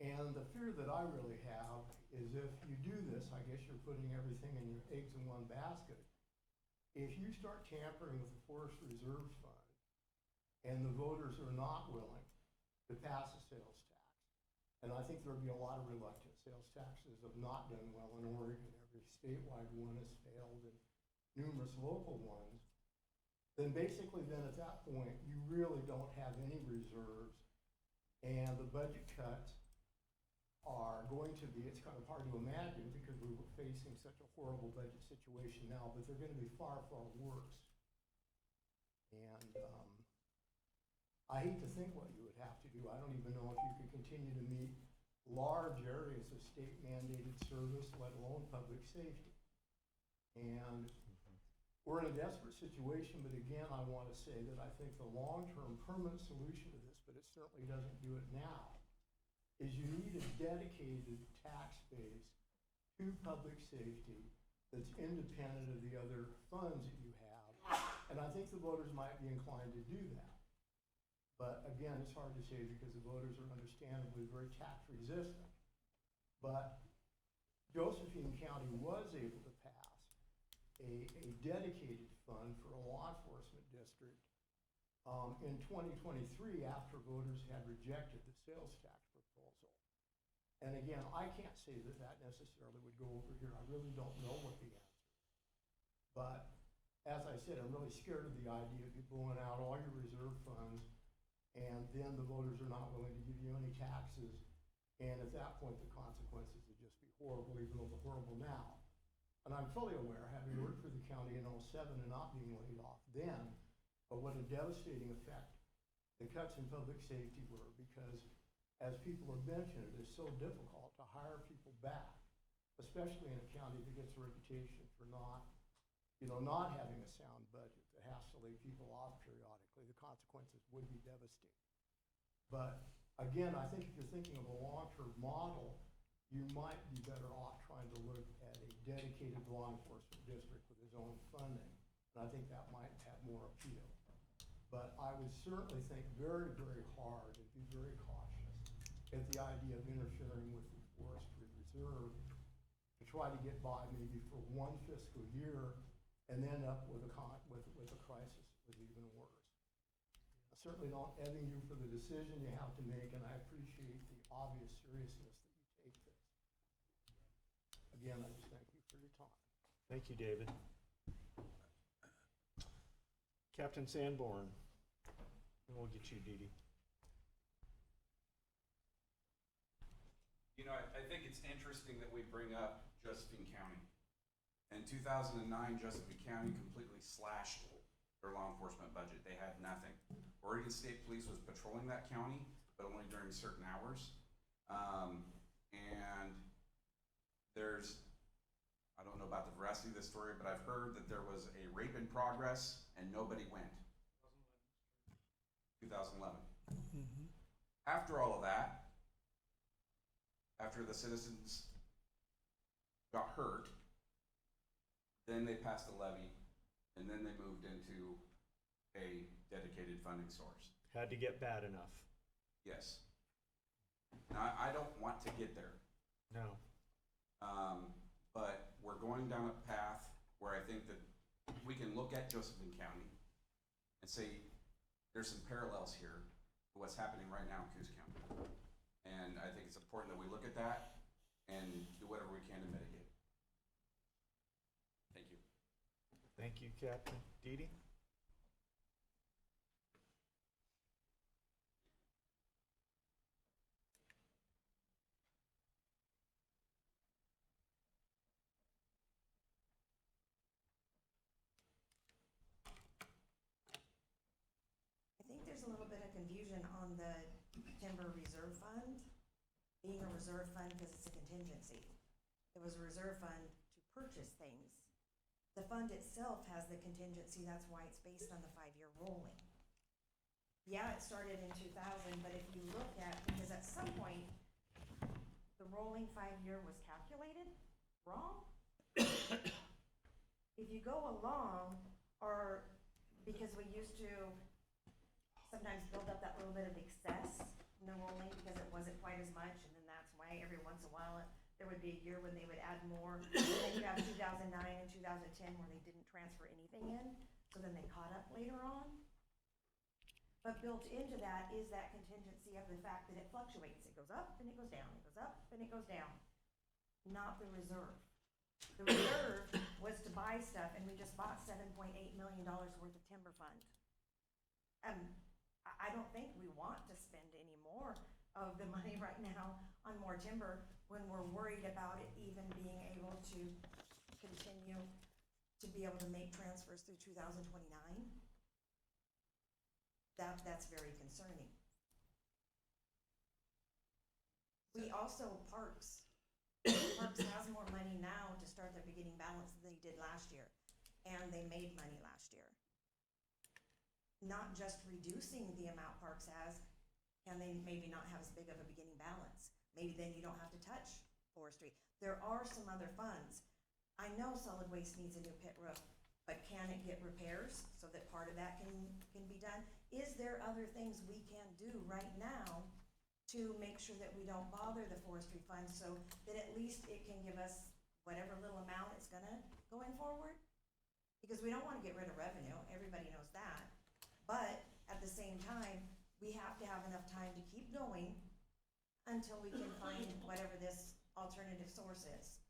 And the fear that I really have is if you do this, I guess you're putting everything in your eggs in one basket. If you start tampering with the Forest Reserve Fund and the voters are not willing to pass a sales tax, and I think there'll be a lot of reluctant sales taxes have not done well in Oregon. Every statewide one has failed and numerous local ones. Then basically at that point, you really don't have any reserves, and the budget cuts are going to be, it's kind of hard to imagine because we're facing such a horrible budget situation now, but they're going to be far, far worse. And I hate to think what you would have to do. I don't even know if you could continue to meet large areas of state mandated service, let alone public safety. And we're in a desperate situation, but again, I want to say that I think the long-term permanent solution to this, but it certainly doesn't do it now, is you need a dedicated tax base to public safety that's independent of the other funds that you have. And I think the voters might be inclined to do that. But again, it's hard to say because the voters are understandably very tax resistant. But Josephine County was able to pass a dedicated fund for a law enforcement district in 2023 after voters had rejected the sales tax proposal. And again, I can't say that that necessarily would go over here. I really don't know what the answer is. But as I said, I'm really scared of the idea of you blowing out all your reserve funds and then the voters are not willing to give you any taxes. And at that point, the consequences would just be horrible, even though they're horrible now. And I'm fully aware, having worked for the county in 2007 and not being laid off then, but what a devastating effect the cuts in public safety were, because as people have mentioned, it is so difficult to hire people back, especially in a county that gets a reputation for not having a sound budget, that has to lay people off periodically. The consequences would be devastating. But again, I think if you're thinking of a long-term model, you might be better off trying to look at a dedicated law enforcement district with its own funding. And I think that might have more appeal. But I would certainly think very, very hard and be very cautious at the idea of interfering with the forestry reserve to try to get by maybe for one fiscal year and end up with a crisis that was even worse. I certainly don't envy you for the decision you have to make, and I appreciate the obvious seriousness that you take this. Again, I just thank you for your time. Thank you, David. Captain Sanborn, and we'll get you, Dee Dee. You know, I think it's interesting that we bring up Josephine County. In 2009, Josephine County completely slashed their law enforcement budget. They had nothing. Oregon State Police was patrolling that county, but only during certain hours. And there's, I don't know about the veracity of this story, but I've heard that there was a rape in progress and nobody went. 2011. Mm-hmm. After all of that, after the citizens got hurt, then they passed a levy, and then they moved into a dedicated funding source. Had to get bad enough. Yes. Now, I don't want to get there. No. But we're going down a path where I think that we can look at Josephine County and say there's some parallels here to what's happening right now in Coos County. And I think it's important that we look at that and do whatever we can to mitigate. Thank you. Thank you, Captain. Dee Dee? I think there's a little bit of confusion on the timber reserve fund, being a reserve fund because it's a contingency. It was a reserve fund to purchase things. The fund itself has the contingency, that's why it's based on the 5-year rolling. Yeah, it started in 2000, but if you look at, because at some point, the rolling 5-year was calculated wrong. If you go along, or because we used to sometimes build up that little bit of excess in the rolling because it wasn't quite as much, and then that's why every once in a while there would be a year when they would add more. And then you'd have 2009 and 2010 where they didn't transfer anything in, so then they caught up later on. But built into that is that contingency of the fact that it fluctuates. It goes up and it goes down, it goes up and it goes down. Not the reserve. The reserve was to buy stuff, and we just bought $7.8 million worth of timber fund. I don't think we want to spend any more of the money right now on more timber when we're worried about it even being able to continue to be able to make transfers through 2029. That's very concerning. We also, Parks has more money now to start their beginning balance than they did last year, and they made money last year. Not just reducing the amount Parks has, and they maybe not have as big of a beginning balance. Maybe then you don't have to touch forestry. There are some other funds. I know solid waste needs a new pit roof, but can it get repairs so that part of that can be done? Is there other things we can do right now to make sure that we don't bother the forestry fund so that at least it can give us whatever little amount it's gonna going forward? Because we don't wanna get rid of revenue, everybody knows that. But at the same time, we have to have enough time to keep going until we can find whatever this alternative source is.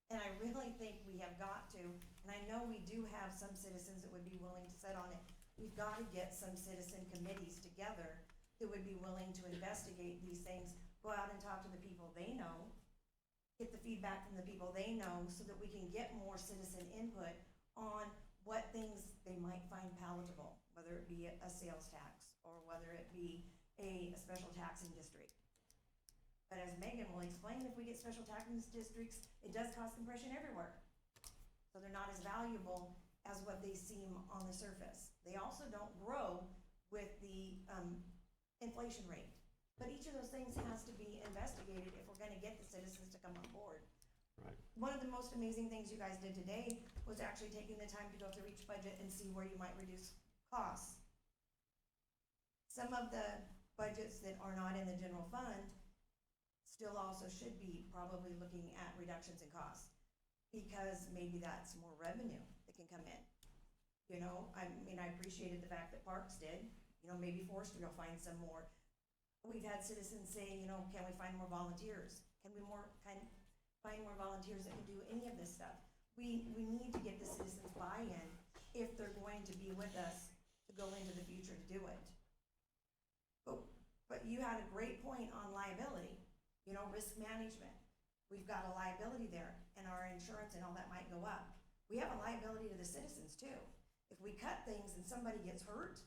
And I really think we have got to, and I know we do have some citizens that would be willing to sit on it. We've got to get some citizen committees together that would be willing to investigate these things, go out and talk to the people they know, get the feedback from the people they know so that we can get more citizen input on what things they might find palatable, whether it be a sales tax or whether it be a special taxing district. But as Megan will explain, if we get special taxing districts, it does cause compression everywhere. So they're not as valuable as what they seem on the surface. They also don't grow with the inflation rate. But each of those things has to be investigated if we're gonna get the citizens to come on board. Right. One of the most amazing things you guys did today was actually taking the time to go through each budget and see where you might reduce costs. Some of the budgets that are not in the general fund still also should be probably looking at reductions in costs, because maybe that's more revenue that can come in. You know, I mean, I appreciated the fact that Parks did, you know, maybe forestry will find some more. We've had citizens say, you know, can we find more volunteers? Can we find more volunteers that can do any of this stuff? We need to get the citizens buy-in if they're going to be with us to go into the future to do it. But you had a great point on liability, you know, risk management. We've got a liability there, and our insurance and all that might go up. We have a liability to the citizens too. If we cut things and somebody gets hurt,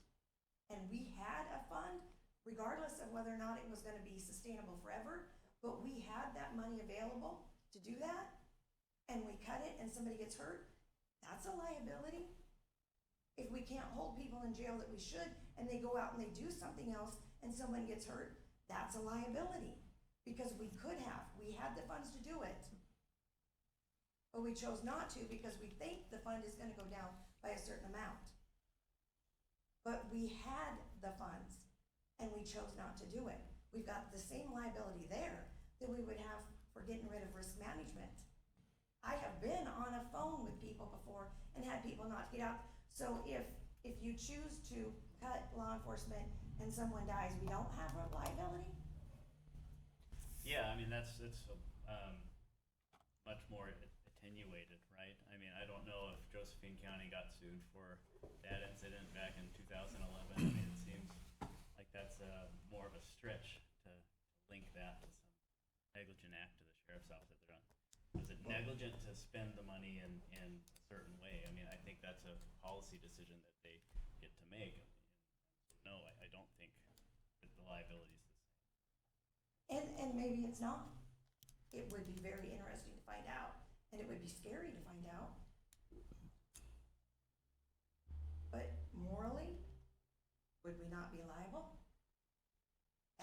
and we had a fund, regardless of whether or not it was gonna be sustainable forever, but we had that money available to do that, and we cut it and somebody gets hurt, that's a liability. If we can't hold people in jail that we should, and they go out and they do something else and someone gets hurt, that's a liability. Because we had the funds to do it. But we chose not to because we think the fund is gonna go down by a certain amount. But we had the funds and we chose not to do it. We've got the same liability there that we would have for getting rid of risk management. I have been on a phone with people before and had people not get out. So if you choose to cut law enforcement and someone dies, we don't have a liability? Yeah, I mean, that's much more attenuated, right? I mean, I don't know if Josephine County got sued for that incident back in 2011. I mean, it seems like that's more of a stretch to link that to some negligent act to the sheriff's office. Was it negligent to spend the money in a certain way? I mean, I think that's a policy decision that they get to make. No, I don't think that the liability is the same. And maybe it's not. It would be very interesting to find out, and it would be scary to find out. But morally, would we not be liable?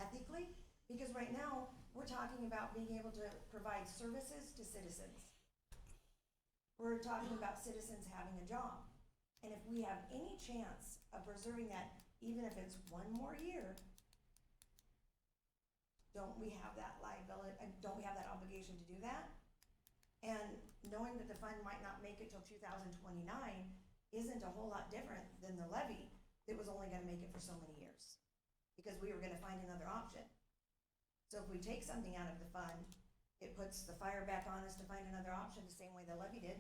Ethically? Because right now, we're talking about being able to provide services to citizens. We're talking about citizens having a job. And if we have any chance of preserving that, even if it's one more year, don't we have that liability, don't we have that obligation to do that? And knowing that the fund might not make it till 2029 isn't a whole lot different than the levy that was only gonna make it for so many years, because we were gonna find another option. So if we take something out of the fund, it puts the fire back on us to find another option the same way the levy did.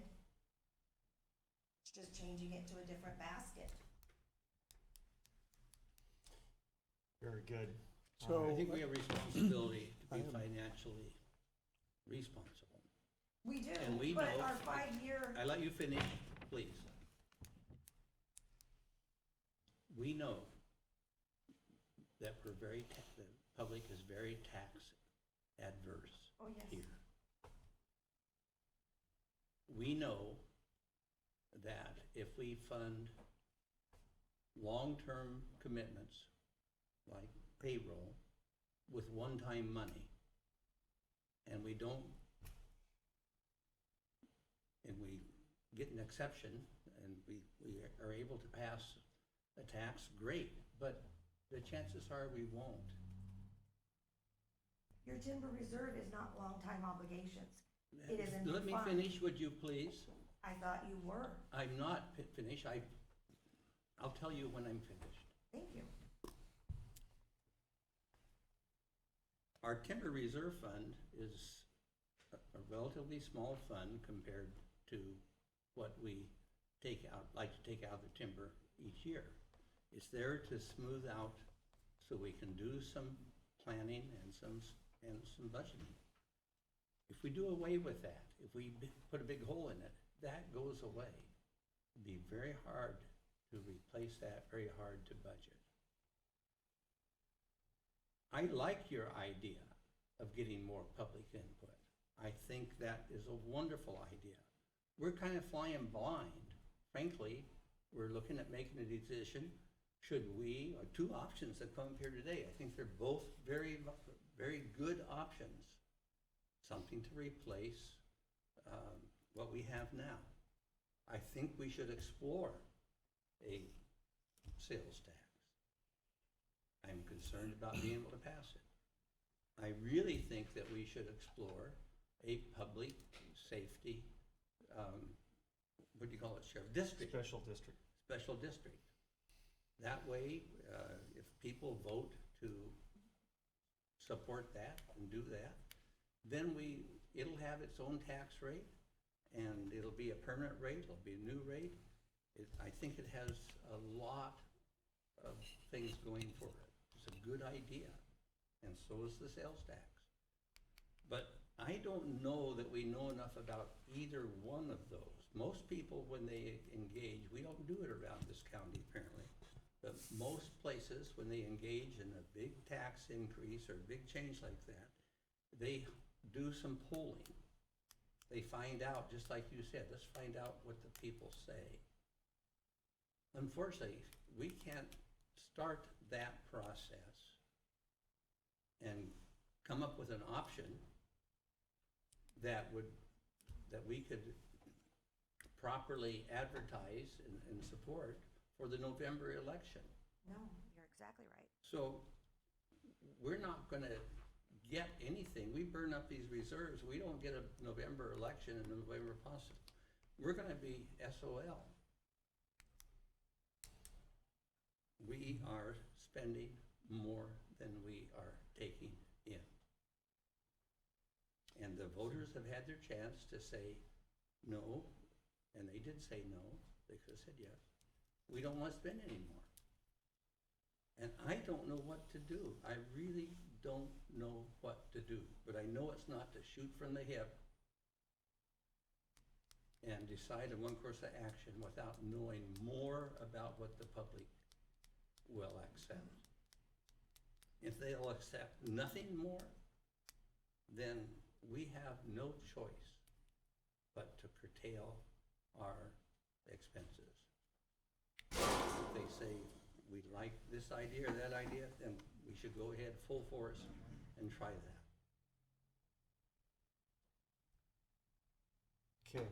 It's just changing it to a different basket. Very good. So I think we have responsibility to be financially responsible. We do, And we but know- our 5-year, I let you finish, please. We know that we're the public is very tax adverse oh yes, here. We know that if we fund long-term commitments like payroll with one-time money, and we don't, and we get an exception, and we are able to pass a tax, great, but the chances are we won't. your timber reserve is not long-time obligations. It is a new Let me fund. finish, would you please? I thought you were. I'm not finished. I'll tell you when I'm finished. Thank you. Our timber reserve fund is a relatively small fund compared to what we like to take out of the timber each year. It's there to smooth out so we can do some planning and some budgeting. If we do away with that, if we put a big hole in it, that goes away. It'd be very hard to replace that, very hard to budget. I like your idea of getting more public input. I think that is a wonderful idea. We're kind of flying blind. Frankly, we're looking at making a decision. Should we, or two options that come up here today, I think they're both very, very good options. Something to replace what we have now. I think we should explore a sales tax. I'm concerned about being able to pass it. I really think that we should explore a public safety, what do you call it, Sheriff? District. Special district. Special district. That way, if people vote to support that and do that, then it'll have its own tax rate, and it'll be a permanent rate, it'll be a new rate. I think it has a lot of things going for it. It's a good idea, and so is the sales tax. But I don't know that we know enough about either one of those. Most people, when they engage, we don't do it around this county apparently, but most places, when they engage in a big tax increase or a big change like that, they do some polling. They find out, just like you said, let's find out what the people say. Unfortunately, we can't start that process and come up with an option that we could properly advertise and support for the November election. No, you're exactly right. So we're not gonna get anything. We burn up these reserves. We don't get a November election in November possible. We're gonna be SOL. We are spending more than we are taking in. And the voters have had their chance to say no, and they did say no. They could have said yes. We don't want to spend anymore. And I don't know what to do. I really don't know what to do. But I know it's not to shoot from the hip and decide on one course of action without knowing more about what the public will accept. If they'll accept nothing more, then we have no choice but to curtail our expenses. If they say we like this idea or that idea, then we should go ahead full force and try that. Okay.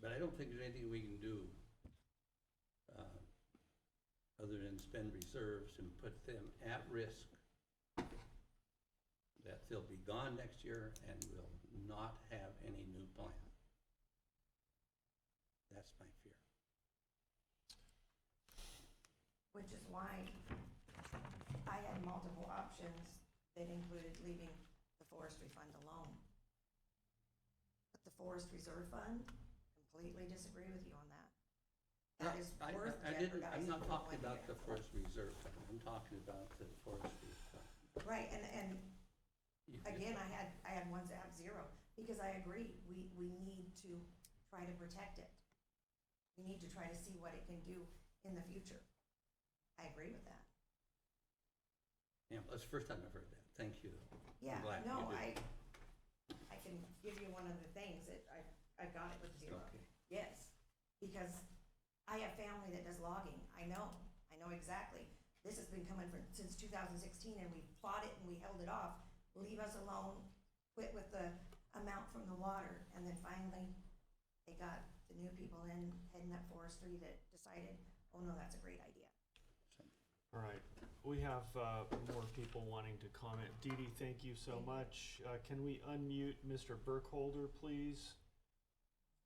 But I don't think there's anything we can do other than spend reserves and put them at risk that they'll be gone next year and we'll not have any new plan. That's my fear. Which is why I had multiple options that included leaving the forestry fund alone. But the forest reserve fund, completely disagree with you on that. That is worth jeopardizing. I'm not for talking 1 about year. the forest reserve fund. I'm talking about the forestry fund. Right, and again, I had ones that have zero, because I agree, we need to try to protect it. We need to try to see what it can do in the future. I agree with that. Yeah, that's the first time I've heard that. Thank you. Yeah, I'm glad no, you do. I can give you one of the things that I got it with zero. Okay. Yes, because I have family that does logging. I know exactly. This has been coming since 2016, and we fought it and we held it off. Leave us alone, quit with the amount from the water, and then finally they got the new people in heading up forestry that decided, oh no, that's a great idea. All right. We have more people wanting to comment. Dee Dee, thank you so much. Can we unmute Mr. Burkholder, please?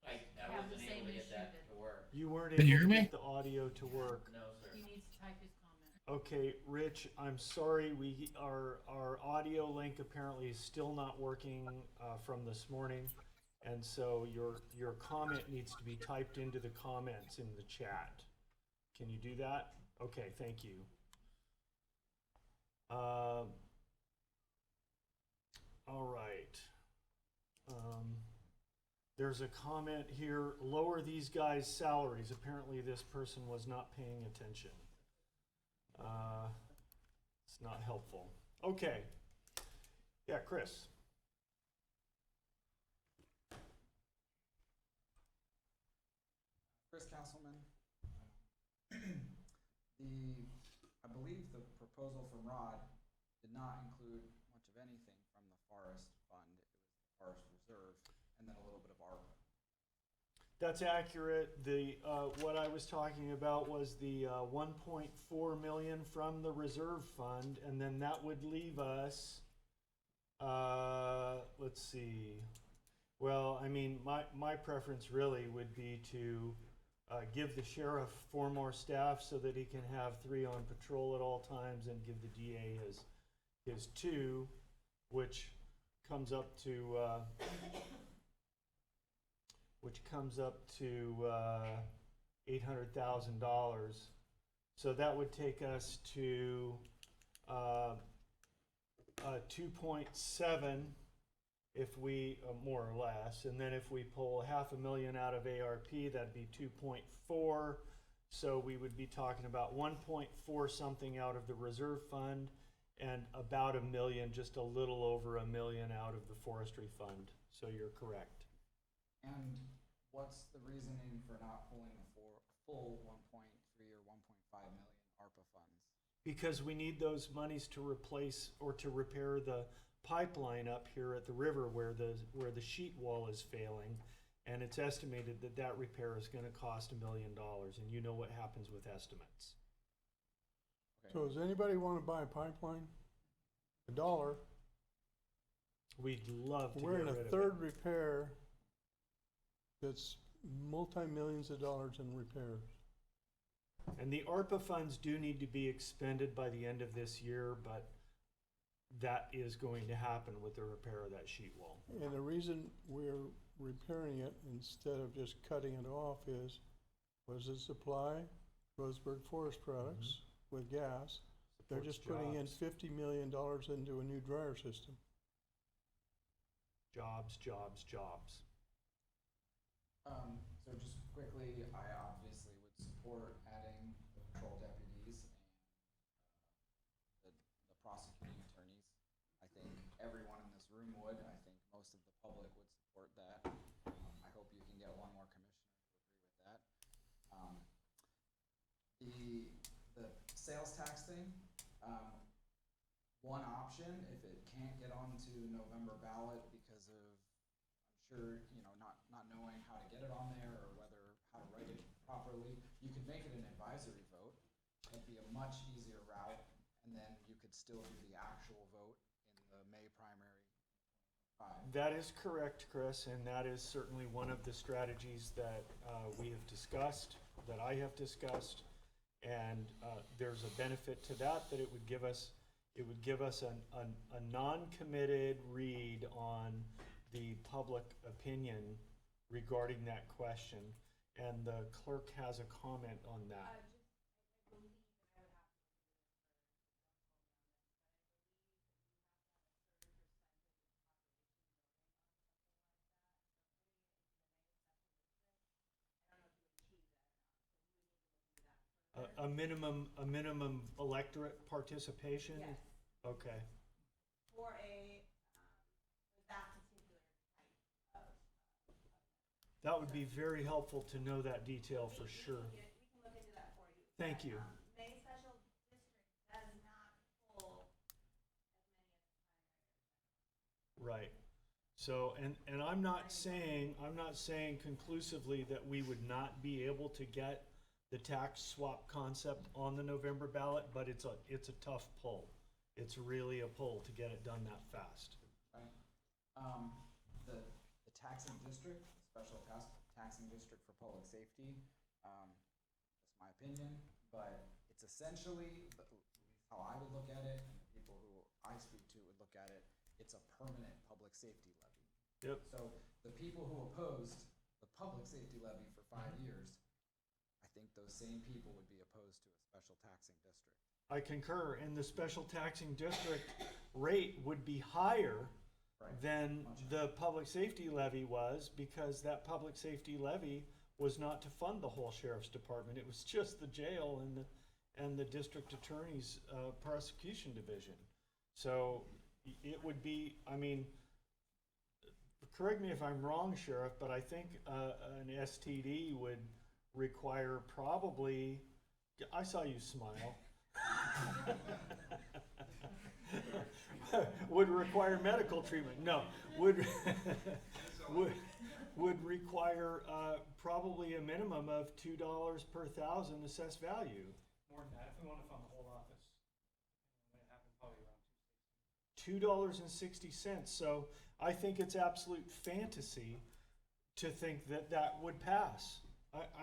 I wasn't able to get that to work. You weren't able to get the audio to work. No, sir. He needs to type his comment. Okay, Rich, I'm sorry. Our audio link apparently is still not working from this morning, and so your comment needs to be typed into the comments in the chat. Can you do that? Okay, thank you. All right. There's a comment here, lower these guys' salaries. Apparently this person was not paying attention. It's not helpful. Okay. Yeah, Chris. Chris Castleman. I believe the proposal from Rod did not include much of anything from the forest fund. It was the forest reserve and then a little bit of ARPA. That's accurate. The what I was talking about was the 1.4 million from the reserve fund, and then that would leave us. Let's see. Well, I mean, my preference really would be to give the sheriff 4 more staff so that he can have 3 on patrol at all times, and give the DA his 2, which comes up to $800,000. So that would take us to 2.7 if we, more or less, and then if we pull $500,000 out of ARP, that'd be 2.4. So we would be talking about 1.4 something out of the reserve fund, and about $1 million, just a little over $1 million out of the forestry fund. So you're correct. And what's the reasoning for not pulling the full 1.3 or 1.5 million ARPA funds? Because we need those monies to replace or to repair the pipeline up here at the river where the sheet wall is failing, and it's estimated that that repair is going to cost $1 million, and you know what happens with estimates. Okay. So does anybody want to buy a pipeline? $1. We'd love to We're get in rid a of third it. repair that's multi-millions of dollars in repairs. And the ARPA funds do need to be expended by the end of this year, but that is going to happen with the repair of that sheet wall. And the reason we're repairing it instead of just cutting it off is, was it supply Roseburg Forest Products with gas? They're Supports just putting in jobs. $50 million into a new dryer system. Jobs, jobs, jobs. So just quickly, I obviously would support adding the patrol deputies and the prosecuting attorneys. I think everyone in this room would. I think most of the public would support that. I hope you can get 1 more commissioner to agree with that. The sales tax thing, one option, if it can't get onto the November ballot because of, I'm sure, not knowing how to get it on there or how to write it properly, you could make it an advisory vote. That'd be a much easier route, and then you could still do the actual vote in the May primary. That is correct, Chris, and that is certainly one of the strategies that we have discussed, that I have discussed, and there's a benefit to that it would give us a non-committed read on the public opinion regarding that question, and the clerk has a comment on that. A minimum electorate participation? Yes. Okay. For that particular type of. That would be very helpful to know that detail for sure. We can look into that for you. Thank you. May Special District does not pull as many as the primary. Right. So, and I'm not saying conclusively that we would not be able to get the tax swap concept on the November ballot, but it's a tough pull. It's really a pull to get it done that fast. Right. The taxing district, special taxing district for public safety, that's my opinion, but it's essentially, at least how I would look at it, and the people who I speak to would look at it, it's a permanent public safety levy. Yep. So the people who opposed the public safety levy for 5 years, I think those same people would be opposed to a special taxing district. I concur, and the special taxing district rate would be higher than the public safety levy was, because that public safety levy was not to fund the whole sheriff's department. It was just the jail and the district attorney's prosecution division. So it would be, I mean, correct me if I'm wrong, Sheriff, but I think an STD would require probably, I saw you smile. Would require medical treatment. No, would would require probably a minimum of $2 per thousand assessed value. More than that, if we want to fund the whole office, it happened probably around $2.60. So I think it's absolute fantasy to think that that would pass.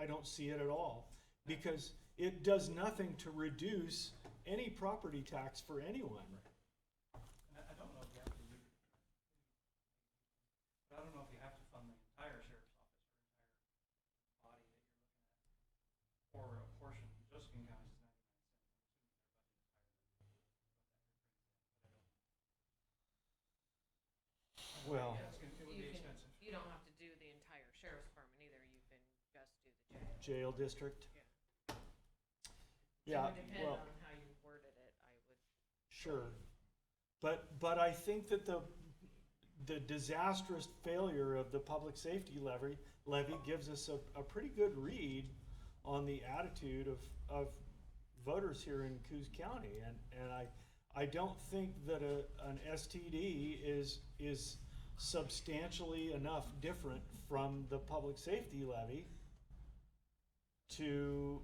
I don't see it at all, because it does nothing to reduce any property tax for anyone. And I don't know if you have to, but I don't know if you have to fund the entire sheriff's office or entire body that you're looking at, or a portion. Josephine County is 99 cents. Well, Yeah, it would be expensive. You don't have to do the entire sheriff's department either, you can just do the jail. jail district. It Yeah, would depend well, on how you worded it, I would. sure. But I think that the disastrous failure of the public safety levy gives us a pretty good read on the attitude of voters here in Coos County. And I don't think that an STD is substantially enough different from the public safety levy to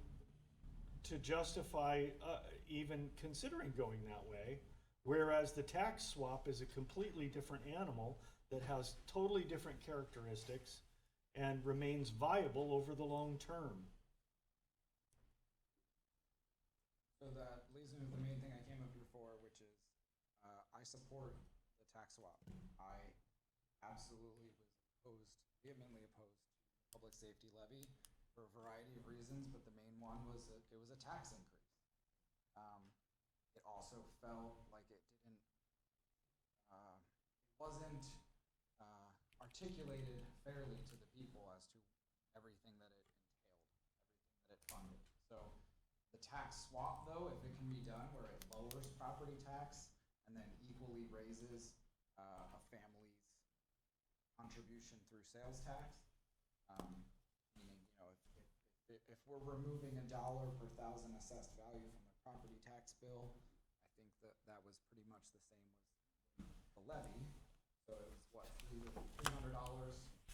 justify even considering going that way, whereas the tax swap is a completely different animal that has totally different characteristics and remains viable over the long term. So that leads me to the main thing I came up here for, which is I support the tax swap. I absolutely was vehemently opposed to the public safety levy for a variety of reasons, but the main one was it was a tax increase. It also felt like it wasn't articulated fairly to the people as to everything that it entailed, everything that it funded. So the tax swap, though, if it can be done where it lowers property tax and then equally raises a family's contribution through sales tax, meaning, if we're removing $1 per thousand assessed value from the property tax bill, I think that was pretty much the same with the levy. So it was what, $300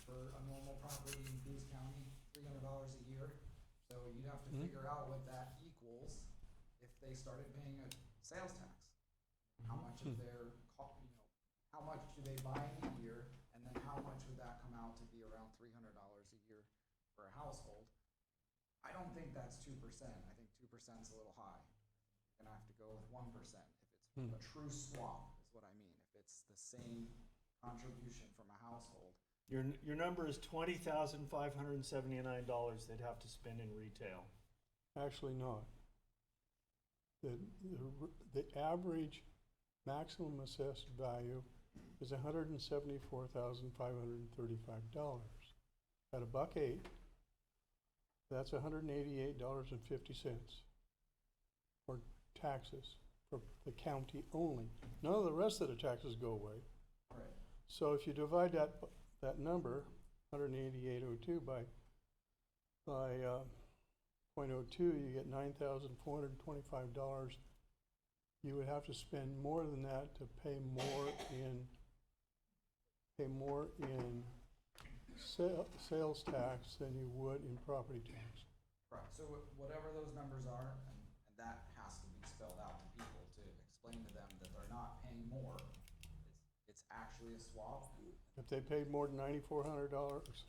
for a normal property in Coos County, $300 a year. So you'd have to figure out what that equals if they started paying a sales tax. How much of their, how much do they buy in a year, and then how much would that come out to be around $300 a year for a household? I don't think that's 2%. I think 2% is a little high. You're gonna have to go with 1% if it's a true swap, is what I mean. If it's the same contribution from a household. Your number is $20,579 they'd have to spend in retail. Actually not. The average maximum assessed value is $174,535. At $1.08, that's $188.50 for taxes for the county only. None of the rest of the taxes go away. Right. So if you divide that number, 188.02 by 0.02, you get $9,425. You would have to spend more than that to pay more in sales tax than you would in property tax. Right. So whatever those numbers are, and that has to be spelled out to people to explain to them that they're not paying more. It's actually a swap. If they paid more than $9,400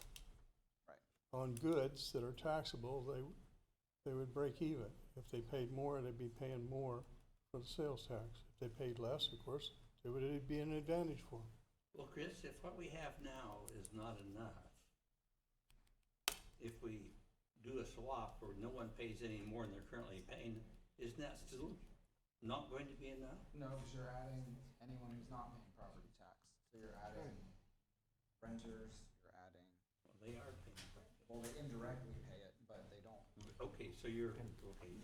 on goods that are taxable, they would break even. If they paid more, they'd be paying more for the sales tax. If they paid less, of course, it would be an advantage for them. Well, Chris, if what we have now is not enough, if we do a swap where no one pays any more than they're currently paying, isn't that still not going to be enough? No, because you're adding anyone who's not paying property tax. So you're adding renters, you're adding. Well, they are paying. Well, they indirectly pay it, but they don't. Okay, so you're anticipating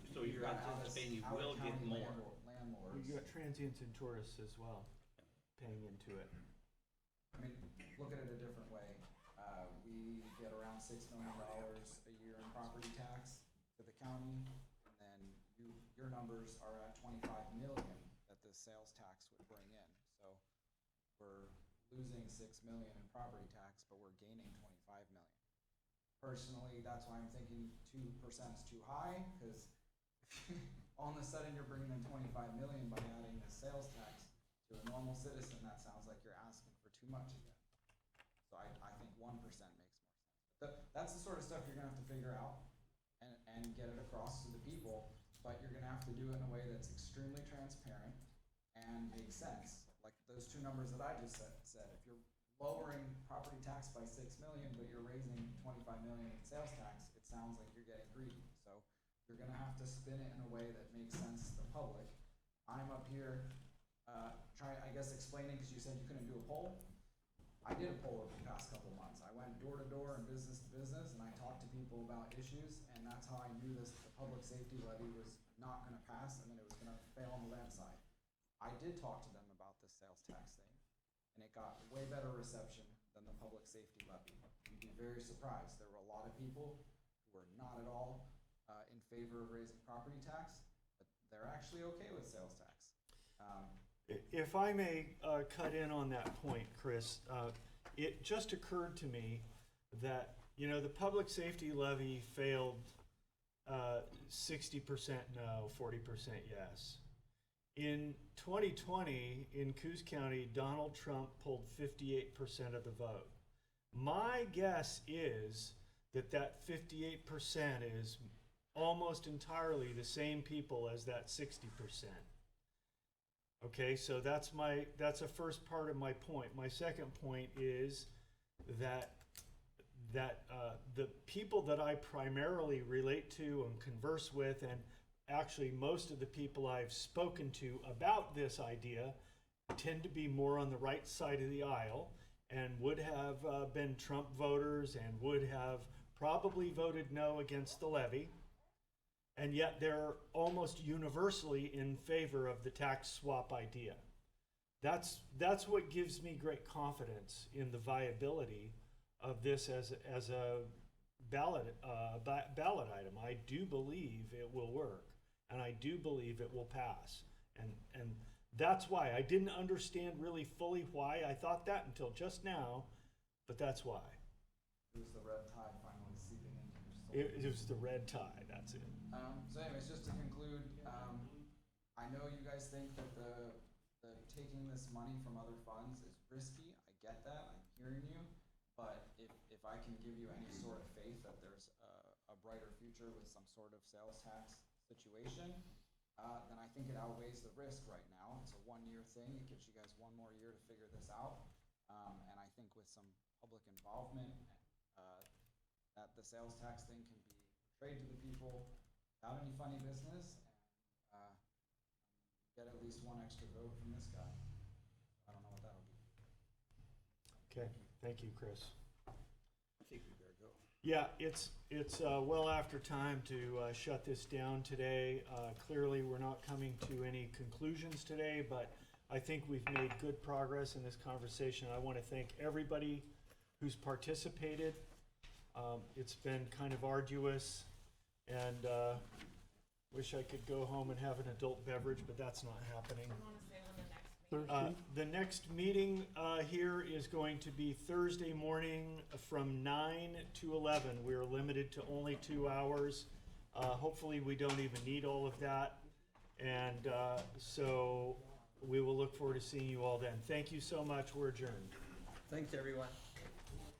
you will get more. landlords. You got transients and tourists as well paying into it. I mean, look at it a different way. We get around $6 million a year in property tax to the county, and then your numbers are at 25 million that the sales tax would bring in. So we're losing 6 million in property tax, but we're gaining 25 million. Personally, that's why I'm thinking 2% is too high, because all of a sudden you're bringing in 25 million by adding this sales tax to a normal citizen. That sounds like you're asking for too much again. So I think 1% makes more sense. But that's the sort of stuff you're gonna have to figure out and get it across to the people, but you're gonna have to do it in a way that's extremely transparent and makes sense. Like those two numbers that I just said, if you're lowering property tax by 6 million, but you're raising 25 million in sales tax, it sounds like you're getting greedy. So you're gonna have to spin it in a way that makes sense to the public. I'm up here, explaining, because you said you couldn't do a poll. I did a poll over the past couple months. I went door to door and business to business, and I talked to people about issues, and that's how I knew the public safety levy was not gonna pass, and that it was gonna fail on the landslide. I did talk to them about this sales tax thing, and it got way better reception than the public safety levy. You'd be very surprised. There were a lot of people who were not at all in favor of raising property tax, but they're actually okay with sales tax. If I may cut in on that point, Chris, it just occurred to me that, you know, the public safety levy failed 60% no, 40% yes. In 2020, in Coos County, Donald Trump pulled 58% of the vote. My guess is that that 58% is almost entirely the same people as that 60%. Okay, so that's a first part of my point. My second point is that the people that I primarily relate to and converse with, and actually most of the people I've spoken to about this idea, tend to be more on the right side of the aisle and would have been Trump voters and would have probably voted no against the levy. And yet they're almost universally in favor of the tax swap idea. That's what gives me great confidence in the viability of this as a ballot item. I do believe it will work, and I do believe it will pass. And that's why I didn't understand really fully why I thought that until just now, but that's why. It was the red tide finally seeping into your soul. It was the red tide, that's it. So anyways, just to conclude, I know you guys think that the taking this money from other funds is risky. I get that, I'm hearing you, but if I can give you any sort of faith that there's a brighter future with some sort of sales tax situation, then I think it outweighs the risk right now. It's a one-year thing. It gives you guys one more year to figure this out. And I think with some public involvement, that the sales tax thing can be portrayed to the people without any funny business, and get at least one extra vote from this guy. I don't know what that'll be. Okay, thank you, Chris. I think we better go. Yeah, it's well after time to shut this down today. Clearly, we're not coming to any conclusions today, but I think we've made good progress in this conversation. I want to thank everybody who's participated. It's been kind of arduous, and wish I could go home and have an adult beverage, but that's not happening. I want to say when the next meeting. The next meeting here is going to be Thursday morning from 9 to 11. We're limited to only 2 hours. Hopefully we don't even need all of that. And so we will look forward to seeing you all then. Thank you so much. We're adjourned. Thanks, everyone.